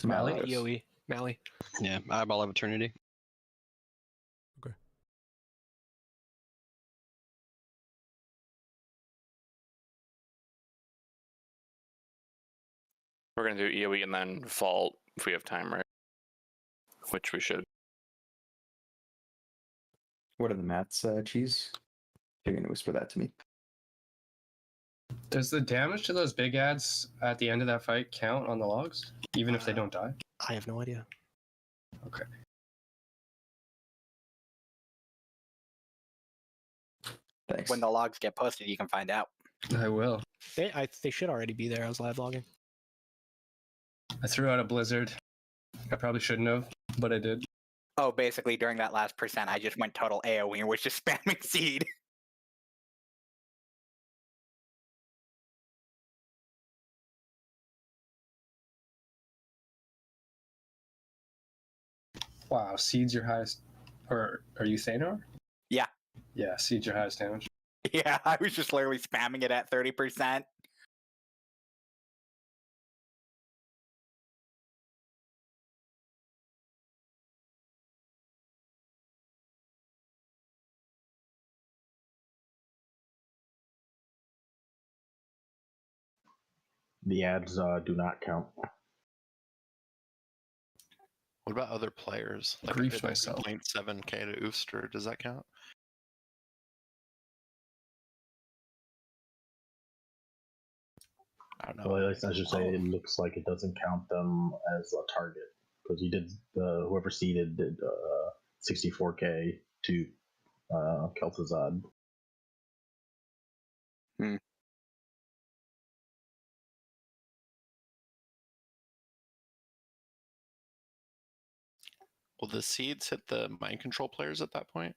Mally? EOE. Mally. Yeah, Eyeball of Eternity. We're gonna do EOE and then Vault if we have time, right? Which we should. What are the maths, Cheese? You're gonna whisper that to me. Does the damage to those big ads at the end of that fight count on the logs, even if they don't die? I have no idea. Okay. Thanks. When the logs get posted, you can find out. I will. They should already be there. I was live logging. I threw out a blizzard. I probably shouldn't have, but I did. Oh, basically during that last percent, I just went total AoE and was just spamming seed. Wow, Seed's your highest. Or are you Thanor? Yeah. Yeah, Seed's your highest damage. Yeah, I was just literally spamming it at 30%. The ads do not count. What about other players? Like Grief myself. 0.7k to Ooster, does that count? I don't know. Well, at least I should say it looks like it doesn't count them as a target because you did whoever seeded did 64k to Kel'Thuzad. Hmm. Will the seeds hit the mind control players at that point?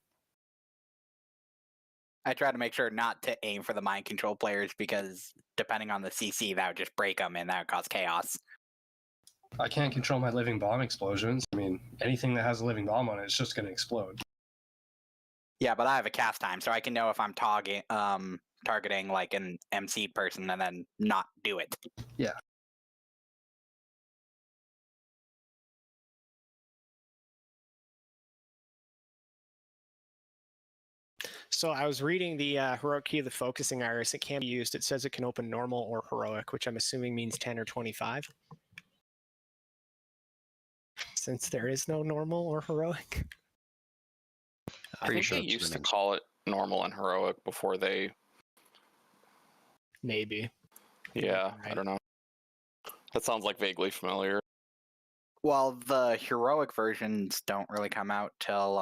I try to make sure not to aim for the mind control players because depending on the CC, that would just break them and that would cause chaos. I can't control my living bomb explosions. I mean, anything that has a living bomb on it is just going to explode. Yeah, but I have a cast time, so I can know if I'm targeting like an MC person and then not do it. Yeah. So I was reading the heroic key of the focusing iris. It can be used. It says it can open normal or heroic, which I'm assuming means 10 or 25. Since there is no normal or heroic. I think they used to call it normal and heroic before they. Maybe. Yeah, I don't know. That sounds like vaguely familiar. Well, the heroic versions don't really come out till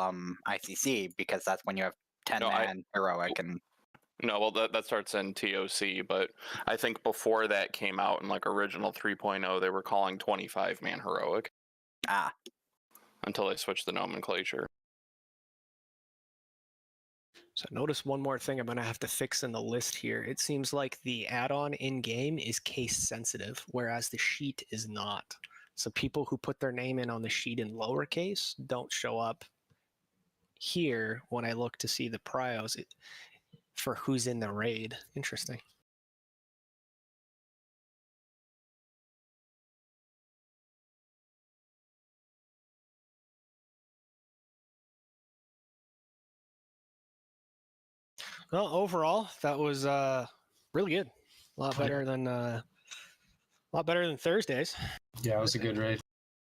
ICC because that's when you have 10-man heroic and. No, well, that starts in TOC, but I think before that came out in like original 3.0, they were calling 25-man heroic. Ah. Until they switched the nomenclature. So notice one more thing I'm going to have to fix in the list here. It seems like the add-on in-game is case sensitive, whereas the sheet is not. So people who put their name in on the sheet in lowercase don't show up here when I look to see the prios for who's in the raid. Interesting. Well, overall, that was really good. A lot better than Thursdays. Yeah, it was a good raid.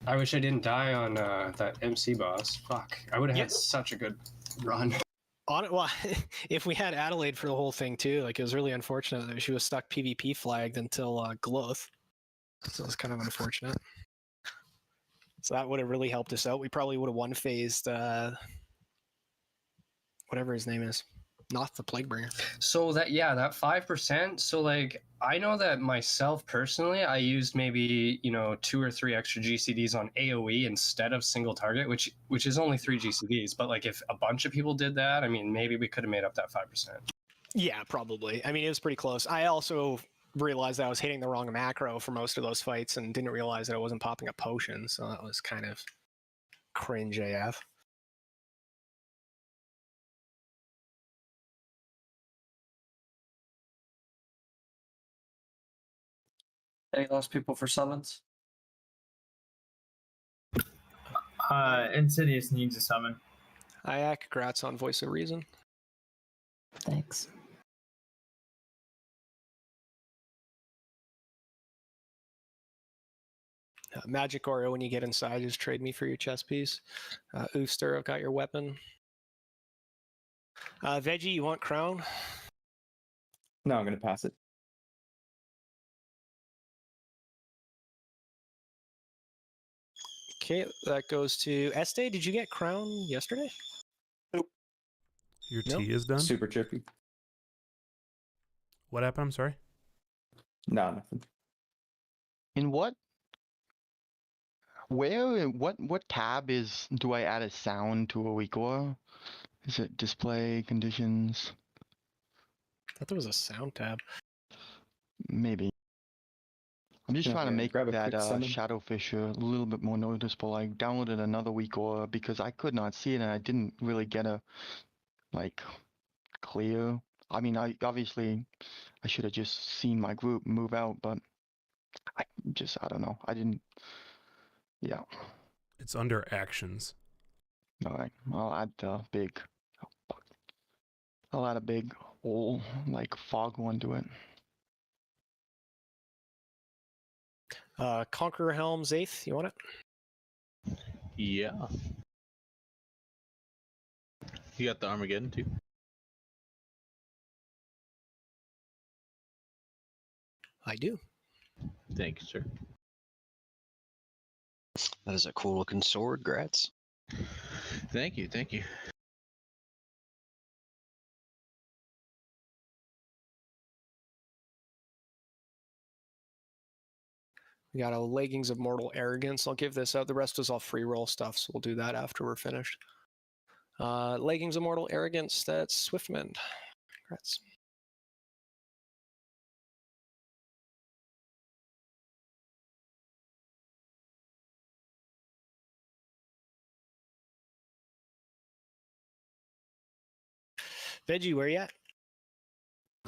I wish I didn't die on that MC boss. Fuck, I would have had such a good run. On it, well, if we had Adelaide for the whole thing too, like it was really unfortunate that she was stuck PvP flagged until Gloth. So it was kind of unfortunate. So that would have really helped us out. We probably would have one phased whatever his name is. Not the Plaguebringer. So that 5%. So like I know that myself personally, I used maybe 2 or 3 extra GCDs on AOE instead of single target, which is only 3 GCDs. But like if a bunch of people did that, I mean maybe we could have made up that 5%. Yeah, probably. I mean it was pretty close. I also realized that I was hitting the wrong macro for most of those fights and didn't realize that I wasn't popping a potion. So that was kind of cringe AF. Any last people for summons? Insidious needs a summon. Iac, congrats on Voice of Reason. Thanks. Magic Aura, when you get inside, just trade me for your chess piece. Ooster, I've got your weapon. Veggie, you want crown? No, I'm going to pass it. Okay, that goes to Este. Did you get crown yesterday? Nope. Your Nope. tea is done? Super trippy. What happened? I'm sorry. No, nothing. In what? Where? What tab do I add a sound to a weak aura? Is it display conditions? I thought there was a sound tab. Maybe. I'm just Yeah, trying to make grab a that quick summon. Shadowfisher a little bit more noticeable. I downloaded another weak aura because I could not see it and I didn't really get a clear. I mean, I should have just seen my group move out, but I don't know. I didn't. Yeah. It's under actions. All right. I'll add the big. I'll add a big old fog one to it. Conqueror Helm's 8th, you want it? Yeah. You got the Armageddon too? I do. Thank you, sir. That is a cool looking sword, Grats. Thank you, thank you. We got a Leggings of Mortal Arrogance. I'll give this out. The rest is all free roll stuff, so we'll do that after we're finished. Leggings of Mortal Arrogance, that's Swiftmend. Congrats. Veggie, where you at?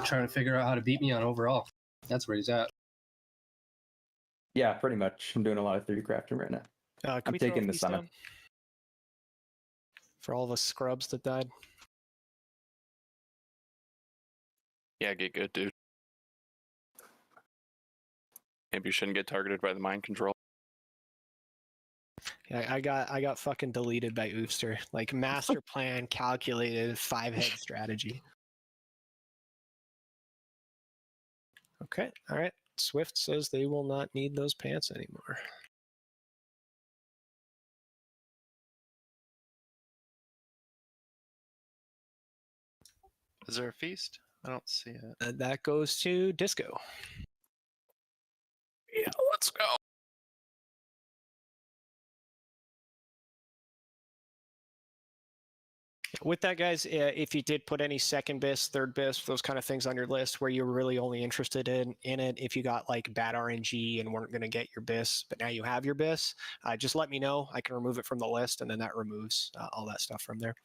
Trying to figure out how to beat me on overall. That's where he's at. Yeah, pretty much. I'm doing a lot of 3D crafting right now. Can I'm we throw a taking the feast summon. down? For all the scrubs that died. Yeah, get good, dude. Maybe you shouldn't get targeted by the mind control. Yeah, I got fucking deleted by Oofster. Like master plan, calculated, 5-head strategy. Okay, all right. Swift says they will not need those pants anymore. Is there a feast? I don't see it. That goes to Disco. Yeah, let's go. With that, guys, if you did put any second BIS, third BIS, those kind of things on your list where you were really only interested in it, if you got like bad RNG and weren't going to get your BIS, but now you have your BIS, just let me know. I can remove it from the list, and then that removes all that stuff from there.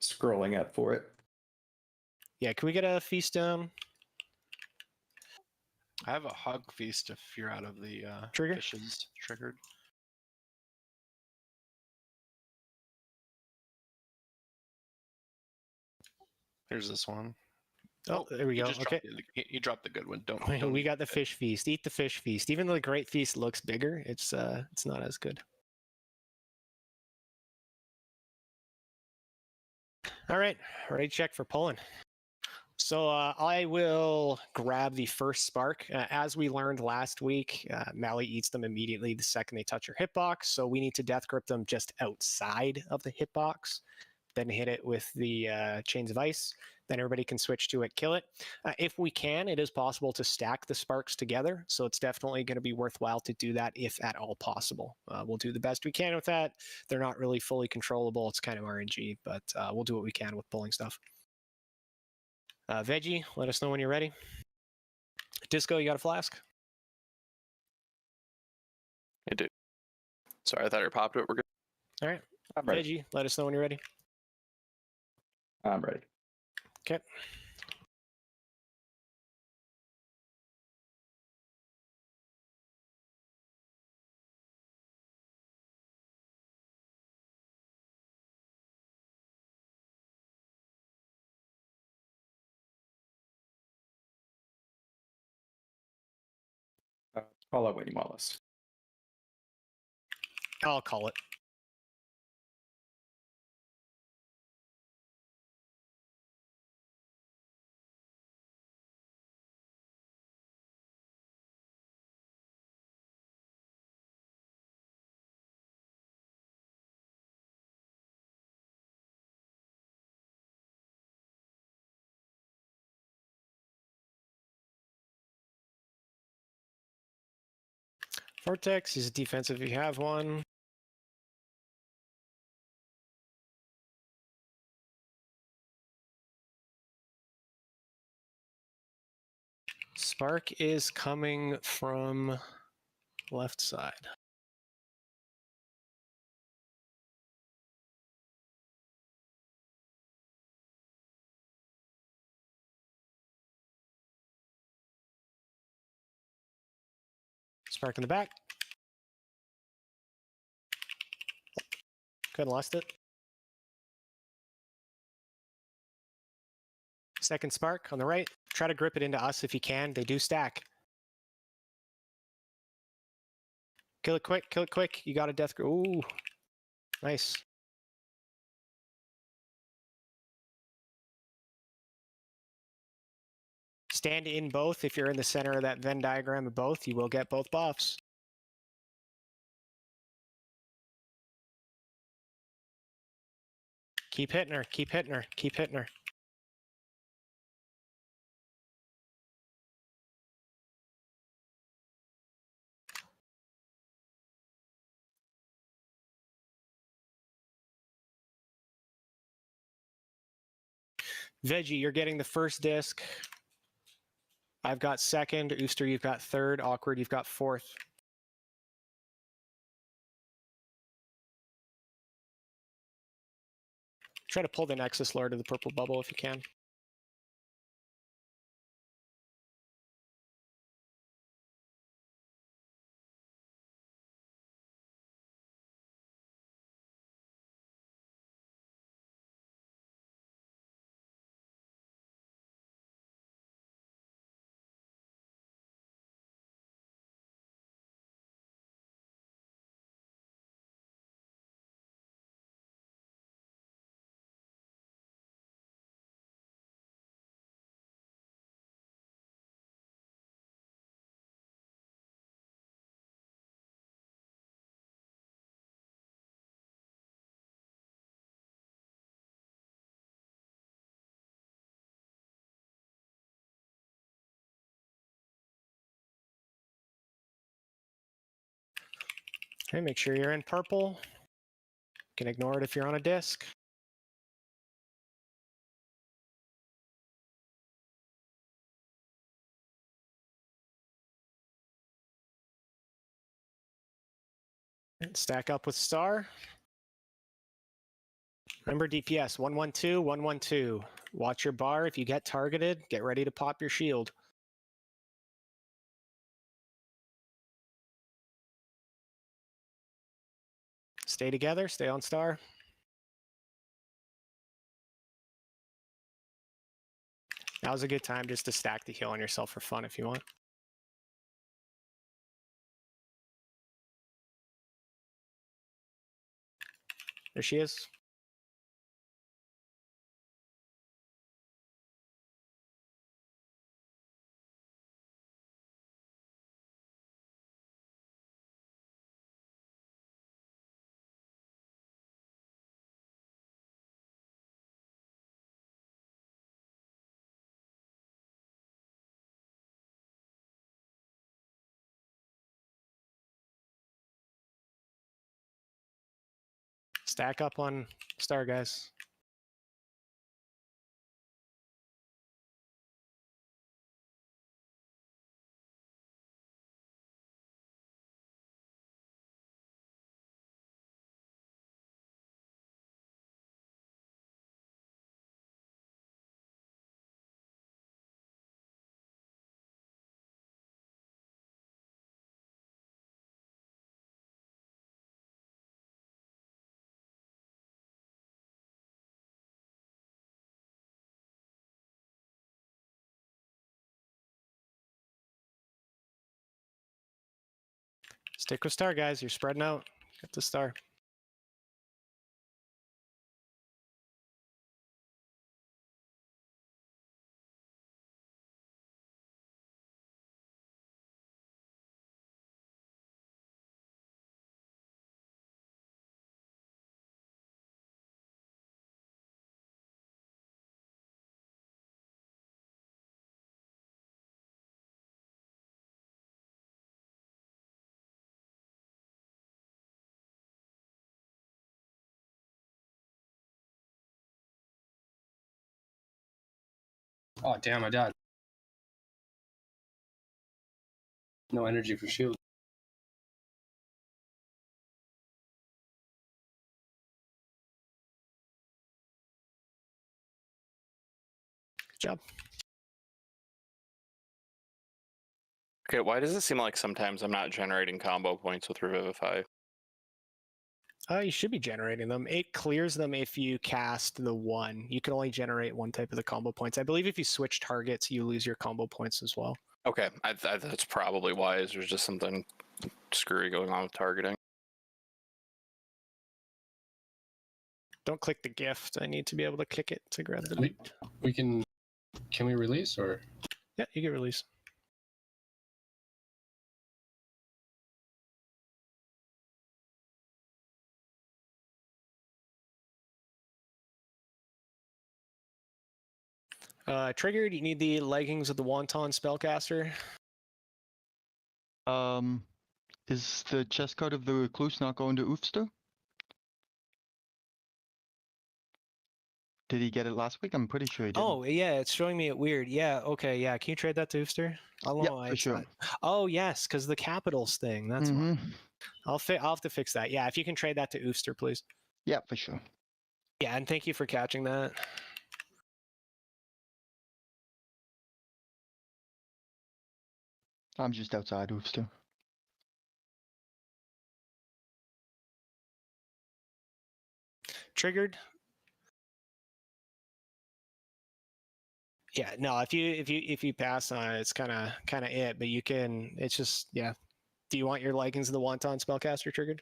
Scrolling up for it. Yeah, can we get a feast down? I have a hog feast if you're out of the Trigger? fishes triggered. Here's this one. Oh, there we You go. just Okay. you dropped the good one. Don't We eat got the it. fish feast. Eat the fish feast. Even though the great feast looks bigger, it's not as good. All right, ready to check for pulling. So I will grab the first spark. As we learned last week, Mally eats them immediately the second they touch your hitbox. So we need to death grip them just outside of the hitbox, then hit it with the chains of ice. Then everybody can switch to it, kill it. If we can, it is possible to stack the sparks together. So it's definitely going to be worthwhile to do that if at all possible. We'll do the best we can with that. They're not really fully controllable. It's kind of RNG, but we'll do what we can with pulling stuff. Veggie, let us know when you're ready. Disco, you got a flask? I do. Sorry, I thought you popped it. We're good. All right. I'm ready. Veggie, let us know when you're ready. I'm ready. Okay. Call out when you want us. I'll call it. Vortex is defensive if you have one. Spark is coming from left side. Spark in the back. Good, lost it. Second spark on the right. Try to grip it into us if you can. They do stack. Kill it quick, kill it quick. You got a death grip. Ooh, nice. Stand in both. If you're in the center of that Venn diagram of both, you will get both buffs. Keep hitting her, keep hitting her, keep hitting her. Veggie, you're getting the first disc. I've got second. Ooster, you've got third. Awkward, you've got fourth. Try to pull the Nexus Lord to the purple bubble if you can. Okay, make sure you're in purple. You can ignore it if you're on a disc. And stack up with star. Remember DPS 112, 112. Watch your bar. If you get targeted, get ready to pop your shield. Stay together, stay on star. Now's a good time just to stack the heal on yourself for fun if you want. There she is. Stack up on star, guys. Stick with star, guys. You're spreading out. Get the star. Oh damn, I died. No energy for shield. Good job. Okay, why does it seem like sometimes I'm not generating combo points with Revivify? You should be generating them. It clears them if you cast the one. You can only generate one type of the combo points. I believe if you switch targets, you lose your combo points as well. Okay, that's probably why. Is there's just something screwy going on with targeting? Don't click the gift. I need to be able to click it to grab the loot. We can we release or? Yeah, you get release. Triggered, you need the leggings of the Wanton Spellcaster. Is the chest card of the recluse not going to Oofster? Did he get it last week? I'm pretty sure he did. Oh, yeah, it's showing me it weird. Yeah, okay, yeah. Can you trade that to Oofster? I don't know why for it's sure. not. Oh, yes, because the capitals thing. That's why. I'll have to fix that. Yeah, if you can trade that to Oofster, please. Yeah, for sure. Yeah, and thank you for catching that. I'm just outside Oofster. Triggered. Yeah, no, if you pass on it, it's kind of it, but you can. It's just yeah. Do you want your leggings of the Wanton Spellcaster triggered?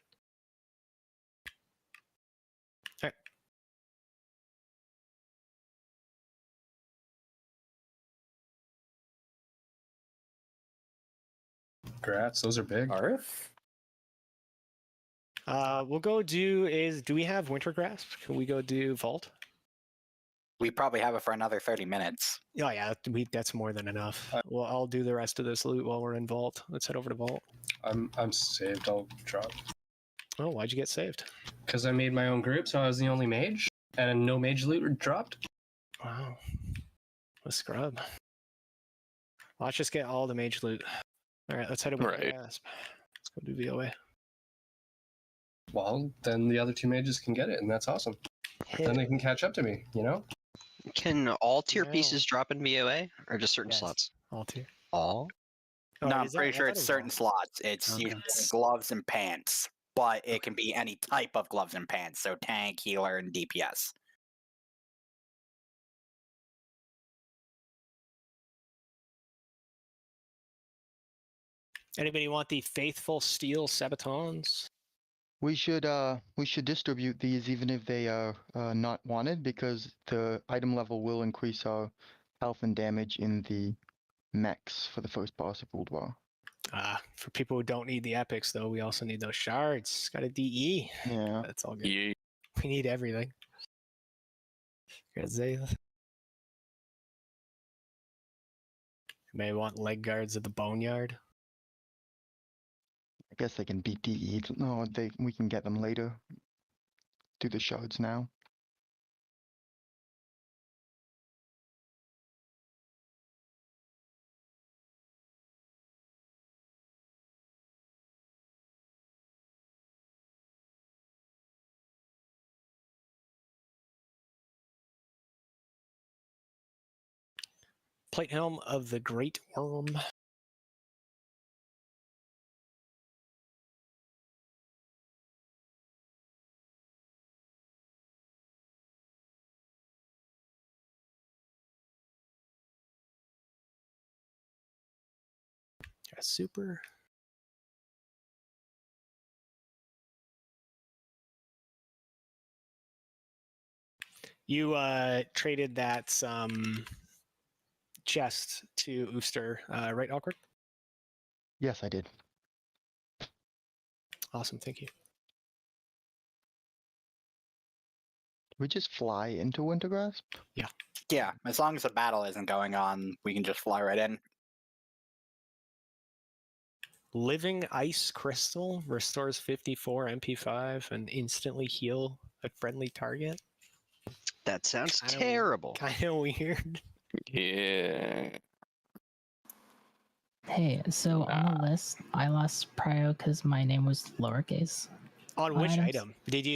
All right. Congrats, those are big. We'll go do we have Winter Grasp? Can we go do Vault? We probably have it for another 30 minutes. Oh yeah, that's more than enough. Well, I'll do the rest of this loot while we're in Vault. Let's head over to Vault. I'm saved. I'll drop. Oh, why'd you get saved? Because I made my own group, so I was the only mage, and no mage loot dropped. Wow. A scrub. Well, let's just get all the mage loot. All right, let's head over to Asp. Let's go do VOA. Well, then the other two mages can get it, and that's awesome. Then they can catch up to me, you know? Can all tier No. pieces drop in VOA or just certain slots? All tier. All? No, I'm is that- pretty I sure thought it's it was certain all. slots. It's Okay. usually gloves and pants, but it can be any type of gloves and pants. So tank, healer, and DPS. Anybody want the faithful steel sabatons? We should distribute these even if they are not wanted, because the item level will increase our health and damage in the mechs for the first boss of World War. For people who don't need the epics, though, we also need those shards. Got a DE. Yeah. That's all good. Yeah. We need everything. Got Zayth. May want leg guards at the boneyard. I guess they can beat DE. No, we can get them later. Do the shards now. Plate helm of the Great Worm. Got super. You traded that chest to Ooster, right, Awkward? Yes, I did. Awesome, thank you. We just fly into Wintergrasp? Yeah. Yeah, as long as the battle isn't going on, we can just fly right in. Living Ice Crystal restores 54 MP5 and instantly heal a friendly target. That sounds terrible. Kind of weird. Yeah. Hey, so on the list, I lost prio because my name was lowercase. On which items. item? Did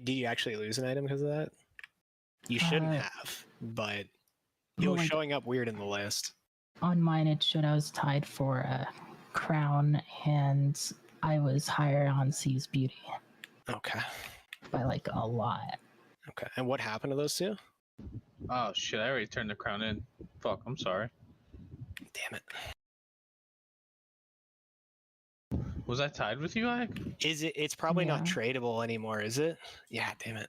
you actually lose an item because of that? You shouldn't have, but it well, was like- showing up weird in the list. On mine, it showed I was tied for a crown, and I was higher on C's beauty Okay. by like a lot. Okay. And what happened to those two? Oh shit! I already turned the crown in. Fuck! I'm sorry. Damn it. Was I tied with you, Ike? Is it? It's probably not Yeah. tradable anymore, is it? Yeah. Damn it.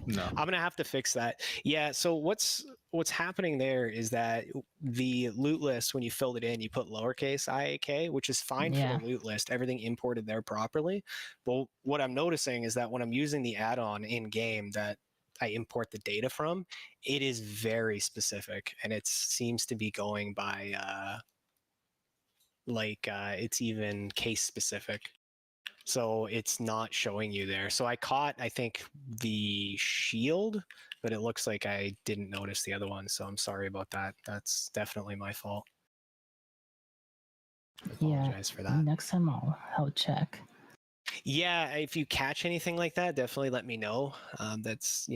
No. I'm gonna have to fix that. Yeah. So what's happening there is that the loot list, when you filled it in, you put lowercase IAK, which is fine Yeah. for the loot list. Everything imported there properly. But what I'm noticing is that when I'm using the add-on in game that I import the data from, it is very specific, and it seems to be going by it's even case specific. So it's not showing you there. So I caught, I think, the shield, but it looks like I didn't notice the other one. So I'm sorry about that. That's definitely my fault. I apologize for that. Next time I'll check. Yeah, if you catch anything like that, definitely let me know. That's,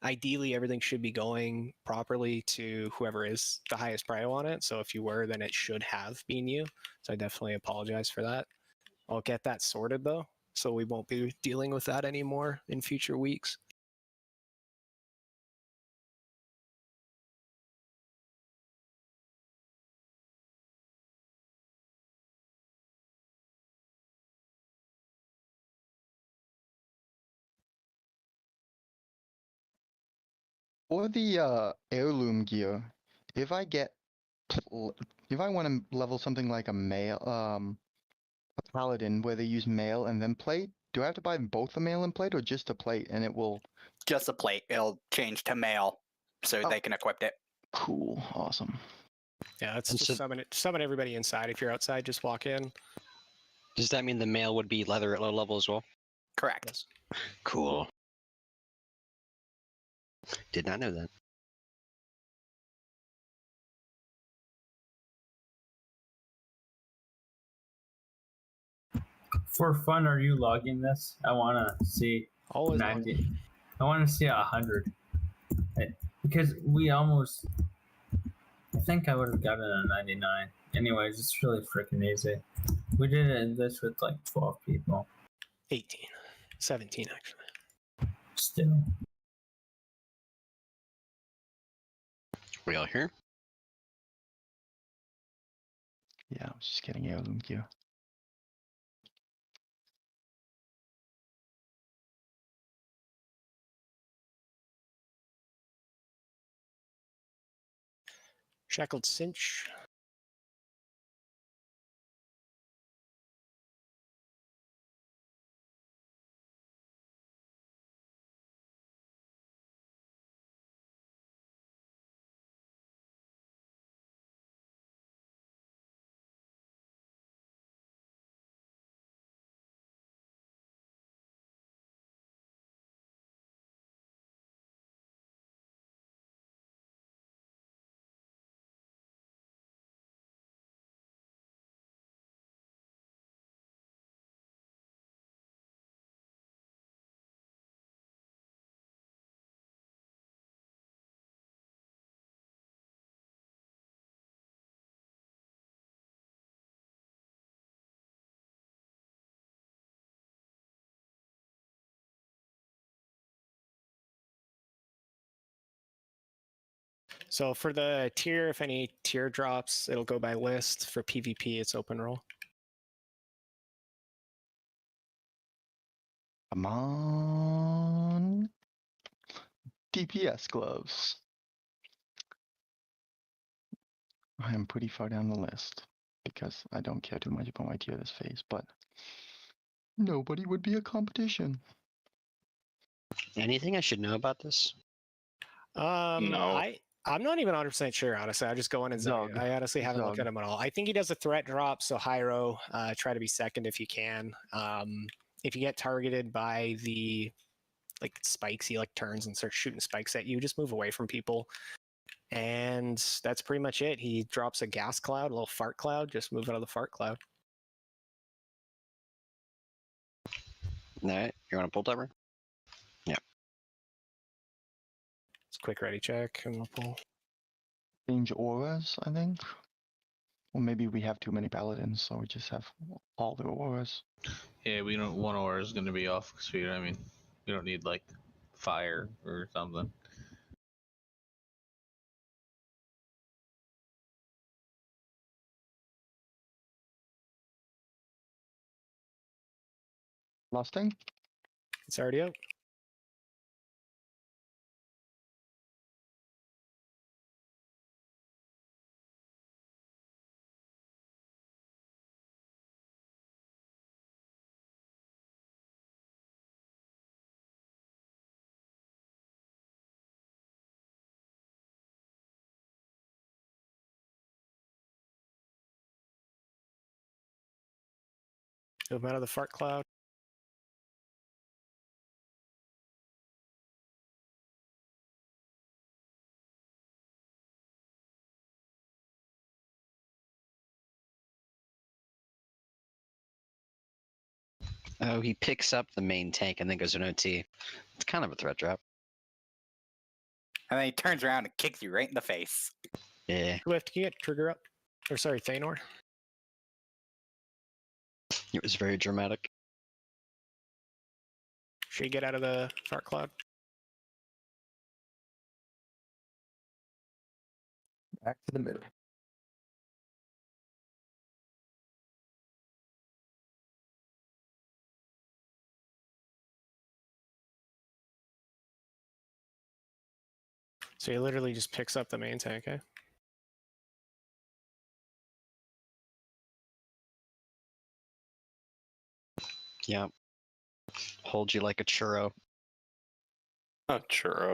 ideally everything should be going properly to whoever is the highest prio on it. So if you were, then it should have been you. So I definitely apologize for that. I'll get that sorted though, so we won't be dealing with that anymore in future weeks. For the heirloom gear, if I want to level something like a paladin where they use mail and then plate, do I have to buy both the mail and plate or just a plate and it will? Just a plate. It'll change to mail, so they can equip it. Cool, awesome. Yeah, it's And just so- summon everybody inside. If you're outside, just walk in. Does that mean the male would be leather at low level as well? Correct. Yes. Cool. Did not know that. For fun, are you logging this? I want to see Always 90. I want to see 100. Because we almost. I think I would have gotten a 99. Anyways, it's really freaking easy. We did this with like 12 people. 18. 17, actually. Still. We all here? Yeah, I was just getting heirloom gear. Shackled cinch. So for the tier, if any tier drops, it'll go by list. For PvP, it's open roll. Come on. DPS gloves. I am pretty far down the list because I don't care too much about my tier this phase, but nobody would be a competition. Anything I should know about this? No. I'm not even 100% sure, honestly. I just go in and Zug. I honestly haven't looked Zug. at him at all. I think he does a threat drop, so Hyro, try to be second if you can. If you get targeted by the like spikes, he like turns and starts shooting spikes at you. Just move away from people. And that's pretty much it. He drops a gas cloud, a little fart cloud. Just move out of the fart cloud. All right, you want to pull timer? Yeah. It's a quick ready check, and we'll pull. Change auras, I think. Or maybe we have too many paladins, so we just have all the auras. Yeah, we don't. One aura is going to be off because we don't need like fire or something. Last thing? It's already out. Move out of the fart cloud. Oh, he picks up the main tank and then goes to an OT. It's kind of a threat drop. And then he turns around and kicks you right in the face. Yeah. Swift, can you get trigger up? Or sorry, Thanor. It was very dramatic. Should you get out of the fart cloud? Back to the middle. So he literally just picks up the main tank, eh? Yeah. Hold you like a churro. A churro.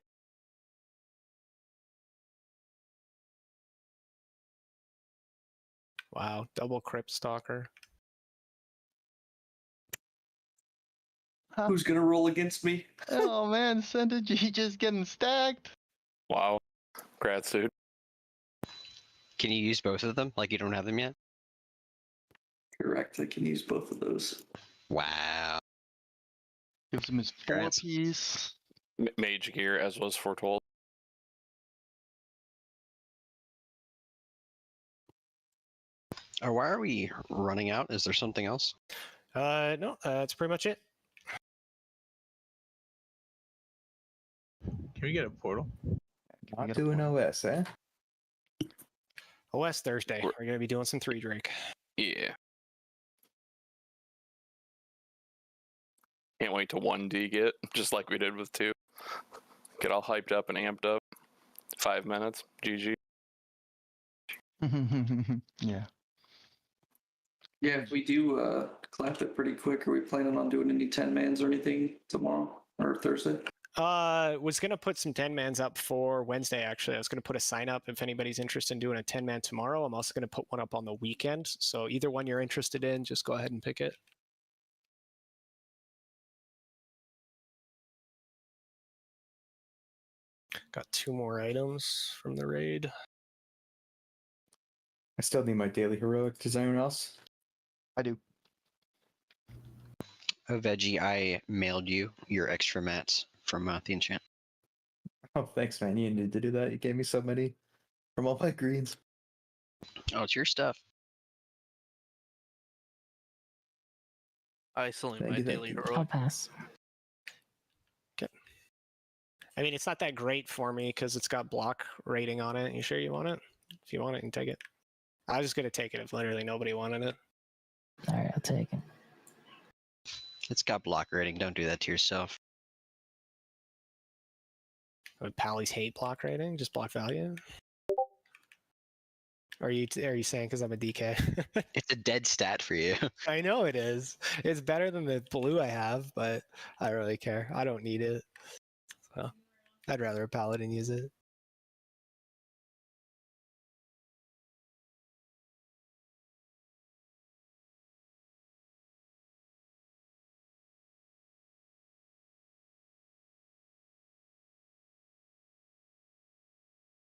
Wow, double Crypt Stalker. Who's gonna roll against me? Oh man, Synergy just getting stacked. Wow. Congrats, dude. Can you use both of them? Like you don't have them yet? Correct. I can use both of those. Wow. Gives him his Congrats. 4-piece. Mage gear, as was foretold. Oh, why are we running out? Is there something else? No, that's pretty much it. Can we get a portal? Not doing OS, eh? OS Thursday. We're gonna be doing some 3 Drake. Yeah. Can't wait to 1D get, just like we did with 2. Get all hyped up and amped up. 5 minutes. GG. Yeah. Yeah, if we do clap it pretty quick, are we planning on doing any 10-mans or anything tomorrow or Thursday? Was gonna put some 10-mans up for Wednesday. Actually, I was gonna put a sign up if anybody's interested in doing a 10-man tomorrow. I'm also gonna put one up on the weekend. So either one you're interested in, just go ahead and pick it. Got 2 more items from the raid. I still need my daily heroic. Does anyone else? I do. Oh, Veggie, I mailed you your extra mats from the enchant. Oh, thanks, man. You needed to do that. You gave me so many from all my greens. Oh, it's your stuff. I still need Thank my you, thank daily you. heroic. I'll pass. Okay. I mean, it's not that great for me because it's got block rating on it. You sure you want it? If you want it, you can take it. I was just gonna take it if literally nobody wanted it. All right, I'll take it. It's got block rating. Don't do that to yourself. Would Pallies hate block rating? Just block value? Are you saying because I'm a DK? It's a dead stat for you. I know it is. It's better than the blue I have, but I don't really care. I don't need it. So I'd rather a paladin use it.